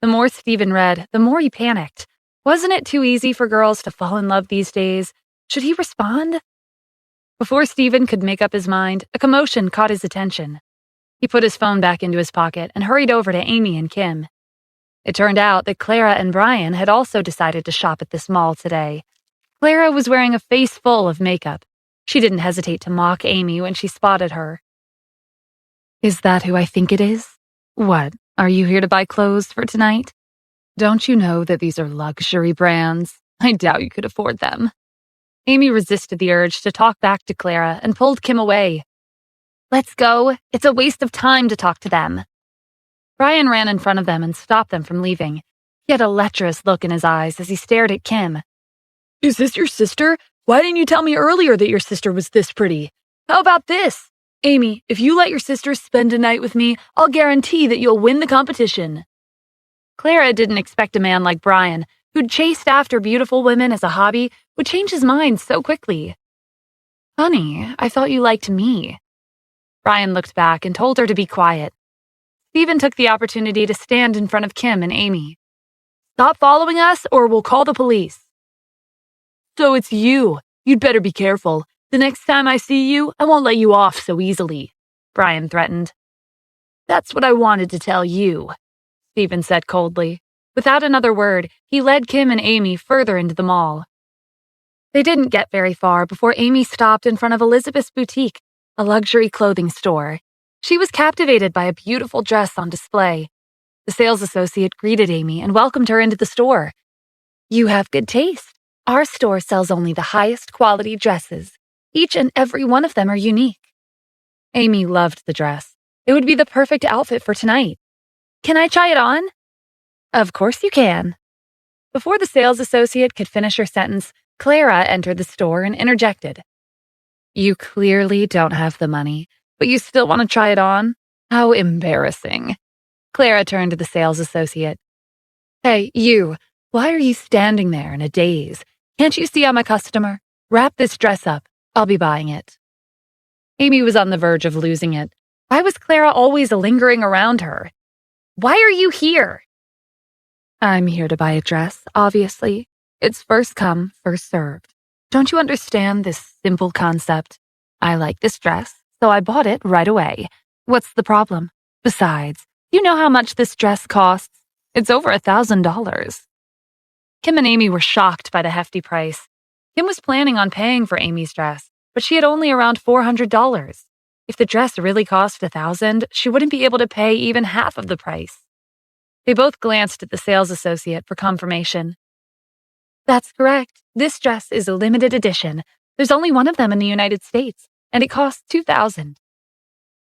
The more Stephen read, the more he panicked. Wasn't it too easy for girls to fall in love these days? Should he respond? Before Stephen could make up his mind, a commotion caught his attention. He put his phone back into his pocket and hurried over to Amy and Kim. It turned out that Clara and Brian had also decided to shop at this mall today. Clara was wearing a face full of makeup. She didn't hesitate to mock Amy when she spotted her. Is that who I think it is? What, are you here to buy clothes for tonight? Don't you know that these are luxury brands? I doubt you could afford them. Amy resisted the urge to talk back to Clara and pulled Kim away. Let's go. It's a waste of time to talk to them. Brian ran in front of them and stopped them from leaving. He had a lecherous look in his eyes as he stared at Kim. Is this your sister? Why didn't you tell me earlier that your sister was this pretty? How about this? Amy, if you let your sister spend a night with me, I'll guarantee that you'll win the competition. Clara didn't expect a man like Brian, who'd chased after beautiful women as a hobby, would change his mind so quickly. Honey, I thought you liked me. Brian looked back and told her to be quiet. Stephen took the opportunity to stand in front of Kim and Amy. Stop following us or we'll call the police. So it's you. You'd better be careful. The next time I see you, I won't let you off so easily, Brian threatened. That's what I wanted to tell you, Stephen said coldly. Without another word, he led Kim and Amy further into the mall. They didn't get very far before Amy stopped in front of Elizabeth's boutique, a luxury clothing store. She was captivated by a beautiful dress on display. The sales associate greeted Amy and welcomed her into the store. You have good taste. Our store sells only the highest quality dresses. Each and every one of them are unique. Amy loved the dress. It would be the perfect outfit for tonight. Can I try it on? Of course you can. Before the sales associate could finish her sentence, Clara entered the store and interjected. You clearly don't have the money, but you still want to try it on? How embarrassing. Clara turned to the sales associate. Hey, you, why are you standing there in a daze? Can't you see I'm a customer? Wrap this dress up. I'll be buying it. Amy was on the verge of losing it. Why was Clara always lingering around her? Why are you here? I'm here to buy a dress, obviously. It's first come, first served. Don't you understand this simple concept? I like this dress, so I bought it right away. What's the problem? Besides, you know how much this dress costs? It's over $1,000. Kim and Amy were shocked by the hefty price. Kim was planning on paying for Amy's dress, but she had only around $400. If the dress really cost $1,000, she wouldn't be able to pay even half of the price. They both glanced at the sales associate for confirmation. That's correct. This dress is a limited edition. There's only one of them in the United States, and it costs $2,000.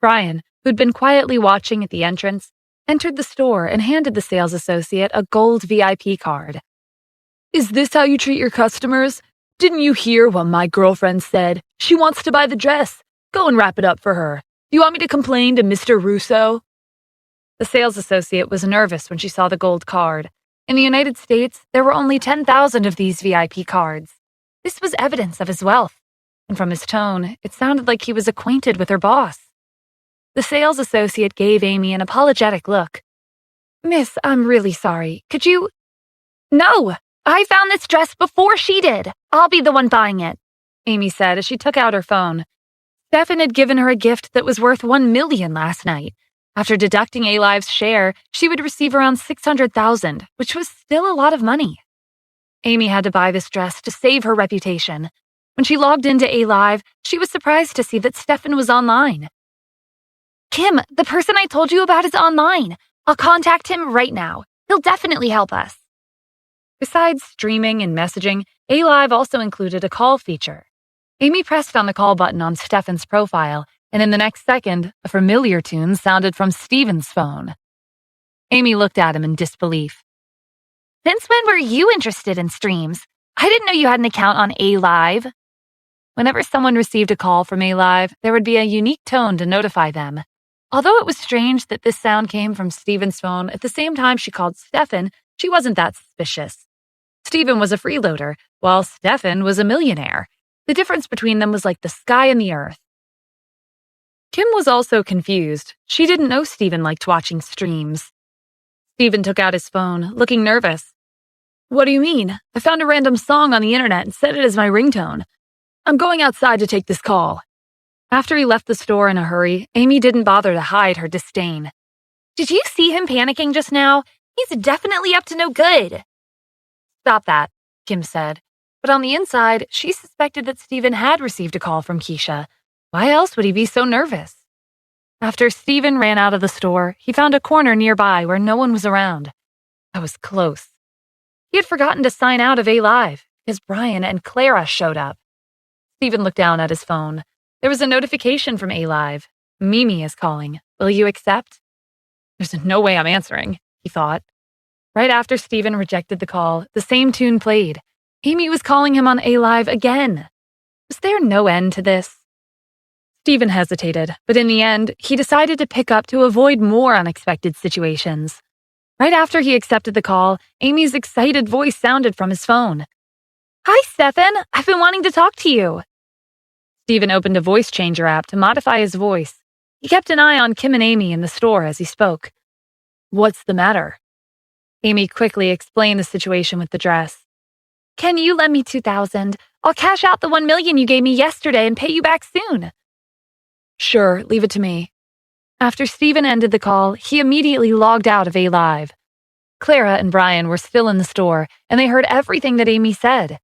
Brian, who'd been quietly watching at the entrance, entered the store and handed the sales associate a gold VIP card. Is this how you treat your customers? Didn't you hear what my girlfriend said? She wants to buy the dress. Go and wrap it up for her. Do you want me to complain to Mr. Russo? The sales associate was nervous when she saw the gold card. In the United States, there were only 10,000 of these VIP cards. This was evidence of his wealth, and from his tone, it sounded like he was acquainted with her boss. The sales associate gave Amy an apologetic look. Miss, I'm really sorry. Could you... No! I found this dress before she did. I'll be the one buying it, Amy said as she took out her phone. Stefan had given her a gift that was worth $1 million last night. After deducting A-Live's share, she would receive around $600,000, which was still a lot of money. Amy had to buy this dress to save her reputation. When she logged into A-Live, she was surprised to see that Stefan was online. Kim, the person I told you about is online. I'll contact him right now. He'll definitely help us. Besides streaming and messaging, A-Live also included a call feature. Amy pressed on the call button on Stefan's profile, and in the next second, a familiar tune sounded from Steven's phone. Amy looked at him in disbelief. Since when were you interested in streams? I didn't know you had an account on A-Live. Whenever someone received a call from A-Live, there would be a unique tone to notify them. Although it was strange that this sound came from Steven's phone at the same time she called Stefan, she wasn't that suspicious. Steven was a freeloader, while Stefan was a millionaire. The difference between them was like the sky and the earth. Kim was also confused. She didn't know Steven liked watching streams. Steven took out his phone, looking nervous. What do you mean? I found a random song on the internet and set it as my ringtone. I'm going outside to take this call. After he left the store in a hurry, Amy didn't bother to hide her disdain. Did you see him panicking just now? He's definitely up to no good. Stop that, Kim said. But on the inside, she suspected that Steven had received a call from Keisha. Why else would he be so nervous? After Steven ran out of the store, he found a corner nearby where no one was around. That was close. He had forgotten to sign out of A-Live because Brian and Clara showed up. Steven looked down at his phone. There was a notification from A-Live. Mimi is calling. Will you accept? There's no way I'm answering, he thought. Right after Steven rejected the call, the same tune played. Amy was calling him on A-Live again. Was there no end to this? Steven hesitated, but in the end, he decided to pick up to avoid more unexpected situations. Right after he accepted the call, Amy's excited voice sounded from his phone. Hi, Stefan. I've been wanting to talk to you. Steven opened a voice changer app to modify his voice. He kept an eye on Kim and Amy in the store as he spoke. What's the matter? Amy quickly explained the situation with the dress. Can you lend me $2,000? I'll cash out the $1 million you gave me yesterday and pay you back soon. Sure, leave it to me. After Steven ended the call, he immediately logged out of A-Live. Clara and Brian were still in the store, and they heard everything that Amy said.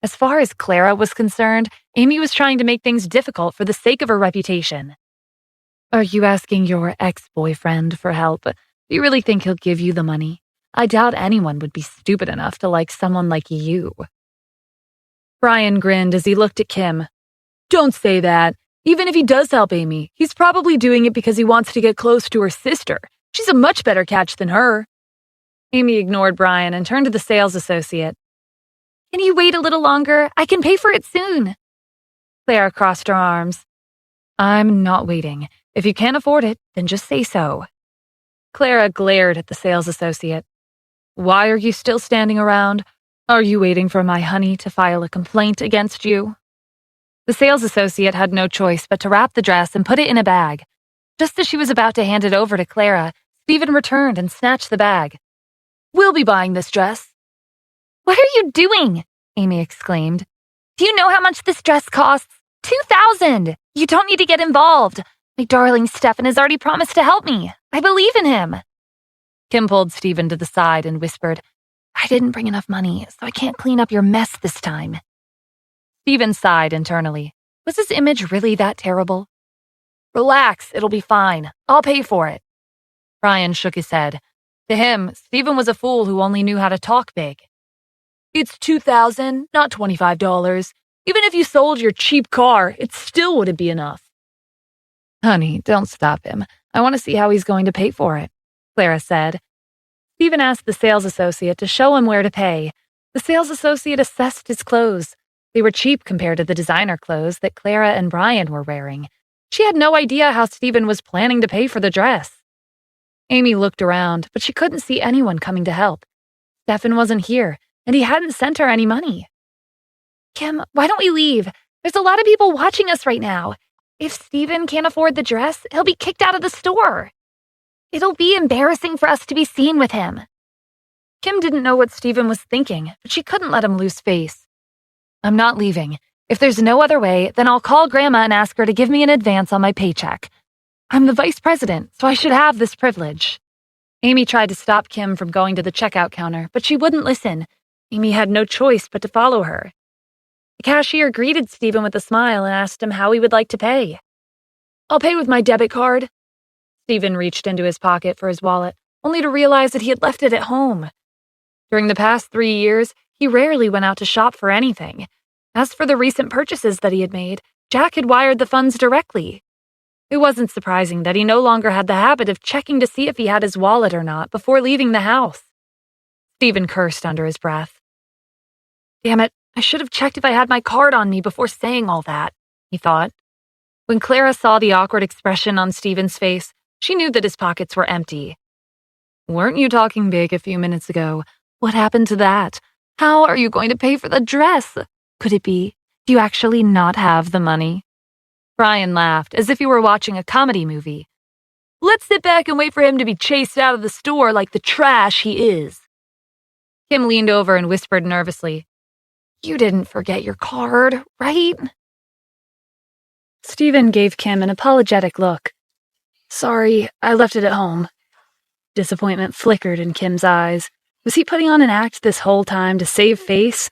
As far as Clara was concerned, Amy was trying to make things difficult for the sake of her reputation. Are you asking your ex-boyfriend for help? Do you really think he'll give you the money? I doubt anyone would be stupid enough to like someone like you. Brian grinned as he looked at Kim. Don't say that. Even if he does help Amy, he's probably doing it because he wants to get close to her sister. She's a much better catch than her. Amy ignored Brian and turned to the sales associate. Can you wait a little longer? I can pay for it soon. Clara crossed her arms. I'm not waiting. If you can't afford it, then just say so. Clara glared at the sales associate. Why are you still standing around? Are you waiting for my honey to file a complaint against you? The sales associate had no choice but to wrap the dress and put it in a bag. Just as she was about to hand it over to Clara, Steven returned and snatched the bag. We'll be buying this dress. What are you doing? Amy exclaimed. Do you know how much this dress costs? $2,000! You don't need to get involved. My darling Stefan has already promised to help me. I believe in him. Kim pulled Steven to the side and whispered, I didn't bring enough money, so I can't clean up your mess this time. Steven sighed internally. Was his image really that terrible? Relax, it'll be fine. I'll pay for it. Brian shook his head. To him, Steven was a fool who only knew how to talk big. It's $2,000, not $25. Even if you sold your cheap car, it still wouldn't be enough. Honey, don't stop him. I want to see how he's going to pay for it, Clara said. Steven asked the sales associate to show him where to pay. The sales associate assessed his clothes. They were cheap compared to the designer clothes that Clara and Brian were wearing. She had no idea how Steven was planning to pay for the dress. Amy looked around, but she couldn't see anyone coming to help. Stefan wasn't here, and he hadn't sent her any money. Kim, why don't we leave? There's a lot of people watching us right now. If Steven can't afford the dress, he'll be kicked out of the store. It'll be embarrassing for us to be seen with him. Kim didn't know what Steven was thinking, but she couldn't let him lose face. I'm not leaving. If there's no other way, then I'll call Grandma and ask her to give me an advance on my paycheck. I'm the vice president, so I should have this privilege. Amy tried to stop Kim from going to the checkout counter, but she wouldn't listen. Amy had no choice but to follow her. The cashier greeted Stephen with a smile and asked him how he would like to pay. I'll pay with my debit card. Stephen reached into his pocket for his wallet, only to realize that he had left it at home. During the past 3 years, he rarely went out to shop for anything. As for the recent purchases that he had made, Jack had wired the funds directly. It wasn't surprising that he no longer had the habit of checking to see if he had his wallet or not before leaving the house. Stephen cursed under his breath. Damn it, I should have checked if I had my card on me before saying all that, he thought. When Clara saw the awkward expression on Stephen's face, she knew that his pockets were empty. Weren't you talking big a few minutes ago? What happened to that? How are you going to pay for the dress? Could it be? Do you actually not have the money? Brian laughed, as if he were watching a comedy movie. Let's sit back and wait for him to be chased out of the store like the trash he is. Kim leaned over and whispered nervously, You didn't forget your card, right? Stephen gave Kim an apologetic look. Sorry, I left it at home. Disappointment flickered in Kim's eyes. Was he putting on an act this whole time to save face?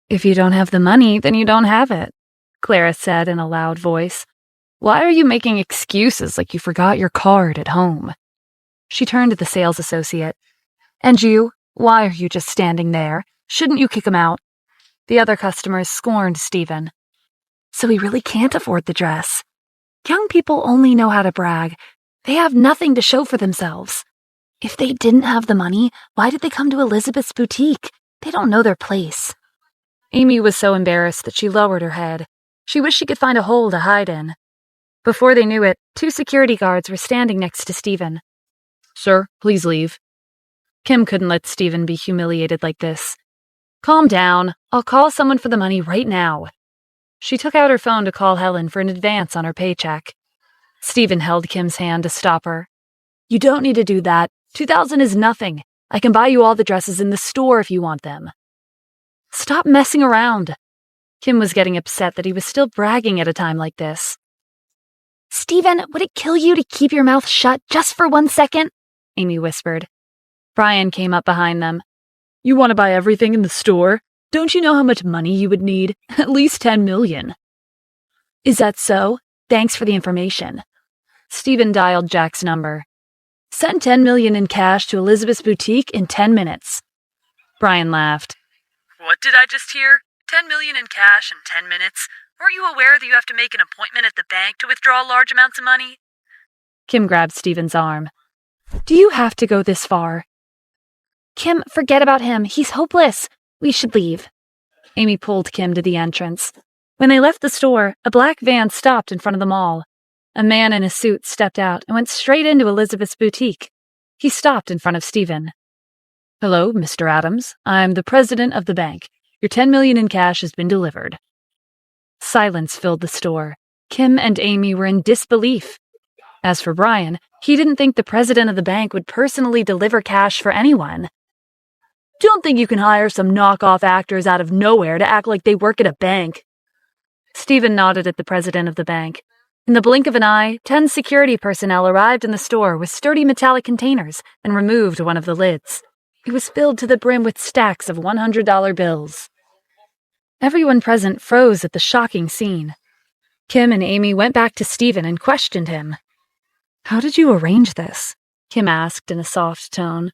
If you don't have the money, then you don't have it, Clara said in a loud voice. Why are you making excuses like you forgot your card at home? She turned to the sales associate. And you? Why are you just standing there? Shouldn't you kick him out? The other customers scorned Stephen. So he really can't afford the dress. Young people only know how to brag. They have nothing to show for themselves. If they didn't have the money, why did they come to Elizabeth's boutique? They don't know their place. Amy was so embarrassed that she lowered her head. She wished she could find a hole to hide in. Before they knew it, 2 security guards were standing next to Stephen. Sir, please leave. Kim couldn't let Stephen be humiliated like this. Calm down. I'll call someone for the money right now. She took out her phone to call Helen for an advance on her paycheck. Stephen held Kim's hand to stop her. You don't need to do that. $2,000 is nothing. I can buy you all the dresses in the store if you want them. Stop messing around. Kim was getting upset that he was still bragging at a time like this. Stephen, would it kill you to keep your mouth shut just for 1 second? Amy whispered. Brian came up behind them. You want to buy everything in the store? Don't you know how much money you would need? At least $10 million. Is that so? Thanks for the information. Stephen dialed Jack's number. Send $10 million in cash to Elizabeth's boutique in 10 minutes. Brian laughed. What did I just hear? $10 million in cash in 10 minutes? Weren't you aware that you have to make an appointment at the bank to withdraw large amounts of money? Kim grabbed Stephen's arm. Do you have to go this far? Kim, forget about him. He's hopeless. We should leave. Amy pulled Kim to the entrance. When they left the store, a black van stopped in front of the mall. A man in a suit stepped out and went straight into Elizabeth's boutique. He stopped in front of Stephen. Hello, Mr. Adams. I'm the president of the bank. Your $10 million in cash has been delivered. Silence filled the store. Kim and Amy were in disbelief. As for Brian, he didn't think the president of the bank would personally deliver cash for anyone. Don't think you can hire some knockoff actors out of nowhere to act like they work at a bank. Stephen nodded at the president of the bank. In the blink of an eye, 10 security personnel arrived in the store with sturdy metallic containers and removed one of the lids. It was filled to the brim with stacks of $100 bills. Everyone present froze at the shocking scene. Kim and Amy went back to Stephen and questioned him. How did you arrange this? Kim asked in a soft tone.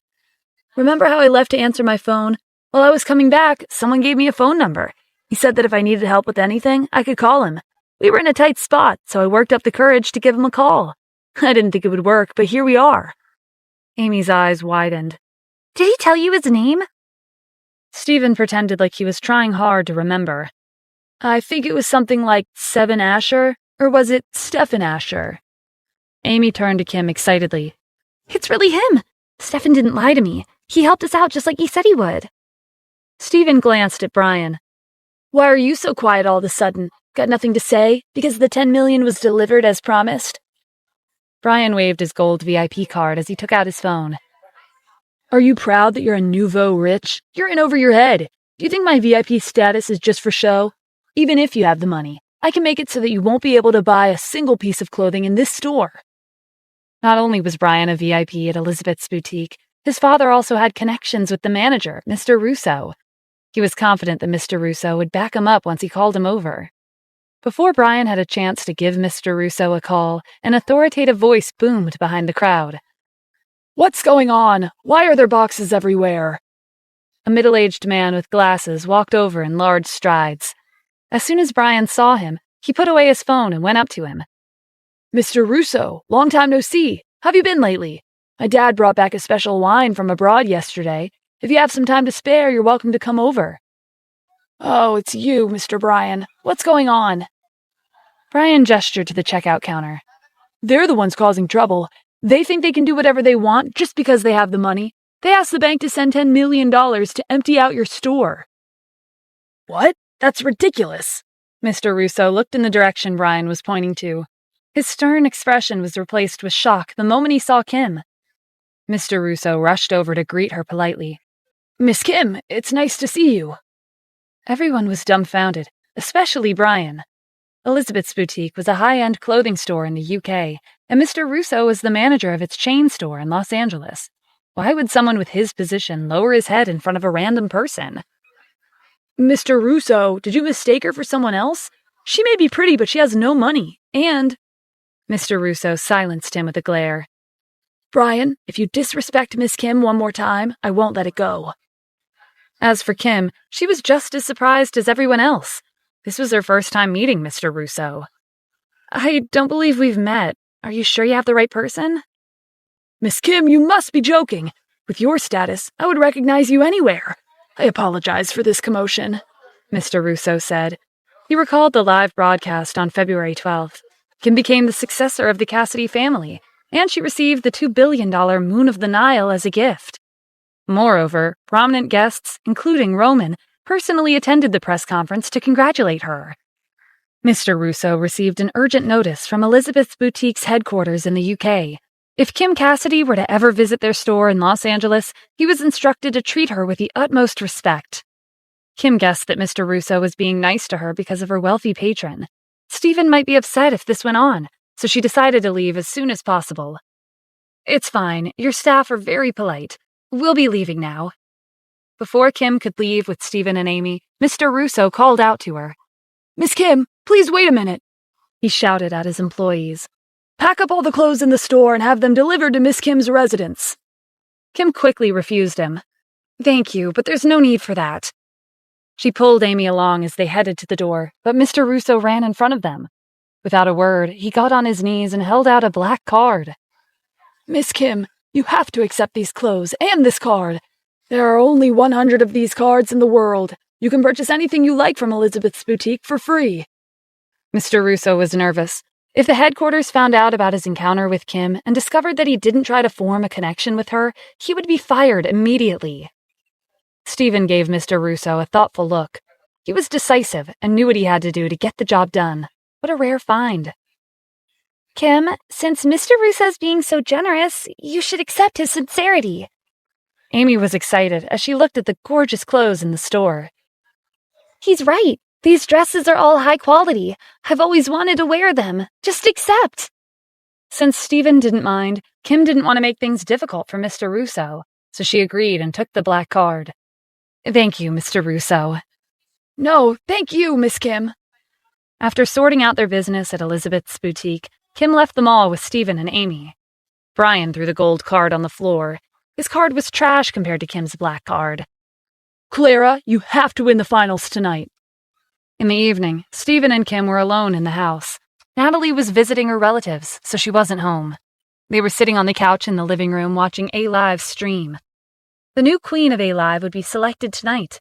Remember how I left to answer my phone? While I was coming back, someone gave me a phone number. He said that if I needed help with anything, I could call him. We were in a tight spot, so I worked up the courage to give him a call. I didn't think it would work, but here we are. Amy's eyes widened. Did he tell you his name? Stephen pretended like he was trying hard to remember. I think it was something like Seven Asher, or was it Stephen Asher? Amy turned to Kim excitedly. It's really him! Stephen didn't lie to me. He helped us out just like he said he would. Stephen glanced at Brian. Why are you so quiet all of a sudden? Got nothing to say? Because the $10 million was delivered as promised? Brian waved his gold VIP card as he took out his phone. Are you proud that you're a nouveau rich? You're in over your head. Do you think my VIP status is just for show? Even if you have the money, I can make it so that you won't be able to buy a single piece of clothing in this store." Not only was Brian a VIP at Elizabeth's boutique, his father also had connections with the manager, Mr. Russo. He was confident that Mr. Russo would back him up once he called him over. Before Brian had a chance to give Mr. Russo a call, an authoritative voice boomed behind the crowd. "What's going on? Why are there boxes everywhere?" A middle-aged man with glasses walked over in large strides. As soon as Brian saw him, he put away his phone and went up to him. "Mr. Russo, long time no see. Have you been lately? My dad brought back a special wine from abroad yesterday. If you have some time to spare, you're welcome to come over." "Oh, it's you, Mr. Brian. What's going on?" Brian gestured to the checkout counter. "They're the ones causing trouble. They think they can do whatever they want just because they have the money. They asked the bank to send $10 million to empty out your store." "What? That's ridiculous." Mr. Russo looked in the direction Brian was pointing to. His stern expression was replaced with shock the moment he saw Kim. Mr. Russo rushed over to greet her politely. "Miss Kim, it's nice to see you." Everyone was dumbfounded, especially Brian. Elizabeth's boutique was a high-end clothing store in the UK, and Mr. Russo was the manager of its chain store in Los Angeles. Why would someone with his position lower his head in front of a random person? "Mr. Russo, did you mistake her for someone else? She may be pretty, but she has no money, and—" Mr. Russo silenced him with a glare. "Brian, if you disrespect Miss Kim one more time, I won't let it go." As for Kim, she was just as surprised as everyone else. This was her first time meeting Mr. Russo. "I don't believe we've met. Are you sure you have the right person?" "Miss Kim, you must be joking. With your status, I would recognize you anywhere. I apologize for this commotion," Mr. Russo said. He recalled the live broadcast on February 12th. Kim became the successor of the Cassidy family, and she received the $2 billion Moon of the Nile as a gift. Moreover, prominent guests, including Roman, personally attended the press conference to congratulate her. Mr. Russo received an urgent notice from Elizabeth's boutique's headquarters in the UK. If Kim Cassidy were to ever visit their store in Los Angeles, he was instructed to treat her with the utmost respect. Kim guessed that Mr. Russo was being nice to her because of her wealthy patron. Stephen might be upset if this went on, so she decided to leave as soon as possible. "It's fine. Your staff are very polite. We'll be leaving now." Before Kim could leave with Stephen and Amy, Mr. Russo called out to her. "Miss Kim, please wait a minute," he shouted at his employees. "Pack up all the clothes in the store and have them delivered to Miss Kim's residence." Kim quickly refused him. "Thank you, but there's no need for that." She pulled Amy along as they headed to the door, but Mr. Russo ran in front of them. Without a word, he got on his knees and held out a black card. "Miss Kim, you have to accept these clothes and this card. There are only 100 of these cards in the world. You can purchase anything you like from Elizabeth's boutique for free." Mr. Russo was nervous. If the headquarters found out about his encounter with Kim and discovered that he didn't try to form a connection with her, he would be fired immediately. Stephen gave Mr. Russo a thoughtful look. He was decisive and knew what he had to do to get the job done. What a rare find. "Kim, since Mr. Russo's being so generous, you should accept his sincerity." Amy was excited as she looked at the gorgeous clothes in the store. "He's right. These dresses are all high quality. I've always wanted to wear them. Just accept." Since Stephen didn't mind, Kim didn't want to make things difficult for Mr. Russo, so she agreed and took the black card. "Thank you, Mr. Russo." "No, thank you, Miss Kim." After sorting out their business at Elizabeth's boutique, Kim left the mall with Stephen and Amy. Brian threw the gold card on the floor. His card was trash compared to Kim's black card. "Clara, you have to win the finals tonight." In the evening, Stephen and Kim were alone in the house. Natalie was visiting her relatives, so she wasn't home. They were sitting on the couch in the living room watching A-Live's stream. The new queen of A-Live would be selected tonight.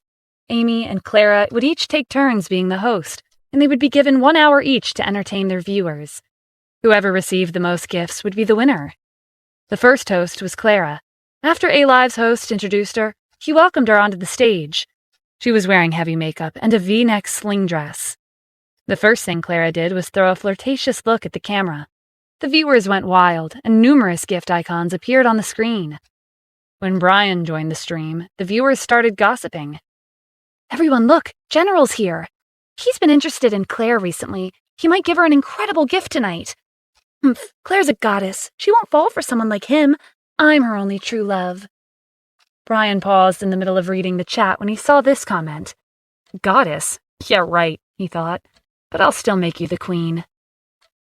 Amy and Clara would each take turns being the host, and they would be given 1 hour each to entertain their viewers. Whoever received the most gifts would be the winner. The first host was Clara. After A-Live's host introduced her, he welcomed her onto the stage. She was wearing heavy makeup and a V-neck sling dress. The first thing Clara did was throw a flirtatious look at the camera. The viewers went wild, and numerous gift icons appeared on the screen. When Brian joined the stream, the viewers started gossiping. "Everyone look, General's here." He's been interested in Claire recently. He might give her an incredible gift tonight. Humph, Claire's a goddess. She won't fall for someone like him. I'm her only true love. Brian paused in the middle of reading the chat when he saw this comment. Goddess? Yeah, right, he thought. But I'll still make you the queen.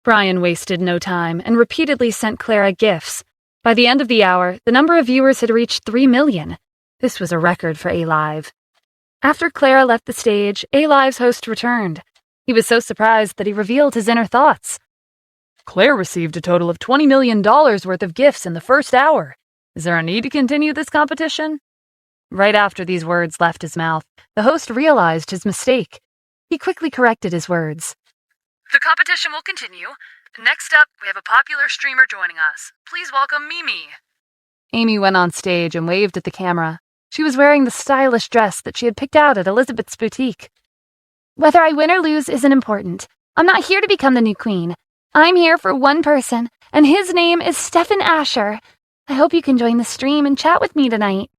Brian wasted no time and repeatedly sent Clara gifts. By the end of the hour, the number of viewers had reached 3 million. This was a record for A-Live. After Clara left the stage, A-Live's host returned. He was so surprised that he revealed his inner thoughts. Claire received a total of $20 million worth of gifts in the first hour. Is there a need to continue this competition? Right after these words left his mouth, the host realized his mistake. He quickly corrected his words. The competition will continue. Next up, we have a popular streamer joining us. Please welcome Mimi. Amy went on stage and waved at the camera. She was wearing the stylish dress that she had picked out at Elizabeth's boutique. Whether I win or lose isn't important. I'm not here to become the new queen. I'm here for one person, and his name is Stefan Asher. I hope you can join the stream and chat with me tonight.